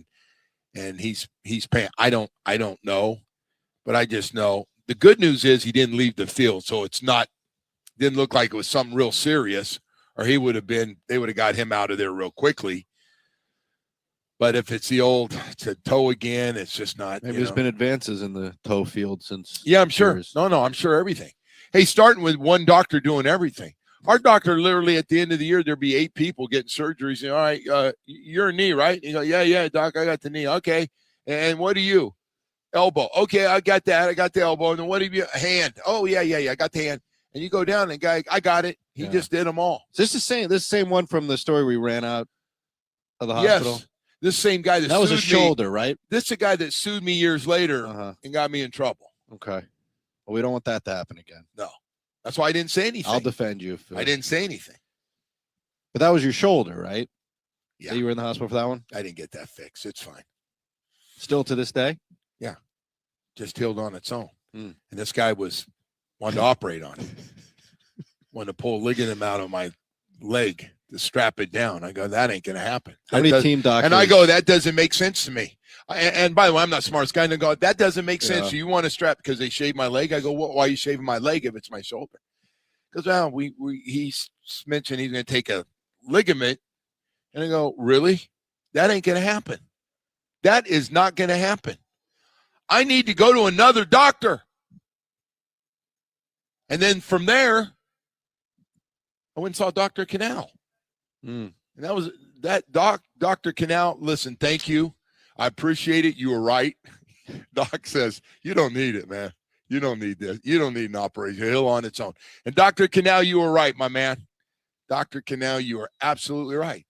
And he's paying. I don't know, but I just know the good news is he didn't leave the field, so didn't look like it was something real serious. Or they would have got him out of there real quickly. But if it's the toe again, it's just not. Maybe there's been advances in the toe field since. Yeah, I'm sure. Years. No, I'm sure everything. Hey, starting with one doctor doing everything. Our doctor literally at the end of the year, there'd be 8 people getting surgeries. All right, your knee, right? You go, yeah, doc, I got the knee. Okay. And what are you? Elbow. Okay, I got that. I got the elbow. And then what are you? Hand. Oh, yeah, I got the hand. And you go down and guy, I got it. He just did them all. Is this same one from the story we ran out of the hospital? Yes. This same guy that was sued a shoulder, right? This is a guy that sued me years later and got me in trouble. Okay. Well, we don't want that to happen again. No. That's why I didn't say anything. I'll defend you. I didn't say anything. But that was your shoulder, right? Yeah. That you were in the hospital for that one? I didn't get that fixed. It's fine. Still to this day? Yeah. Just healed on its own. And this guy wanted to operate on it. Wanted to pull a ligament out of my leg to strap it down. I go, that ain't going to happen. How many team doctors? And I go, that doesn't make sense to me. And by the way, I'm not the smartest guy. And I go, that doesn't make sense. You want to strap because they shaved my leg? I go, well, why are you shaving my leg if it's my shoulder? Because he's mentioned he's going to take a ligament. And I go, really? That ain't going to happen. That is not going to happen. I need to go to another doctor. And then from there, I went and saw Dr. Canal. And that was that Dr. Canal. Listen, thank you. I appreciate it. You were right. Doc says, you don't need it, man. You don't need this. You don't need an operation. He'll on its own. And Dr. Canal, you were right, my man. Dr. Canal, you are absolutely right.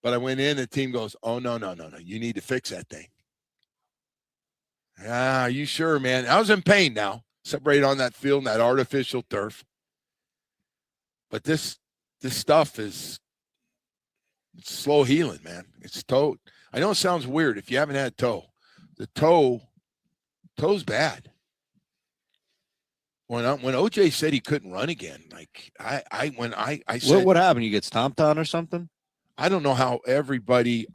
But I went in, and the team goes, oh, no. You need to fix that thing. Are you sure, man? I was in pain now. Separated on that field in that artificial turf. But this stuff it's slow healing, man. It's toe. I know it sounds weird if you haven't had toe. The toe's bad. When OJ said he couldn't run again, like I said, what happened? You get stomped on or something? I don't know how everybody.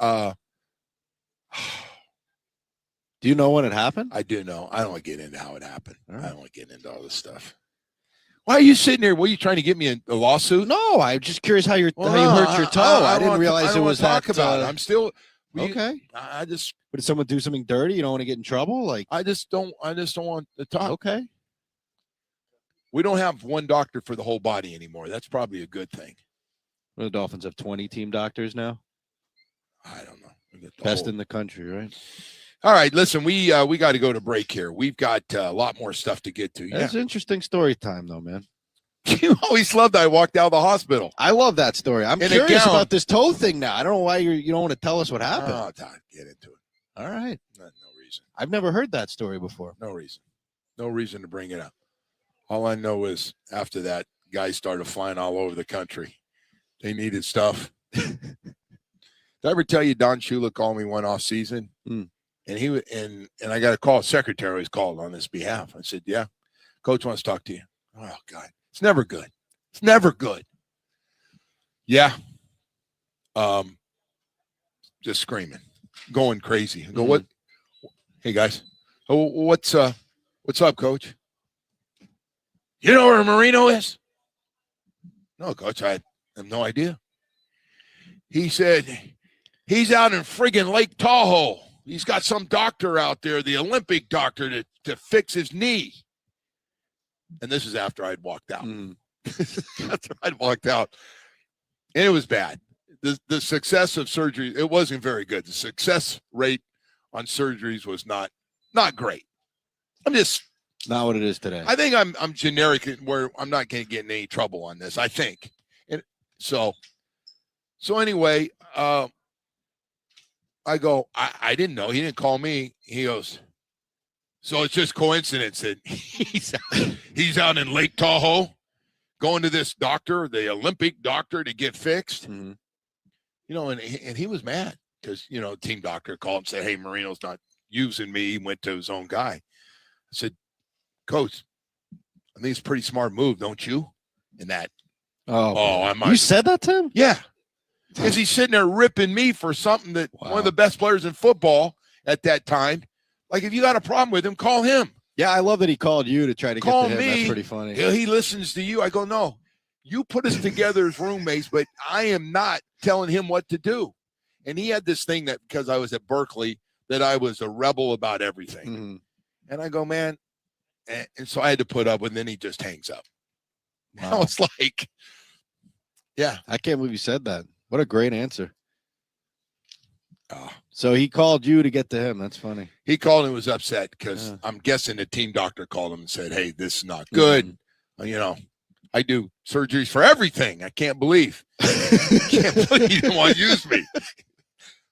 Do you know when it happened? I do know. I don't want to get into how it happened. Right. I don't want to get into all this stuff. Why are you sitting there? Were you trying to get me a lawsuit? No, I'm just curious how you hurt your toe. I didn't realize it was that. About it. I'm still okay. I just. But did someone do something dirty? You don't want to get in trouble? Like I just don't want to talk. Okay. We don't have one doctor for the whole body anymore. That's probably a good thing. Well, the Dolphins have 20 team doctors now. I don't know. Best in the country, right? All right, listen, we got to go to break here. We've got a lot more stuff to get to. That's interesting story time, though, man. You always loved I walked out of the hospital. I love that story. I'm curious about this toe thing now. I don't know why you don't want to tell us what happened. Oh, Todd, get into it. All right. No reason. I've never heard that story before. No reason. No reason to bring it up. All I know is after that, guys started flying all over the country. They needed stuff. Did I ever tell you Don Shula called me one off season? Mm. And he and I got a call. Secretary was called on his behalf. I said, "Yeah, coach wants to talk to you." Oh God, it's never good. It's never good. Yeah. Just screaming, going crazy. I go, what? Hey guys, what's up, coach? You know where Marino is? No, coach, I have no idea. He said he's out in friggin' Lake Tahoe. He's got some doctor out there, the Olympic doctor, to fix his knee. And this is after I'd walked out. After I'd walked out. And it was bad. The success of surgery, it wasn't very good. The success rate on surgeries was not great. I'm just not what it is today. I think I'm generic where I'm not going to get in any trouble on this, I think. And so anyway, I go, I didn't know. He didn't call me. He goes, so it's just coincidence that he's out in Lake Tahoe going to this doctor, the Olympic doctor, to get fixed. Mm-hmm. You know, and he was mad because, you know, team doctor called and said, hey, Marino's not using me. He went to his own guy. I said, Coach, I think it's a pretty smart move, don't you? And that. You said that to him? Yeah. Because he's sitting there ripping me for something that one of the best players in football at that time. Like, if you got a problem with him, call him. Yeah, I love that he called you to try to call get to him. Me. That's pretty funny. He listens to you. I go, no, you put us together as roommates, but I am not telling him what to do. And he had this thing that because I was at Berkeley, that I was a rebel about everything. Mm-hmm. And I go, man. And so I had to put up, and then he just hangs up. Wow. I was like, yeah. I can't believe you said that. What a great answer. So he called you to get to him. That's funny. He called and was upset because I'm guessing the team doctor called him and said, hey, this is not good. Mm-hmm. You know, I do surgeries for everything. I can't believe he didn't want to use me.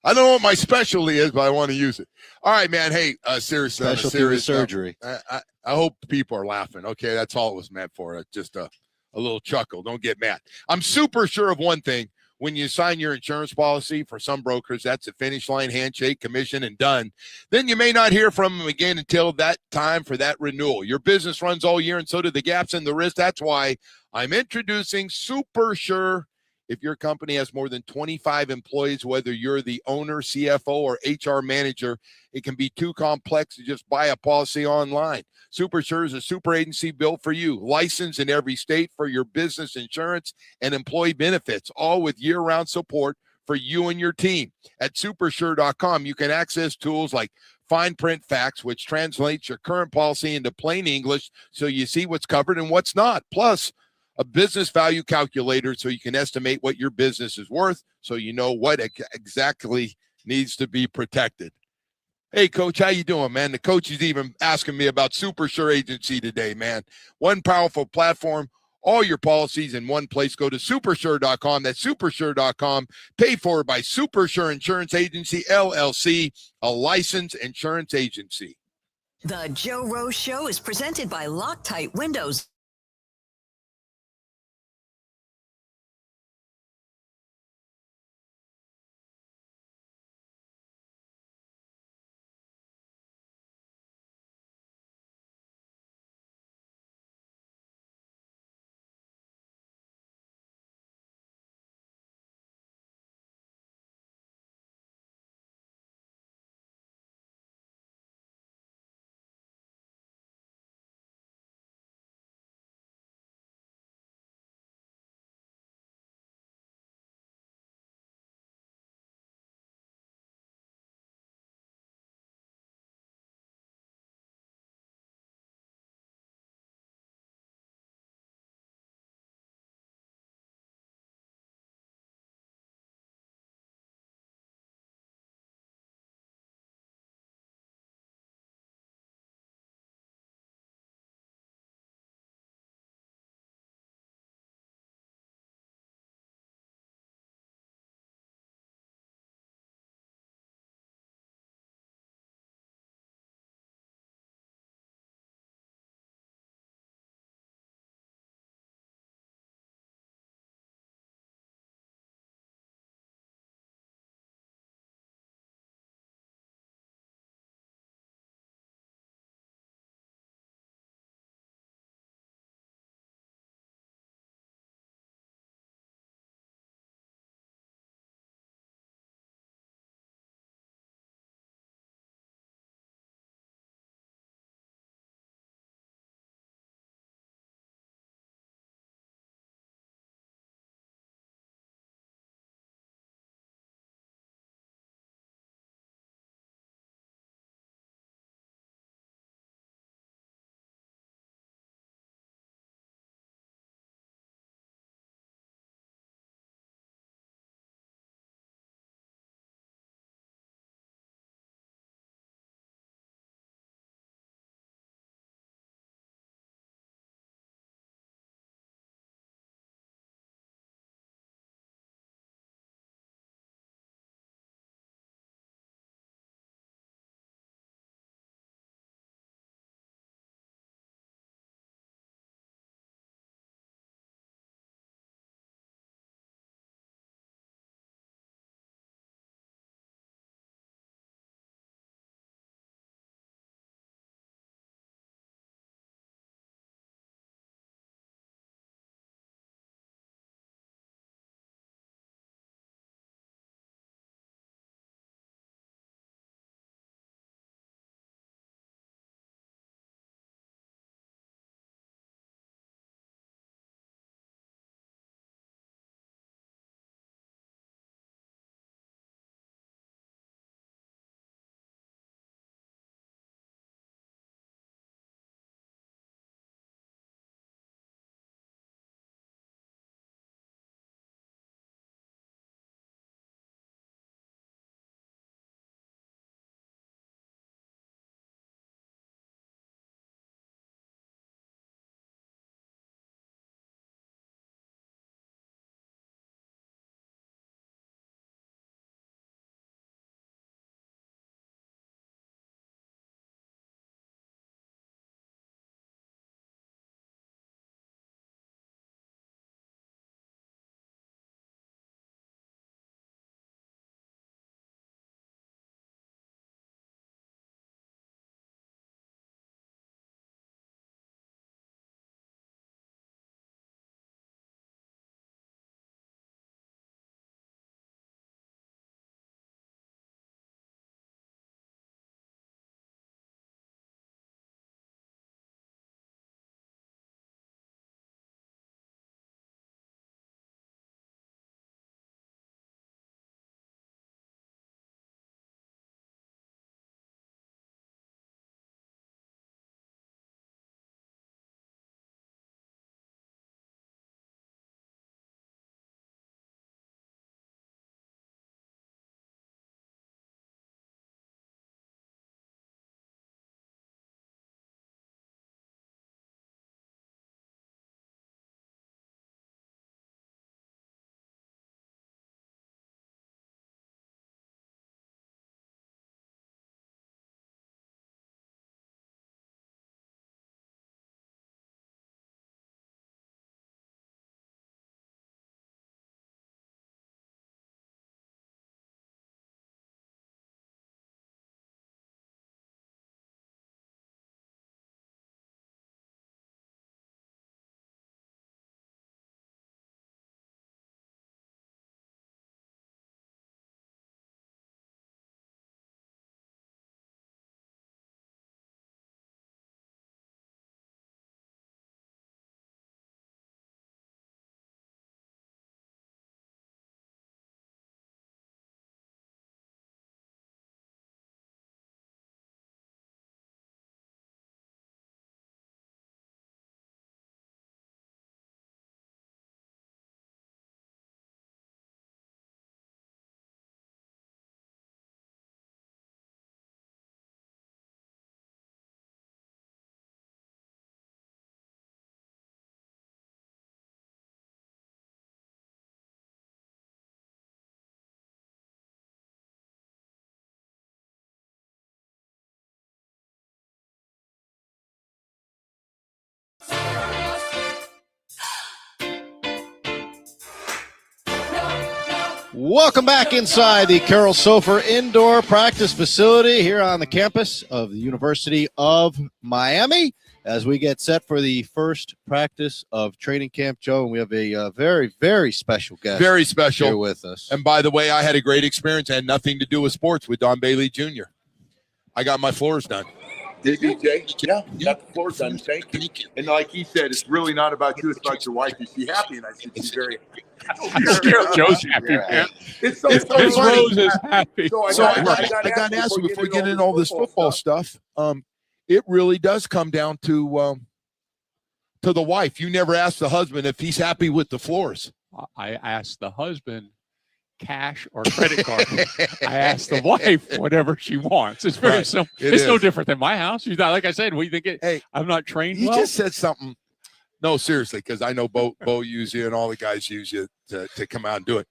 I don't know what my specialty is, but I want to use it. All right, man. Hey, seriously, serious surgery. I hope people are laughing. Okay, that's all it was meant for. Just a little chuckle. Don't get mad. I'm super sure of one thing. When you sign your insurance policy, for some brokers, that's a finish line, handshake, commission, and done. Then you may not hear from them again until that time for that renewal. Your business runs all year, and so do the gaps in the wrist. That's why I'm introducing Super Sure. If your company has more than 25 employees, whether you're the owner, CFO, or HR manager, it can be too complex to just buy a policy online. SuperSure is a super agency built for you, licensed in every state for your business insurance and employee benefits, all with year-round support for you and your team. At supersure.com, you can access tools like fine print facts, which translates your current policy into plain English so you see what's covered and what's not. Plus, a business value calculator so you can estimate what your business is worth so you know what exactly needs to be protected. Hey, Coach, how you doing, man? The coach is even asking me about Super Sure Agency today, man. One powerful platform, all your policies in one place. Go to supersure.com. That's supersure.com. Paid for by Super Sure Insurance Agency, LLC, a licensed insurance agency. The Joe Rose Show is presented by Loctite Windows. Welcome back inside the Carroll Sofer Indoor Practice Facility here on the campus of the University of Miami as we get set for the first practice of training camp, Joe. And we have a very, very special guest. Very special. Here with us. And by the way, I had a great experience. It had nothing to do with sports with Don Bailey Jr. I got my floors done. Did DJ? Yeah, you got the floors done. Thank you. And like he said, it's really not about you. It's about your wife. Is she happy? And I said, she's very happy. Joe's happy, man. It's so Miss funny. Rose is happy. So I got to ask you before we get into all this football stuff. It really does come down to the wife. You never asked the husband if he's happy with the floors. I asked the husband cash or credit card. I asked the wife whatever she wants. It's very simple. It's no different than my house. She's not, like I said, we think it. Hey, I'm not trained. You just said something. No, seriously, because I know Bo used you and all the guys use you to come out and do it.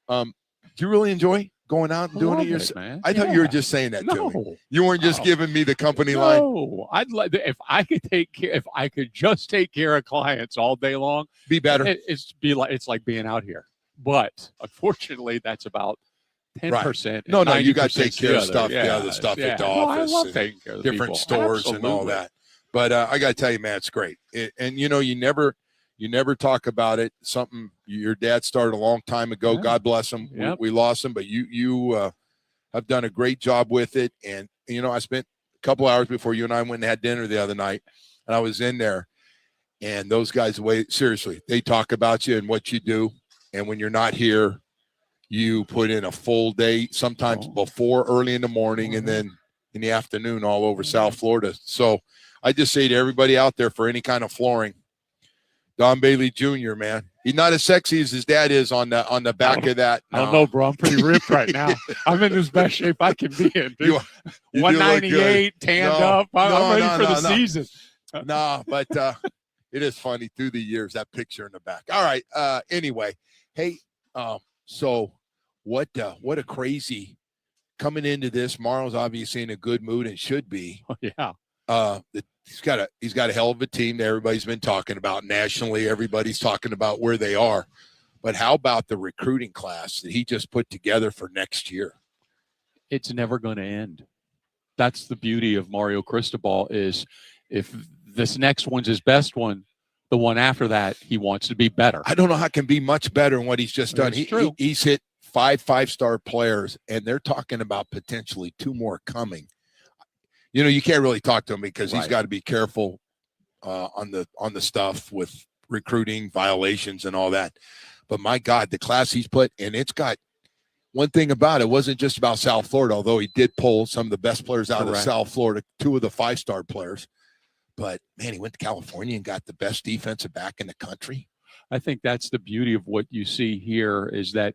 Do you really enjoy going out and doing it yourself? Man. I thought you were just saying that to me. You weren't just giving me the company line. No, I'd like if I could if I could just take care of clients all day long. Be better. It's like being out here. But unfortunately, that's about 10%. No, you got to take care of stuff, the other stuff at the office, I love taking care of different people. stores Absolutely. and all that. But I got to tell you, man, it's great. And you never talk about it. Something your dad started a long time ago. Yeah. God bless him. Yep. We lost him, but you have done a great job with it. And I spent a couple hours before you and I went and had dinner the other night, and I was in there, and those guys, seriously, they talk about you and what you do. And when you're not here, you put in a full day, sometimes before early in the morning and then in the afternoon all over South Florida. So I just say to everybody out there for any kind of flooring, Don Bailey Jr., man, he's not as sexy as his dad is on the back of that. I don't know, bro. I'm pretty ripped right now. I'm in as best shape I can be in. Dude. You 198, tanned up. I'm ready for the season. No, but it is funny through the years, that picture in the back. All right. Anyway. Hey, so what a crazy coming into this. Mario's obviously in a good mood and should be. Oh, yeah. He's got a hell of a team that everybody's been talking about nationally. Everybody's talking about where they are. But how about the recruiting class that he just put together for next year? It's never going to end. That's the beauty of Mario Cristobal is if this next one's his best one, the one after that, he wants to be better. I don't know how it can be much better than what he's just done. He's hit 5 5-star players, and they're talking about potentially 2 more coming. You can't really talk to him because he's got to be careful on the stuff with recruiting violations and all that. But my God, the class he's put, and it's got one thing about it, wasn't just about South Florida, although he did pull some of the best players out of South Florida, 2 of the 5-star players. But, man, he went to California and got the best defensive back in the country. I think that's the beauty of what you see here is that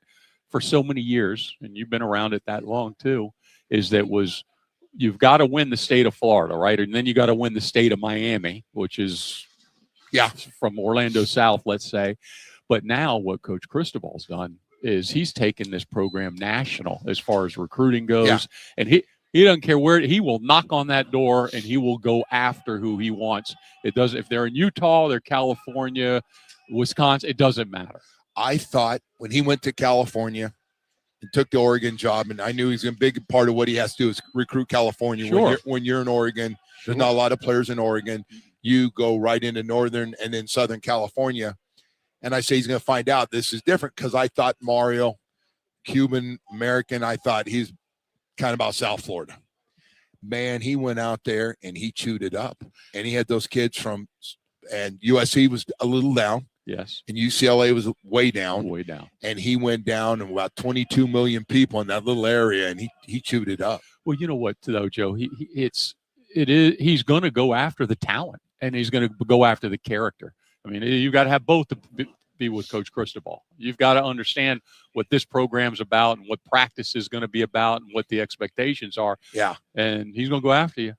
for so many years, and you've been around it that long too, is that you've got to win the state of Florida, right? And then you got to win the state of Miami, which is, from Orlando South, let's say. But now what Coach Cristobal's done is he's taken this program national as far as recruiting goes. And he doesn't care where he will knock on that door and he will go after who he wants. It doesn't, if they're in Utah, they're California, Wisconsin, it doesn't matter. I thought when he went to California and took the Oregon job, and I knew he's a big part of what he has to do is recruit California. Sure. When you're in Oregon, there's not a lot of players in Oregon. You go right into Northern and then Southern California. And I say he's going to find out this is different because I thought Mario, Cuban, American, I thought he's kind of about South Florida. Man, he went out there and he chewed it up. And he had those kids and USC was a little down. Yes. And UCLA was way down. Way down. And he went down and about 22 million people in that little area, and he chewed it up. Well, you know what, though, Joe? He's going to go after the talent, and he's going to go after the character. I mean, you've got to have both to be with Coach Cristobal. You've got to understand what this program's about and what practice is going to be about and what the expectations are. Yeah. And he's going to go after you.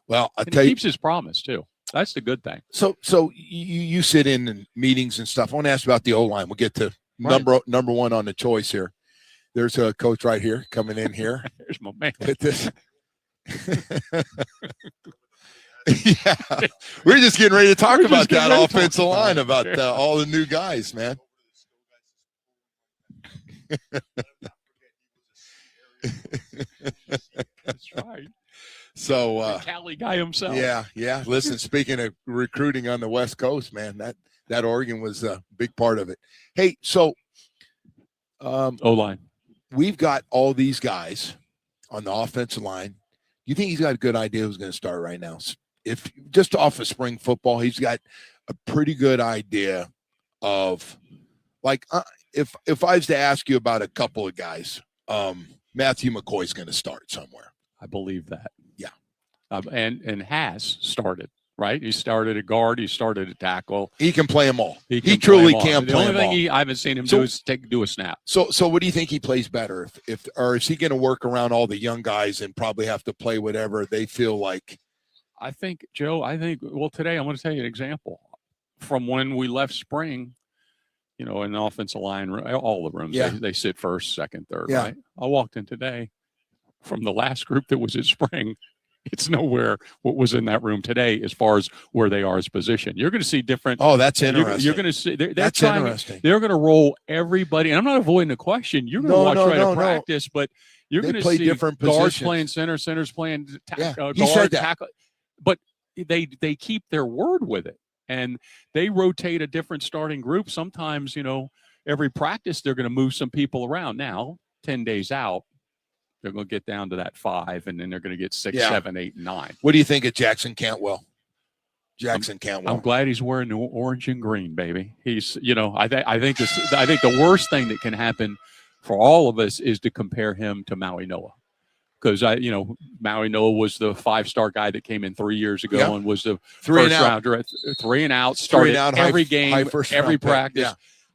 Well, he keeps his promise, too. That's the good thing. So you sit in meetings and stuff. I want to ask about the O-line. We'll get to number one on the choice here. There's a coach right here coming in here. There's my man. With this. Yeah, we're just getting ready to talk about that offensive line, about all the new guys, man. That's right. So the Cali guy himself. Yeah. Listen, speaking of recruiting on the West Coast, man, that Oregon was a big part of it. Hey, so O-line. We've got all these guys on the offensive line. You think he's got a good idea who's going to start right now? If just off of spring football, he's got a pretty good idea of, like, if I was to ask you about a couple of guys, Matthew McCoy's going to start somewhere. I believe that. Yeah. And has started, right? He started at guard. He started at tackle. He can play them all. He play truly them all. can play them all. The only thing I haven't seen him do is do a snap. So what do you think he plays better? Or is he going to work around all the young guys and probably have to play whatever they feel like? I think, Joe, well, today I'm going to tell you an example. From when we left spring, in the offensive line, all the rooms, they sit first, second, third, right? I walked in today from the last group that was in spring. It's nowhere what was in that room today as far as where they are as position. You're going to see different. Oh, that's interesting. You're going to see. That's interesting. They're going to roll everybody. And I'm not avoiding the question. You're going to watch practice, but you're going to see different guards positions. playing center, centers playing guard, tackle. But they keep their word with it. And they rotate a different starting group. Sometimes, every practice, they're going to move some people around. Now, 10 days out, they're going to get down to that 5, and then they're going to get 6, 7, 8, 9. What do you think of Jackson Cantwell? I'm glad he's wearing the orange and green, baby. He's, I think the worst thing that can happen for all of us is to compare him to Maui Noah. Because Maui Noah was the 5-star guy that came in 3 years ago and was the first rounder at 3 and out, started every game, every practice.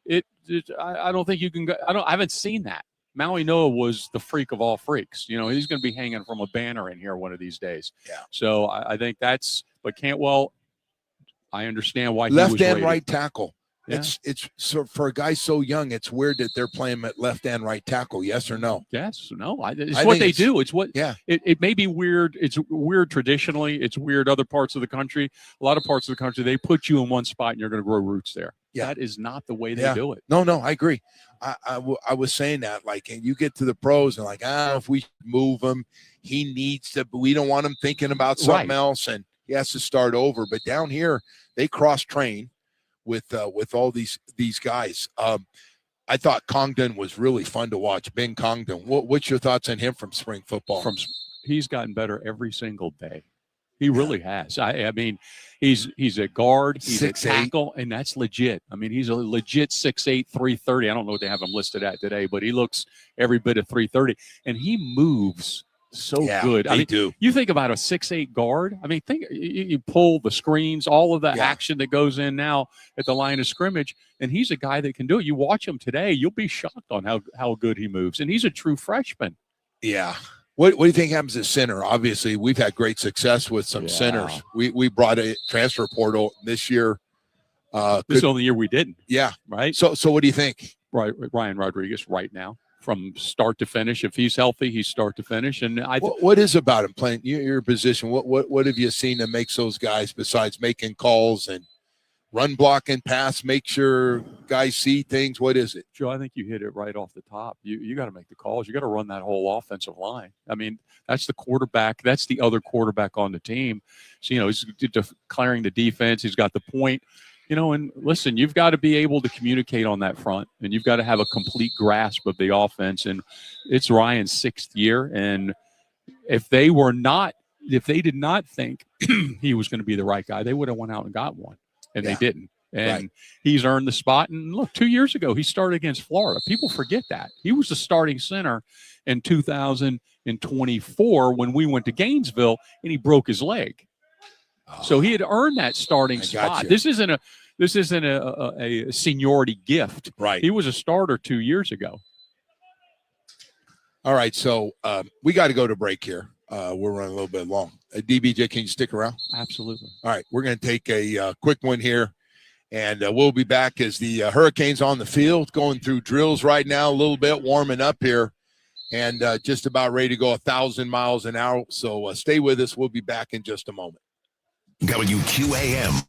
I don't think you can go. I haven't seen that. Maui Noah was the freak of all freaks. He's going to be hanging from a banner in here one of these days. Yeah. So I think but Cantwell, I understand why left he was and rated. right tackle. Yeah. It's so for a guy so young, it's weird that they're playing at left and right tackle. Yes or no? Yes, no. It's what they do. It's what. Yeah. It may be weird. It's weird traditionally. It's weird other parts of the country. A lot of parts of the country, they put you in one spot and you're going to grow roots there. Yeah. That is not the way they do it. No, I agree. I was saying that, like, and you get to the pros and like, if we move him, he needs to. We don't want him thinking about something else, and he has to start over. But down here, they cross train with all these guys. I thought Congdon was really fun to watch. Ben Congdon. What's your thoughts on him from spring football? He's gotten better every single day. He really has. I mean, he's a guard, he's 6'8", a tackle, and that's legit. I mean, he's a legit 6'8", 330. I don't know what they have him listed at today, but he looks every bit of 330, and he moves so good. They do. You think about a 6'8" guard. I mean, you pull the screens, all of the action that goes in now at the line of scrimmage, and he's a guy that can do it. You watch him today, you'll be shocked on how good he moves, and he's a true freshman. Yeah. What do you think happens at center? Obviously, we've had great success with some centers. We brought a transfer portal this year. This is the only year we didn't. Yeah. Right. So what do you think? Right, Ryan Rodriguez right now, from start to finish. If he's healthy, he's start to finish. And what is about him playing your position? What have you seen that makes those guys, besides making calls and run block and pass, make sure guys see things? What is it? Joe, I think you hit it right off the top. You got to make the calls. You got to run that whole offensive line. I mean, that's the quarterback. That's the other quarterback on the team. So, he's declaring the defense. He's got the point. And listen, you've got to be able to communicate on that front, and you've got to have a complete grasp of the offense. And it's Ryan's 6th year. And if they did not think he was going to be the right guy, they would have went out and got one. And they didn't. And he's earned the spot. And look, 2 years ago, he started against Florida. People forget that. He was the starting center in 2024 when we went to Gainesville, and he broke his leg. So he had earned that starting spot. This isn't a seniority gift. Right. He was a starter 2 years ago. All right. So we got to go to break here. We're running a little bit long. DBJ, can you stick around? Absolutely. All right. We're going to take a quick one here, and we'll be back as the Hurricanes on the field, going through drills right now, a little bit warming up here, and just about ready to go 1,000 miles an hour. So stay with us. We'll be back in just a moment. WQAM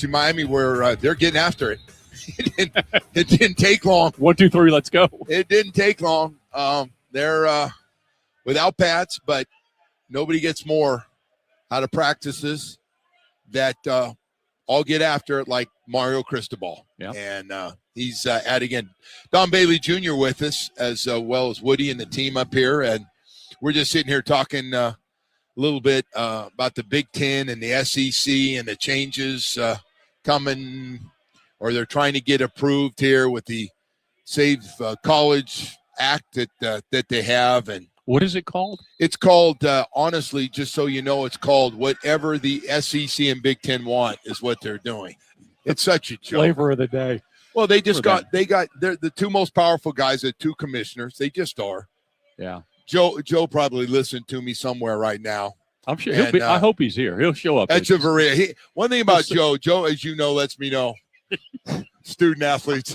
University of Miami where they're getting after it. It didn't take long. 1, 2, 3, let's go. It didn't take long. They're without Pats, but nobody gets more out of practices that all get after it like Mario Cristobal. Yeah. And he's adding in Don Bailey Jr. with us, as well as Woody and the team up here. And we're just sitting here talking a little bit about the Big Ten and the SEC and the changes coming, or they're trying to get approved here with the Save College Act that they have. And what is it called? It's called, honestly, just so you know, it's called whatever the SEC and Big Ten want is what they're doing. It's such a joke. Flavor of the day. Well, they're the two most powerful guys, the two commissioners. They just are. Yeah. Joe probably listened to me somewhere right now. I'm sure. I hope he's here. He'll show up. Echeverria. One thing about Joe, as you know, lets me know, student athletes.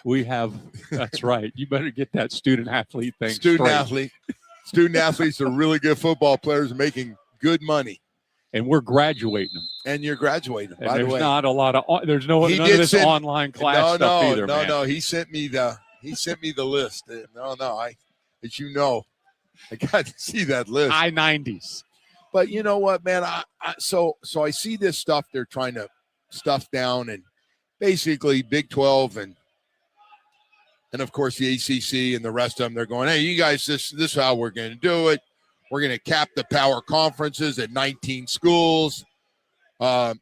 We have. That's right. You better get that student athlete thing. Student athletes are really good football players making good money. And we're graduating them. And you're graduating them. And by the there's way, not a lot of. There's none of this online class stuff either. No. He sent me the list. As you know, I got to see that list. I-90s. But you know what, man? So I see this stuff they're trying to stuff down, and basically Big 12 and of course the ACC and the rest of them. They're going, hey, you guys, this is how we're going to do it. We're going to cap the power conferences at 19 schools. And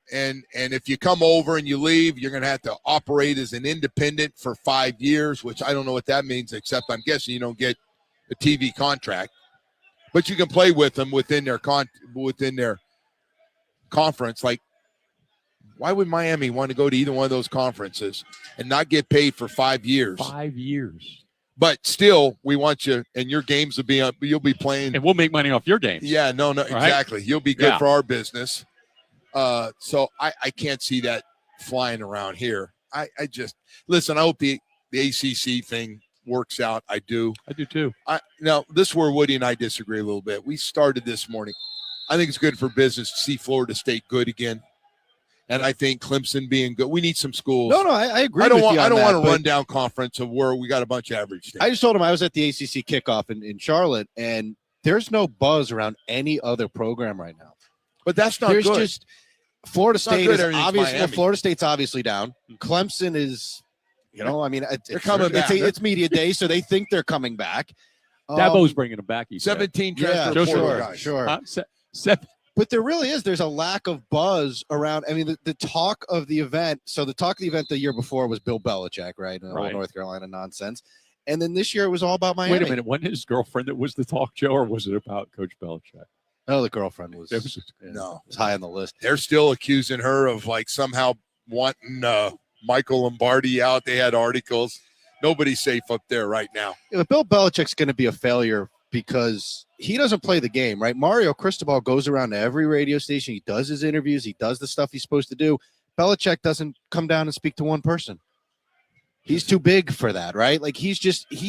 if you come over and you leave, you're going to have to operate as an independent for 5 years, which I don't know what that means, except I'm guessing you don't get a TV contract. But you can play with them within their conference. Like, why would Miami want to go to either one of those conferences and not get paid for 5 years? 5 years. But still, we want you, and your games will be up. You'll be playing, and we'll make money off your games. Yeah, no, right? Exactly. You'll be good for our business. So I can't see that flying around here. I just listen. I hope the ACC thing works out. I do too. Now this is where Woody and I disagree a little bit. We started this morning. I think it's good for business to see Florida State good again. And I think Clemson being good. We need some schools. No, I agree. I don't want a rundown conference of where we got a bunch of average teams. I just told him I was at the ACC kickoff in Charlotte, and there's no buzz around any other program right now. But that's not good. There's just Florida State is obviously. Miami. Florida State's obviously down. Clemson is, I mean, they're coming back. It's media day, so they think they're coming back. Dabo's bringing them back. 17 transfer guys. Sure. But there really is. There's a lack of buzz around. I mean, the talk of the event. So the talk of the event the year before was Bill Belichick, right? And all North Carolina nonsense. And then this year it was all about Miami. Wait a minute. Wasn't his girlfriend that was the talk, Joe, or was it about Coach Belichick? No, the girlfriend was high on the list. They're still accusing her of like somehow wanting Michael Lombardi out. They had articles. Nobody's safe up there right now. Yeah, but Bill Belichick's going to be a failure because he doesn't play the game, right? Mario Cristobal goes around to every radio station. He does his interviews. He does the stuff he's supposed to do. Belichick doesn't come down and speak to one person. He's too big for that, right? Like he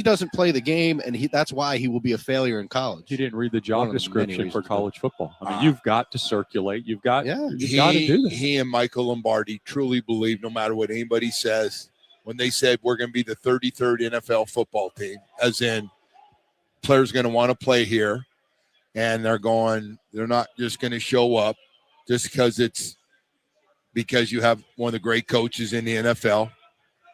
doesn't play the game, and that's why he will be a failure in college. He didn't read the job description for college football. I mean, you've got to circulate. You've got to do this. He and Michael Lombardi truly believe, no matter what anybody says, when they said we're going to be the 33rd NFL football team, as in players going to want to play here, and they're not just going to show up just because you have one of the great coaches in the NFL.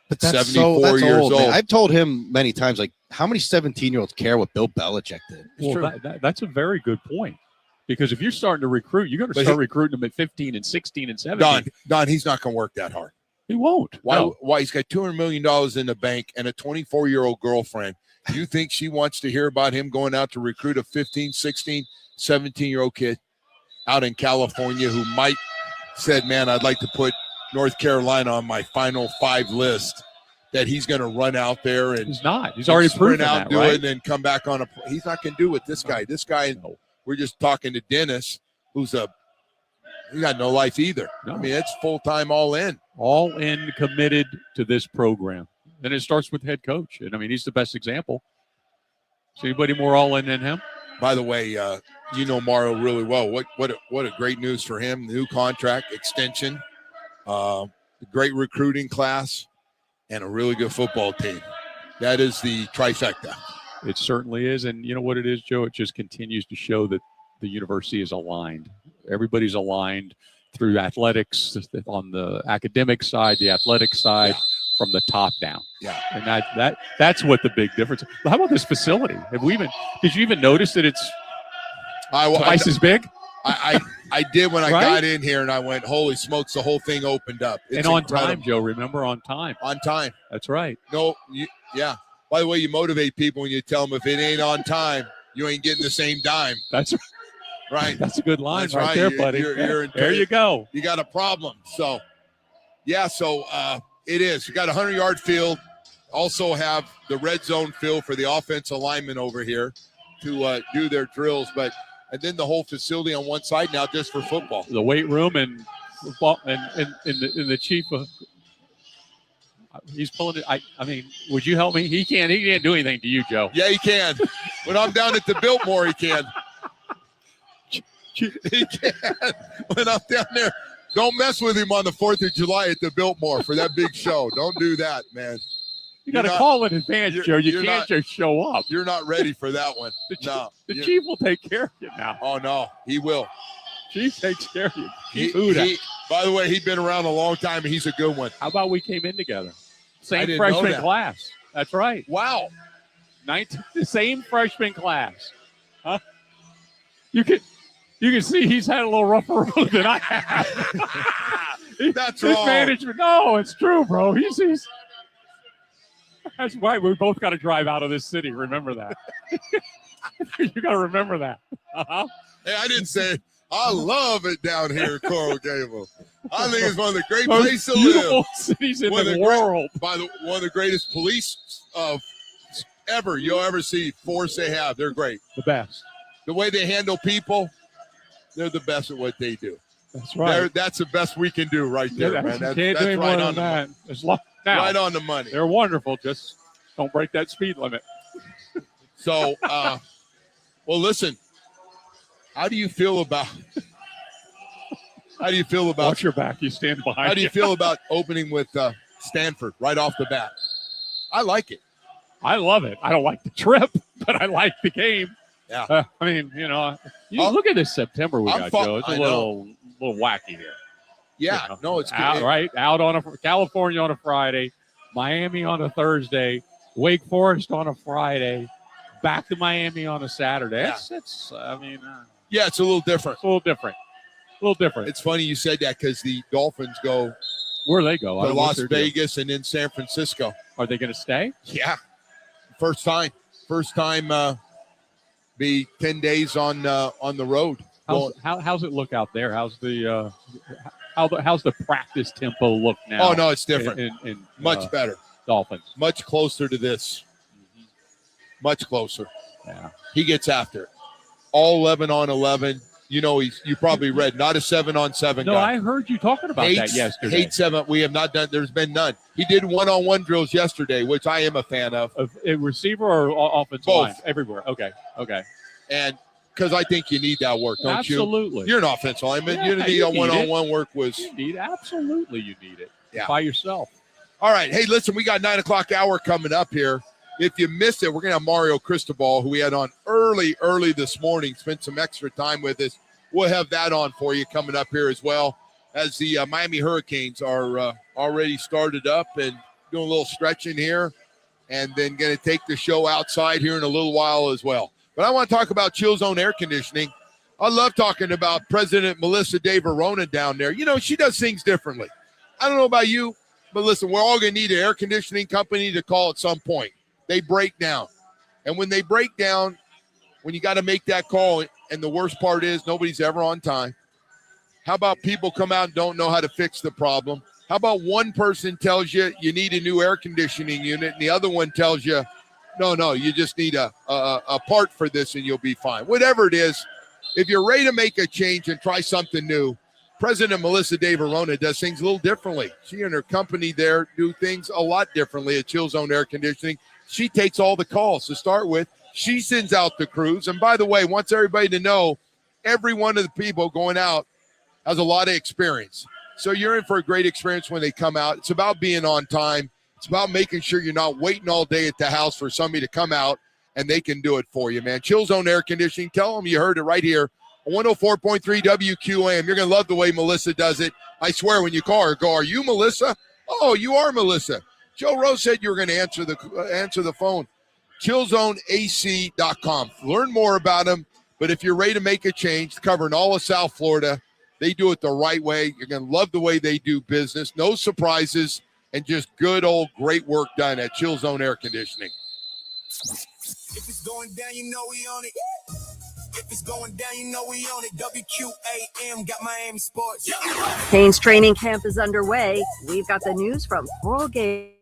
But that's 74 years old. I've told him many times, like, how many 17-years-olds care what Bill Belichick did? Well, that's a very good point. Because if you're starting to recruit, you got to start recruiting them at 15 and 16 and 17. Don, he's not going to work that hard. He won't. Why? No. Why? He's got $200 million in the bank and a 24-year-old girlfriend. You think she wants to hear about him going out to recruit a 15, 16, 17-year-old kid out in California who might said, man, I'd like to put North Carolina on my final 5 list, that he's going to run out there and he's not. He's already proven that, do it, and then come back on he's not going to do it. This guy, we're just talking to Dennis, who's he got no life either. No. I mean, it's full-time, all in, committed to this program. And it starts with head coach. And I mean, he's the best example. Is anybody more all in than him? By the way, you know Mario really well. What a great news for him. New contract extension, great recruiting class, and a really good football team. That is the trifecta. It certainly is. And you know what it is, Joe? It just continues to show that the university is aligned. Everybody's aligned through athletics on the academic side, the athletic side, from the top down. Yeah. And that's what the big difference is. How about this facility? Did you even notice that it's twice as big? I did when I got in here, and I went, holy smokes, the whole thing opened up. It's and on incredible. time, Joe. Remember, on time. On time. That's right. No, yeah. By the way, you motivate people when you tell them if it ain't on time, you ain't getting the same dime. That's right. That's a good line. That's right there, buddy. There you go. You got a problem. So, it is. You got a 100-yard field. Also have the red zone field for the offensive linemen over here to do their drills. And then the whole facility on one side now just for football. The weight room and football and the chief of he's pulling it. I mean, would you help me? He can't do anything to you, Joe. Yeah, he can. When I'm down at the Biltmore, he can. He can. When I'm down there. Don't mess with him on the 4th of July at the Biltmore for that big show. Don't do that, man. You got to call in advance, Joe. You can't just show up. You're not ready for that one. The chief will take care of you now. Oh, no. He will. Chief takes care of you. By the way, he's been around a long time, and he's a good one. How about we came in together? Same freshman class. That's right. Wow. The same freshman class. Huh? You can see he's had a little rougher road than I have. That's his wrong. Management. No, it's true, bro. He's that's why we both got to drive out of this city. Remember that. You got to remember that. Uh-huh. Hey, I didn't say I love it down here in Coral Gables. I think it's one of the great places to live. Cities in the world. One of the greatest police ever you'll ever see. Force they have. They're great. The best. The way they handle people, they're the best at what they do. That's right. That's the best we can do right there, man. That's right on that. Right on the money. They're wonderful. Just don't break that speed limit. So, well, listen. How do you feel about? Watch your back. You stand behind. How do you feel about opening with Stanford right off the bat? I like it. I love it. I don't like the trip, but I like the game. Yeah. I mean, look at this September we got, Joe. It's a little wacky here. Yeah. No, it's good. Out on California on a Friday, Miami on a Thursday, Wake Forest on a Friday, back to Miami on a Saturday. Yeah. It's it's a little different. It's funny you said that because the Dolphins go. Where they go? To Las Vegas and then San Francisco. Are they going to stay? Yeah. First time. Be 10 days on the road. How's it look out there? How's the practice tempo look now? Oh no, it's different. In much better. Dolphins. Much closer to this. Much closer. Yeah. He gets after it. All 11 on 11. You probably read not a 7-on-7 No, guy. I heard you talking about that yesterday. Hate 7. We have not done. There's been none. He did 1-on-1 drills yesterday, which I am a fan of. A receiver or offensive Both. line? Everywhere. Okay. And because I think you need that work, don't you? Absolutely. You're an offensive lineman. Yeah, you need a one-on-one work Absolutely, you need it. Yeah. By yourself. All right. Hey, listen, we got 9 o'clock hour coming up here. If you missed it, we're going to have Mario Cristobal, who we had on early this morning, spent some extra time with us. We'll have that on for you coming up here as well, as the Miami Hurricanes are already started up and doing a little stretching here, and then going to take the show outside here in a little while as well. But I want to talk about Chill Zone Air Conditioning. I love talking about President Melissa De Verona down there. She does things differently. I don't know about you, but listen, we're all going to need an air conditioning company to call at some point. They break down. And when they break down, when you got to make that call, and the worst part is nobody's ever on time. How about people come out and don't know how to fix the problem? How about one person tells you you need a new air conditioning unit, and the other one tells you, no, you just need a part for this and you'll be fine. Whatever it is, if you're ready to make a change and try something new, President Melissa De Verona does things a little differently. She and her company there do things a lot differently at Chill Zone Air Conditioning. She takes all the calls. To start with, She sends out the crews. And by the way, wants everybody to know, every one of the people going out has a lot of experience. So you're in for a great experience when they come out. It's about being on time. It's about making sure you're not waiting all day at the house for somebody to come out, and they can do it for you, man. Chill Zone Air Conditioning. Tell them you heard it right here on 104.3 WQAM. You're going to love the way Melissa does it. I swear, when you call her, go, "Are you Melissa?" "Oh, you are Melissa." Joe Rose said you were going to answer the phone. ChillZoneAC.com. Learn more about them. But if you're ready to make a change, covering all of South Florida, they do it the right way. You're going to love the way they do business. No surprises, and just good old great work done at Chill Zone Air Conditioning. If it's going down, you know we on it. If it's going down, you know we on it. WQAM got Miami Sports. Canes training camp is underway. We've got the news from Floral Gate.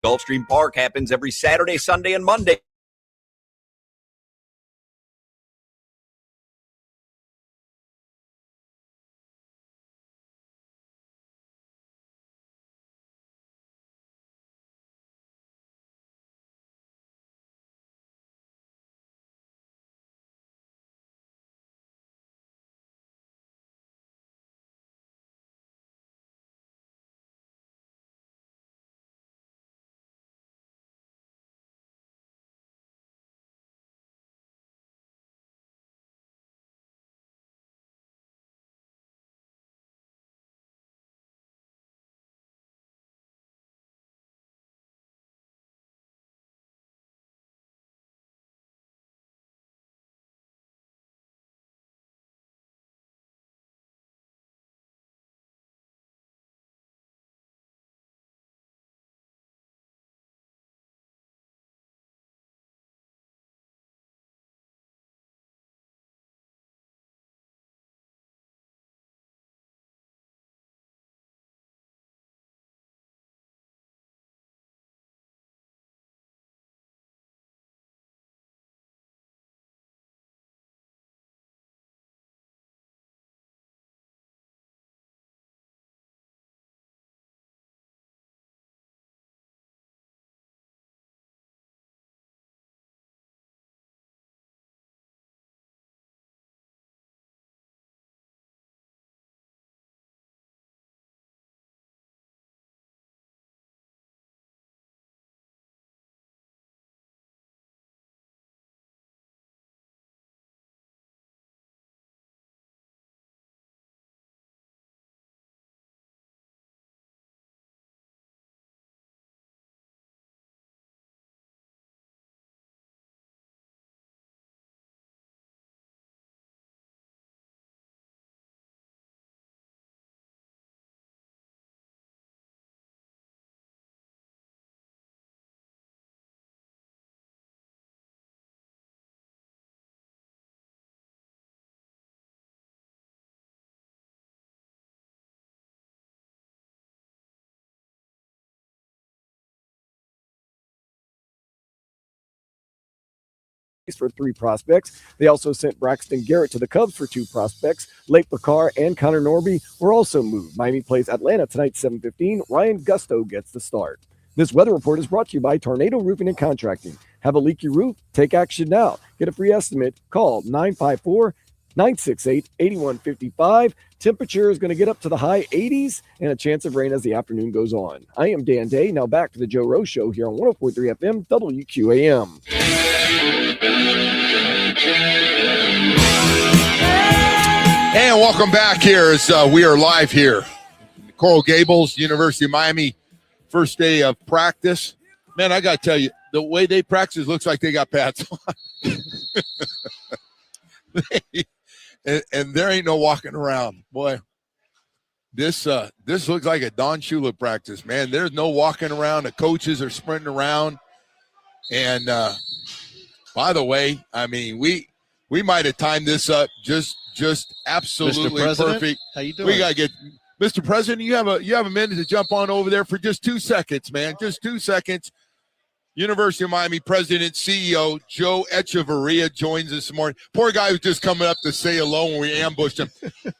Gulfstream Park happens every Saturday, Sunday, and Monday. For 3 prospects. They also sent Braxton Garrett to the Cubs for 2 prospects. Lake Bakar and Connor Norby were also moved. Miami plays Atlanta tonight, 7:15. Ryan Gusto gets the start. This weather report is brought to you by Tornado Roofing and Contracting. Have a leaky roof? Take action now. Get a free estimate. Call 954-968-8155. Temperature is going to get up to the high 80s and a chance of rain as the afternoon goes on. I am Dan Day. Now back to the Joe Rose Show here on 104.3 FM WQAM. And welcome back here as we are live here. Coral Gables, University of Miami, first day of practice. Man, I got to tell you, the way they practice looks like they got pads on. and there ain't no walking around. Boy, this looks like a Don Shula practice, man. There's no walking around. The coaches are sprinting around. And by the way, I mean, we might have timed this up just absolutely perfect. How you doing? We gotta get Mr. President. You have a minute to jump on over there for just 2 seconds, man. Just 2 seconds. University of Miami President, CEO Joe Echeverria joins us this morning. Poor guy was just coming up to say hello when we ambushed him.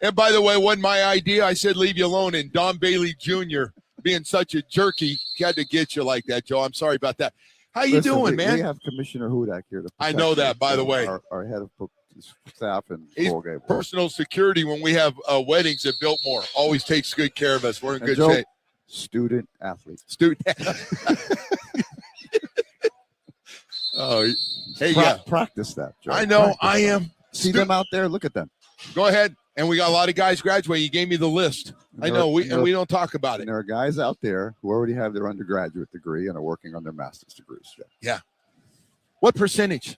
And by the way, it wasn't my idea. I said leave you alone. And Don Bailey Jr. being such a jerky had to get you like that, Joe. I'm sorry about that. How you doing, man? We have Commissioner Hudak here to I know that, by the way. Our head of staff and personal security when we have weddings at Biltmore. Always takes good care of us. We're in good Joe, shape. Student athlete. Oh, hey, practice that, Joe. I know. Practice I am. See them out there. Look at them. Go ahead. And we got a lot of guys graduating. You gave me the list. I know. We don't talk about it. And there are guys out there who already have their undergraduate degree and are working on their master's degrees. Yeah. What percentage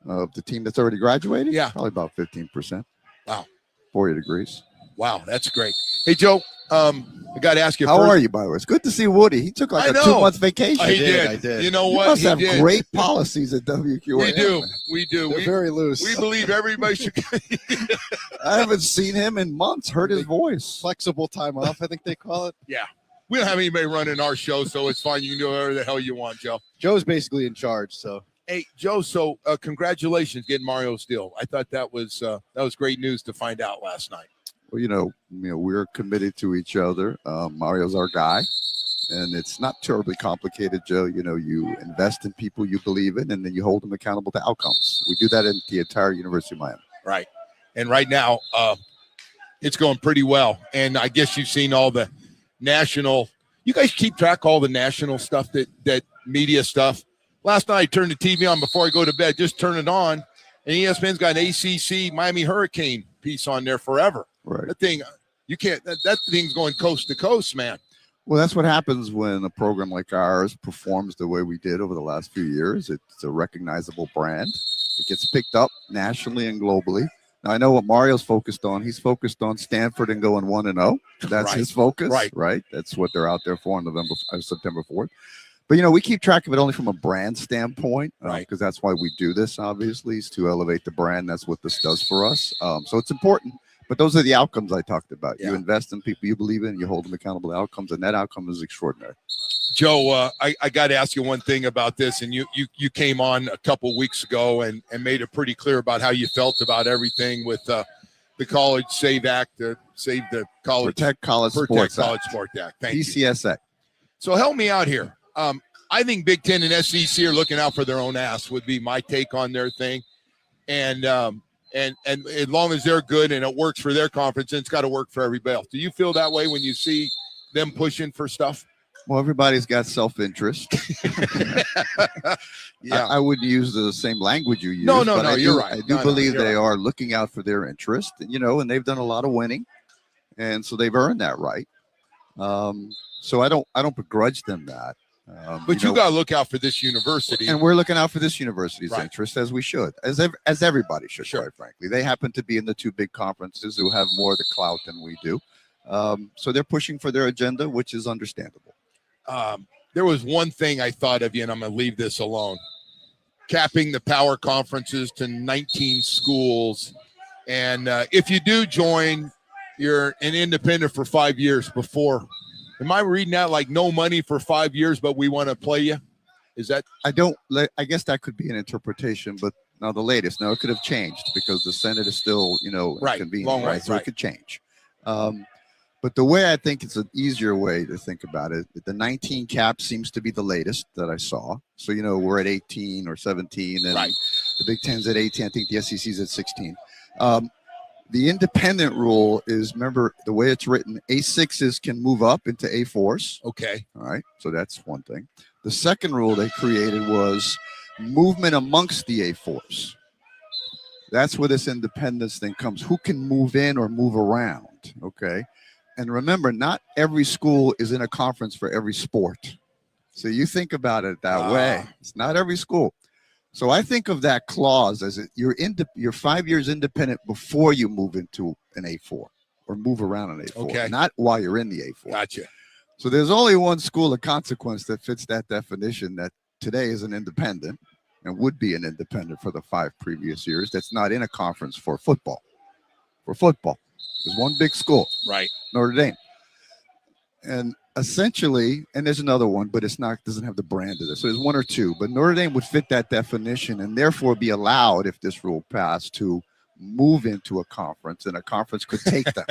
of the team that's already graduated? Yeah, probably about 15%. Wow. 4 degrees. Wow, that's great. Hey, Joe. I got to ask you. How are you, by the way? It's good to see Woody. He took like a 2-month vacation. I did. You know what? You must have great policies at WQAM. We do. They're very loose. We believe everybody should. I haven't seen him in months. Heard his voice. Flexible time off, I think they call it. Yeah. We don't have anybody running our show, so it's fine. You can do whatever the hell you want, Joe. Joe's basically in charge, so. Hey, Joe, so congratulations getting Mario's deal. I thought that was great news to find out last night. Well, we're committed to each other. Mario's our guy, and it's not terribly complicated, Joe. You invest in people you believe in, and then you hold them accountable to outcomes. We do that in the entire University of Miami. Right. And right now, it's going pretty well. And I guess you've seen all the national – you guys keep track of all the national stuff, that media stuff. Last night, I turned the TV on before I go to bed, just turn it on, and ESPN's got an ACC Miami Hurricane piece on there forever. Right. That thing, you can't, that thing's going coast to coast, man. Well, that's what happens when a program like ours performs the way we did over the last few years. It's a recognizable brand. It gets picked up nationally and globally. Now, I know what Mario's focused on. He's focused on Stanford and going 1-0. That's his focus, right? That's what they're out there for on September 4th. But, we keep track of it only from a brand standpoint, because that's why we do this, obviously, is to elevate the brand. That's what this does for us. So it's important. But those are the outcomes I talked about. Yeah. You invest in people you believe in, you hold them accountable to outcomes, and that outcome is extraordinary. Joe, I got to ask you one thing about this, and you came on a couple weeks ago and made it pretty clear about how you felt about everything with the College Save Act, Save the College Protect College Sports Act. Thank you. PCSA. So help me out here. I think Big Ten and SEC are looking out for their own ass would be my take on their thing, and as long as they're good and it works for their conference, it's got to work for everybody else. Do you feel that way when you see them pushing for stuff? Well, everybody's got self-interest. Yeah, I wouldn't use the same language you use. No, you're right. I do believe they are looking out for their interest, and they've done a lot of winning, and so they've earned that right. So I don't begrudge them that. But you got to look out for this university, and we're looking out for this university's interest, as we should, as everybody should. Quite frankly, they happen to be in the two big conferences who have more of the clout than we do, so they're pushing for their agenda, which is understandable. There was one thing I thought of you, and I'm going to leave this alone. Capping the power conferences to 19 schools, and if you do join, you're an independent for 5 years before. Am I reading that like no money for 5 years, but we want to play you? Is that? I guess that could be an interpretation, but now the latest. Now it could have changed because the Senate is still, convened, right? So it could change. But the way I think it's an easier way to think about it, the 19 cap seems to be the latest that I saw. So, we're at 18 or 17, and the Big Ten's at 18. I think the SEC's at 16. The independent rule is, remember, the way it's written, A6s can move up into A4s. Okay. All right. So that's one thing. The second rule they created was movement amongst the A4s. That's where this independence thing comes. Who can move in or move around? Okay. And remember, not every school is in a conference for every sport. So you think about it that way. It's not every school. So I think of that clause as you're 5 years independent before you move into an A4 or move around an A4, not while you're in the A4. Gotcha. So there's only one school of consequence that fits that definition that today is an independent and would be an independent for the 5 previous years that's not in a conference for football. For football, there's one big school, right? Notre Dame. And essentially, and there's another one, but doesn't have the brand of this. So there's one or two, but Notre Dame would fit that definition and therefore be allowed, if this rule passed, to move into a conference, and a conference could take them.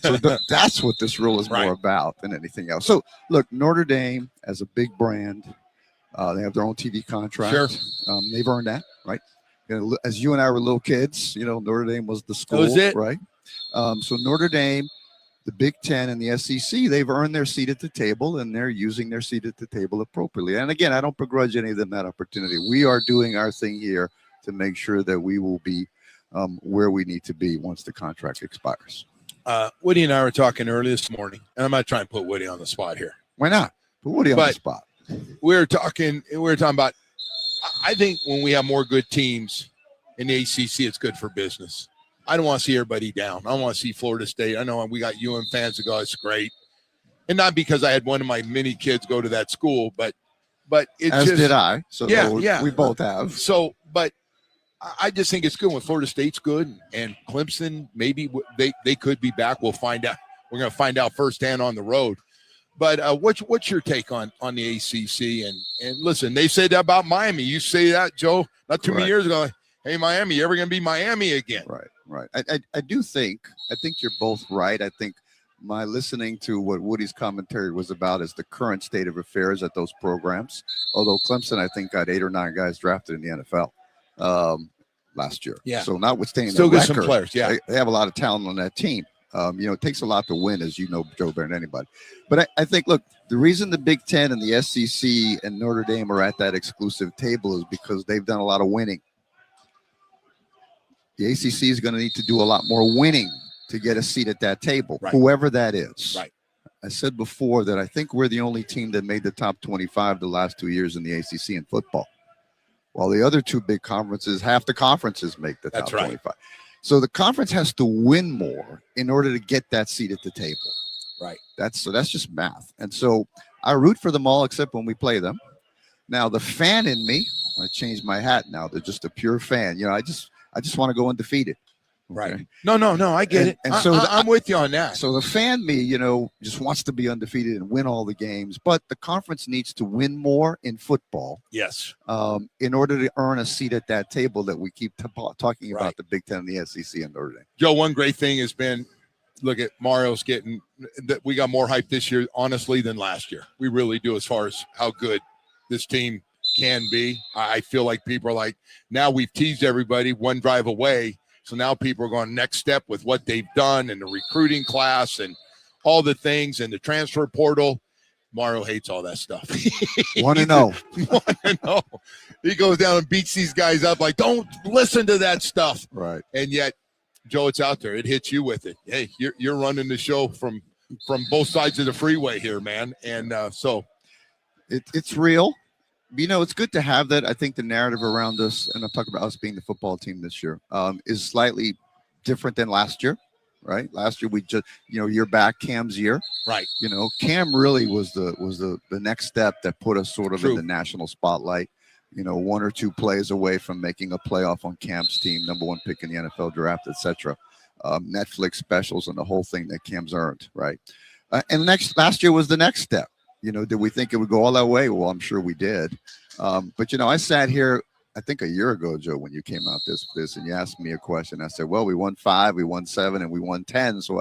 So that's what this rule is more about than anything else. So look, Notre Dame as a big brand, they have their own TV contract. Sure. They've earned that, right? As you and I were little kids, Notre Dame was the school, that was it. Right? So Notre Dame, the Big Ten, and the SEC, they've earned their seat at the table, and they're using their seat at the table appropriately. And again, I don't begrudge any of them that opportunity. We are doing our thing here to make sure that we will be where we need to be once the contract expires. Woody and I were talking early this morning, and I'm not trying to put Woody on the spot here. Why not? Put Woody on the spot. We were talking about, I think when we have more good teams in the ACC, it's good for business. I don't want to see everybody down. I want to see Florida State. I know we got UM fans that go, it's great. And not because I had one of my many kids go to that school, but it As just, did I. So yeah. We both have. So, but I just think it's good when Florida State's good, and Clemson, maybe they could be back. We'll find out. We're going to find out firsthand on the road. But what's your take on the ACC? And listen, they say that about Miami. You say that, Joe, not too many years ago. Like, hey, Miami, you ever going to be Miami again? Right. I do think you're both right. I think my listening to what Woody's commentary was about is the current state of affairs at those programs. Although Clemson, I think, got 8 or 9 guys drafted in the NFL last year. Yeah. So notwithstanding still the get record, some players. Yeah. they have a lot of talent on that team. It takes a lot to win, as you know, Joe, better than anybody. But I think, look, the reason the Big Ten and the SEC and Notre Dame are at that exclusive table is because they've done a lot of winning. The ACC is going to need to do a lot more winning to get a seat at that table, whoever that is. Right. I said before that I think we're the only team that made the top 25 the last 2 years in the ACC in football. While the other 2 big conferences, half the conferences make the top 25. So the conference has to win more in order to get that seat at the table. Right. That's just math. And so I root for them all except when we play them. Now the fan in me, I changed my hat now. They're just a pure fan. I just want to go undefeated. Right. Okay? No, I get it. And so I'm with you on that. So the fan me, just wants to be undefeated and win all the games. But the conference needs to win more in football. Yes. In order to earn a seat at that table that we keep talking about, the Big Ten and the SEC and Notre Dame. Joe, one great thing has been, look at Mario's getting that we got more hype this year, honestly, than last year. We really do, as far as how good this team can be. I feel like people are like, now we've teased everybody one drive away. So now people are going next step with what they've done and the recruiting class and all the things and the transfer portal. Mario hates all that stuff. 1-0. 1-0. He goes down and beats these guys up like, don't listen to that stuff. Right. And yet, Joe, it's out there. It hits you with it. Hey, you're running the show from both sides of the freeway here, man. And so it's real. It's good to have that. I think the narrative around us, and I'm talking about us being the football team this year, is slightly different than last year, right? Last year we just, year back, Cam's year, right? Cam really was the next step that put us sort of in the national spotlight. 1 or 2 plays away from making a playoff on Cam's team, number 1 pick in the NFL draft, etc. Netflix specials and the whole thing that Cam's earned, right? And last year was the next step. Did we think it would go all that way? Well, I'm sure we did. But, I sat here, I think a year ago, Joe, when you came out this and you asked me a question. I said, well, we won 5, we won 7, and we won 10. So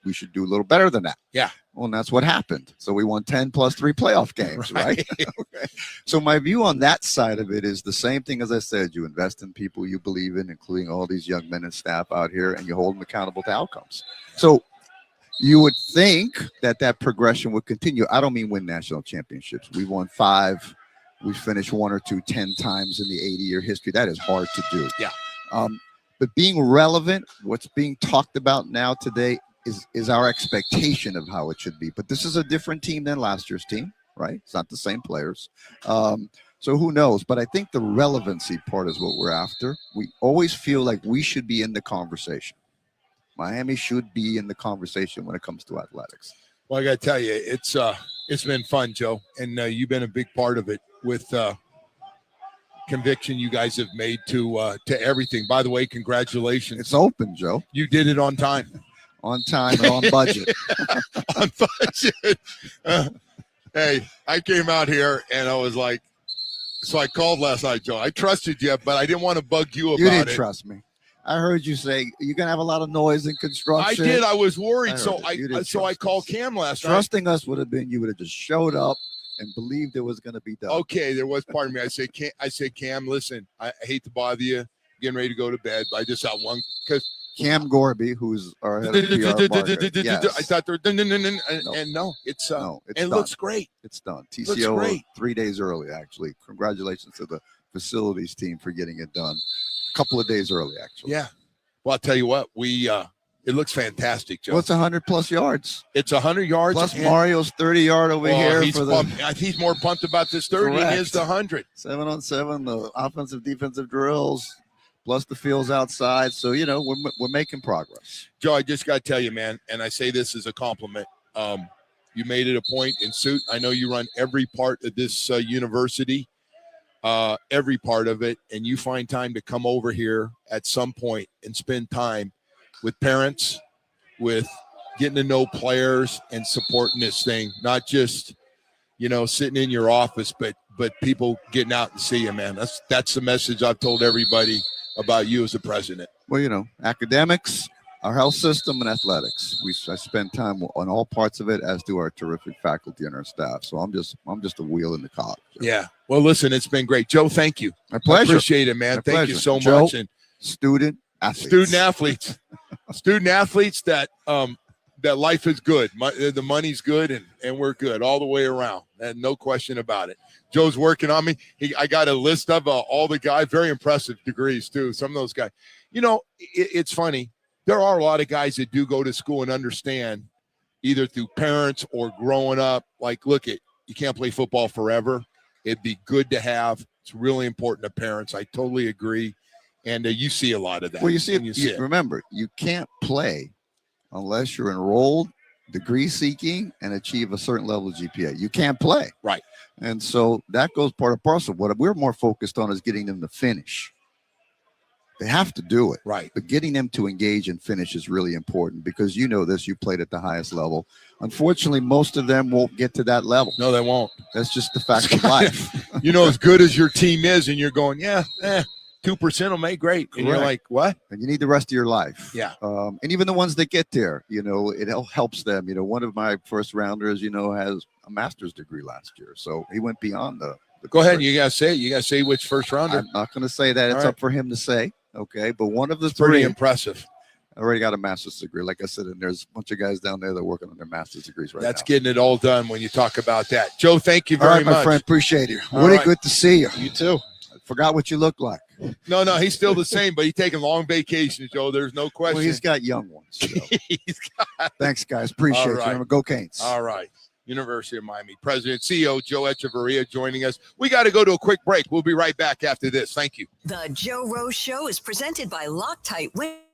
we should do a little better than that. Yeah. Well, and that's what happened. So we won 10 plus 3 playoff games, right? Okay. So my view on that side of it is the same thing as I said. You invest in people you believe in, including all these young men and staff out here, and you hold them accountable to outcomes. So you would think that progression would continue. I don't mean win national championships. We won 5. We finished 1 or 2 10 times in the 80-year history. That is hard to do. Yeah. But being relevant, what's being talked about now today is our expectation of how it should be. But this is a different team than last year's team, right? It's not the same players. So who knows? But I think the relevancy part is what we're after. We always feel like we should be in the conversation. Miami should be in the conversation when it comes to athletics. Well, I got to tell you, it's been fun, Joe, and you've been a big part of it with conviction you guys have made to everything. By the way, congratulations. It's open, Joe. You did it on time. On time and on budget. On budget. Hey, I came out here and I was like, so I called last night, Joe. I trusted you, but I didn't want to bug you about it. You didn't trust me. I heard you say you're gonna have a lot of noise in construction. I did. I was worried, so I called Cam last night. Trusting us would have been you would have just showed up and believed it was going to be done. Okay, there was part of me. I said, Cam, listen, I hate to bother you, getting ready to go to bed, but I just got one because Cam Gorby, who's our head of PR yes. I thought there were and no, it's it looks great. It's done. TCO 3 days early, actually. Congratulations to the facilities team for getting it done. A couple of days early, actually. Yeah. Well, I'll tell you what, it looks fantastic, Joe. Well, it's 100+ yards. It's 100 yards. Plus Mario's 30-yard over here. He's more pumped about this 30 than he is the 100. 7-on-7, the offensive, defensive drills, plus the fields outside. So, we're making progress. Joe, I just got to tell you, man, and I say this as a compliment. You made it a point in suit. I know you run every part of this university, every part of it, and you find time to come over here at some point and spend time with parents, with getting to know players and supporting this thing, not just, sitting in your office, but people getting out to see you, man. That's the message I've told everybody about you as a president. Well, academics, our health system, and athletics. I spend time on all parts of it, as do our terrific faculty and our staff. So I'm just a wheel in the cog. So. Yeah. Well, listen, it's been great, Joe. Thank you. My pleasure. I appreciate it, man. Thank you so Joe, much. And student athletes, student athletes that life is good. The money's good, and we're good all the way around, and no question about it. Joe's working on me. I got a list of all the guys, very impressive degrees too. Some of those guys, it's funny. There are a lot of guys that do go to school and understand, either through parents or growing up, like, look, you can't play football forever. It'd be good to have. It's really important to parents. I totally agree. And you see a lot of that. Well, you see it. Remember, you can't play unless you're enrolled, degree seeking, and achieve a certain level of GPA. You can't play. Right. And so that goes part and parcel. What we're more focused on is getting them to finish. They have to do it. Right. But getting them to engage and finish is really important, because you played at the highest level. Unfortunately, most of them won't get to that level. No, they won't. That's just the fact of life. As good as your team is, and you're going, 2% will make great. And you're like, what? And you need the rest of your life. Yeah. And even the ones that get there, it helps them. One of my first rounders, has a master's degree last year. So he went beyond the Go ahead. You got to say it. You got to say which first rounder. I'm not going to say that. It's up for him to say. Okay. But one of the three. Pretty impressive. I already got a master's degree. Like I said, and there's a bunch of guys down there that are working on their master's degrees right now. That's getting it all done when you talk about that. Joe, thank you very much. My friend. Appreciate you. Woody, good to see you. You too. Forgot what you look like. No, he's still the same, but he's taking long vacations, Joe. There's no question. Well, he's got young ones. So. Thanks, guys. Appreciate you. Remember, go Canes. All right. University of Miami President, CEO Joe Echeverria joining us. We got to go to a quick break. We'll be right back after this. Thank you. The Joe Rose Show is presented by Loctite Windows.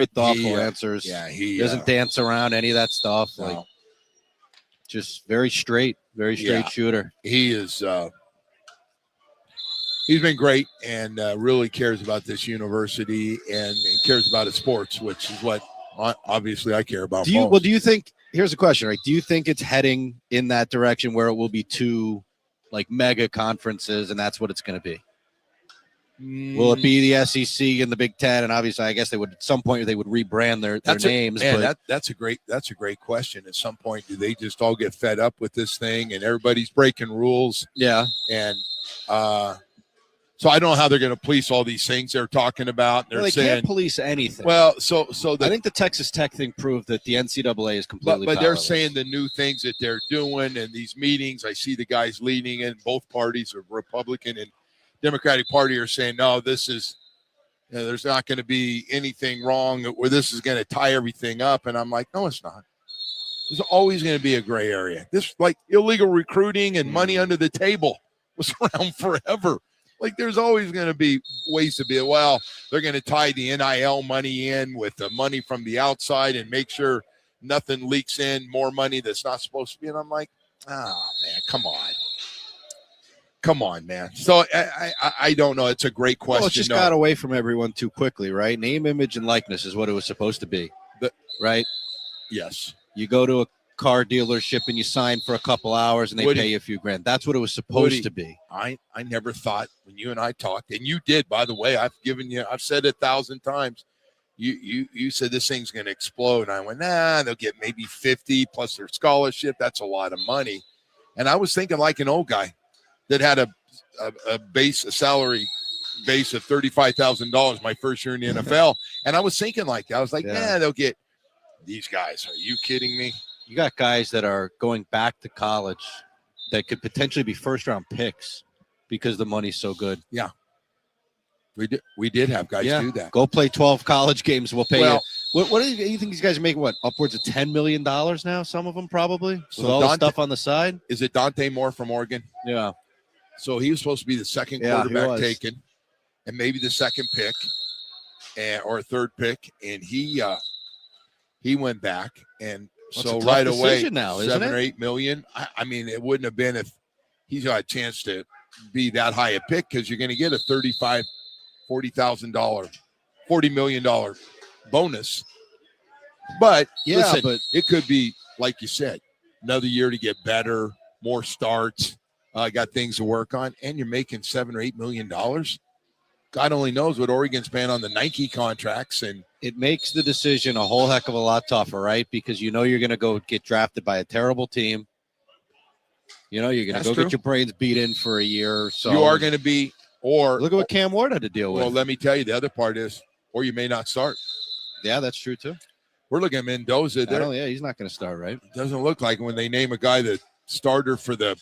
very thoughtful answers. Yeah, he doesn't dance around any of that stuff. No. Like, just very straight shooter. He is. He's been great and really cares about this university and cares about his sports, which is what obviously I care about. Do you think? Here's a question, right? Do you think it's heading in that direction where it will be two like mega conferences, and that's what it's going to be? Will it be the SEC and the Big Ten? And obviously, I guess they would at some point they would rebrand their names. That's a great question. At some point, do they just all get fed up with this thing and everybody's breaking rules? Yeah, and so I don't know how they're going to police all these things they're talking about. They're they can't police anything. Well, so I think the Texas Tech thing proved that the NCAA is completely. But they're powerless. saying the new things that they're doing and these meetings. I see the guys leading in both parties, or Republican and Democratic Party, are saying no. This is there's not going to be anything wrong, where this is going to tie everything up. And I'm like, no, it's not. There's always going to be a gray area. This like illegal recruiting and money under the table was around forever. Like there's always going to be ways to be, well, they're going to tie the NIL money in with the money from the outside and make sure nothing leaks in more money that's not supposed to be. And I'm like, oh, man, come on, man. So I don't know. It's a great question. Well, it just got away from everyone too quickly, right? Name, image, and likeness is what it was supposed to be, right? Yes. You go to a car dealership and you sign for a couple hours and they pay you a few grand. That's what it was supposed to be. I never thought, when you and I talked, and you did, by the way, I've said it 1,000 times. You said this thing's going to explode. And I went, nah, they'll get maybe 50 plus their scholarship. That's a lot of money. And I was thinking like an old guy that had a salary base of $35,000 my first year in the NFL. And I was thinking like that. I was like, nah, they'll get these guys. Are you kidding me? You got guys that are going back to college that could potentially be first-round picks because the money's so good. Yeah. We did have guys do that. Go play 12 college games. We'll pay you. What do you think these guys are making? What, upwards of $10 million now? Some of them probably. With all the stuff on the side. Is it Dante Moore from Oregon? Yeah. So he was supposed to be the second quarterback taken, and maybe the second pick, or third pick, and he went back and. So right away, now, $7 or $8 million. I mean, it wouldn't have been if he's got a chance to be that high a pick, because you're going to get a $40 million bonus. But listen, it could be, like you said, another year to get better, more starts, got things to work on, and you're making $7 or $8 million. God only knows what Oregon's paying on the Nike contracts, and it makes the decision a whole heck of a lot tougher, right? Because you know you're going to go get drafted by a terrible team. You know you're going to go get your brains beat in for a year or so. You are going to be, or look at what Cam Ward had to deal with. Well, let me tell you, the other part is, or you may not start. Yeah, that's true too. We're looking at Mendoza. Yeah, he's not going to start, right? It doesn't look like when they name a guy the starter for the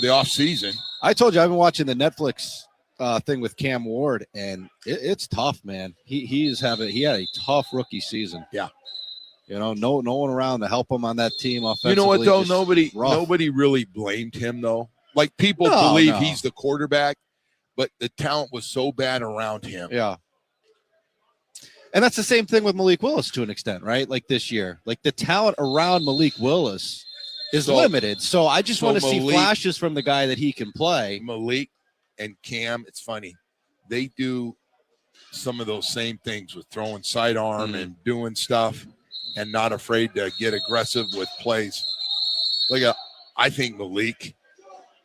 off season. I told you I've been watching the Netflix thing with Cam Ward, and it's tough, man. He had a tough rookie season. Yeah, you know, no one around to help him on that team offensively. You know what though? Nobody really blamed him though. Like people believe he's the quarterback, but the talent was so bad around him. Yeah. And that's the same thing with Malik Willis to an extent, right? Like this year, like the talent around Malik Willis is limited. So I just want to see flashes from the guy that he can play. Malik and Cam, it's funny. They do some of those same things with throwing sidearm and doing stuff and not afraid to get aggressive with plays. I think Malik,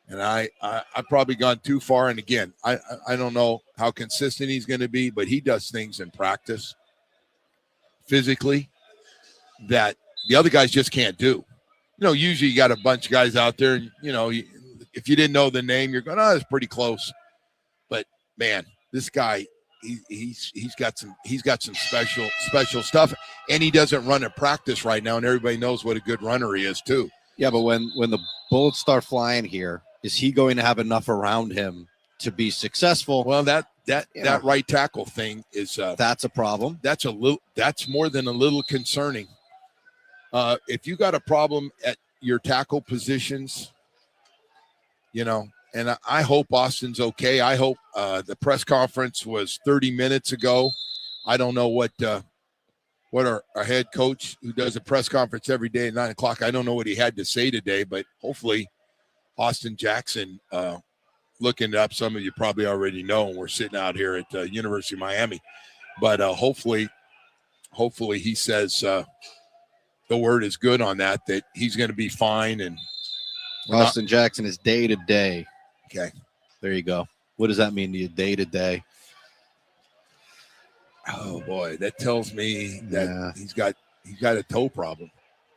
and I've probably gone too far. And again, I don't know how consistent he's going to be, but he does things in practice physically that the other guys just can't do. You know, usually you got a bunch of guys out there, and, you know, if you didn't know the name, you're going, oh, that's pretty close. But man, this guy, he's got some special stuff, and he doesn't run at practice right now, and everybody knows what a good runner he is too. Yeah, but when the bullets start flying here, is he going to have enough around him to be successful? Well, that right tackle thing is that's a problem. That's more than a little concerning. If you got a problem at your tackle positions, you know, and I hope Austin's okay. I hope the press conference was 30 minutes ago I don't know what our head coach, who does a press conference every day at 9 o'clock, I don't know what he had to say today, but hopefully Austin Jackson, looking it up, some of you probably already know, and we're sitting out here at University of Miami. But hopefully he says the word is good on that he's going to be fine. And Austin Jackson is day to day. Okay. There you go. What does that mean to you, day to day? Oh boy, that tells me that he's got a toe problem.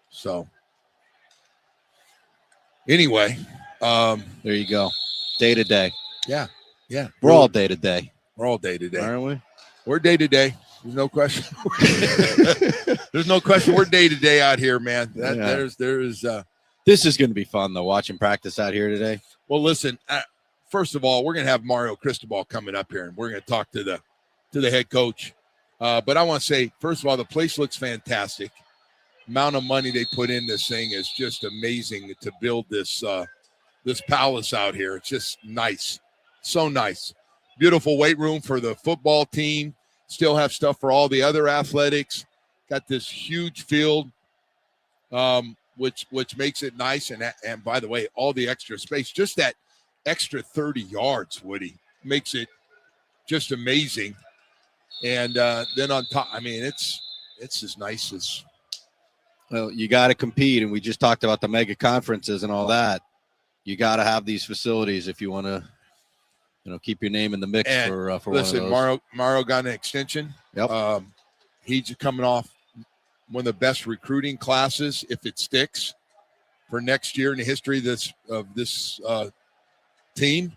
So anyway, there you go. Day to day. Yeah. We're all day to day. We're all day to day, aren't we? We're day to day. There's no question. There's no question. We're day to day out here, man. There's. This is going to be fun though, watching practice out here today. Well, listen. First of all, we're going to have Mario Cristobal coming up here, and we're going to talk to the head coach. But I want to say, first of all, the place looks fantastic. Amount of money they put in this thing is just amazing to build this palace out here. It's just nice, so nice. Beautiful weight room for the football team. Still have stuff for all the other athletics. Got this huge field, which makes it nice. And by the way, all the extra space, just that extra 30 yards, Woody, makes it just amazing. And then on top, I mean, it's as nice as. Well, you got to compete, and we just talked about the mega conferences and all that. You got to have these facilities if you want to, keep your name in the mix for listen, one of those. Mario got an extension. Yep. He's coming off one of the best recruiting classes, if it sticks, for next year in the history of this team,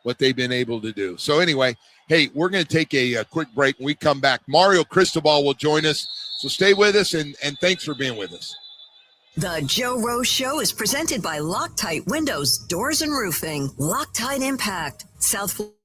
what they've been able to do. So anyway, hey, we're going to take a quick break. When we come back, Mario Cristobal will join us. So stay with us, and thanks for being with us. The Joe Rose Show is presented by Loctite Windows, Doors, and Roofing. Loctite Impact, South Florida.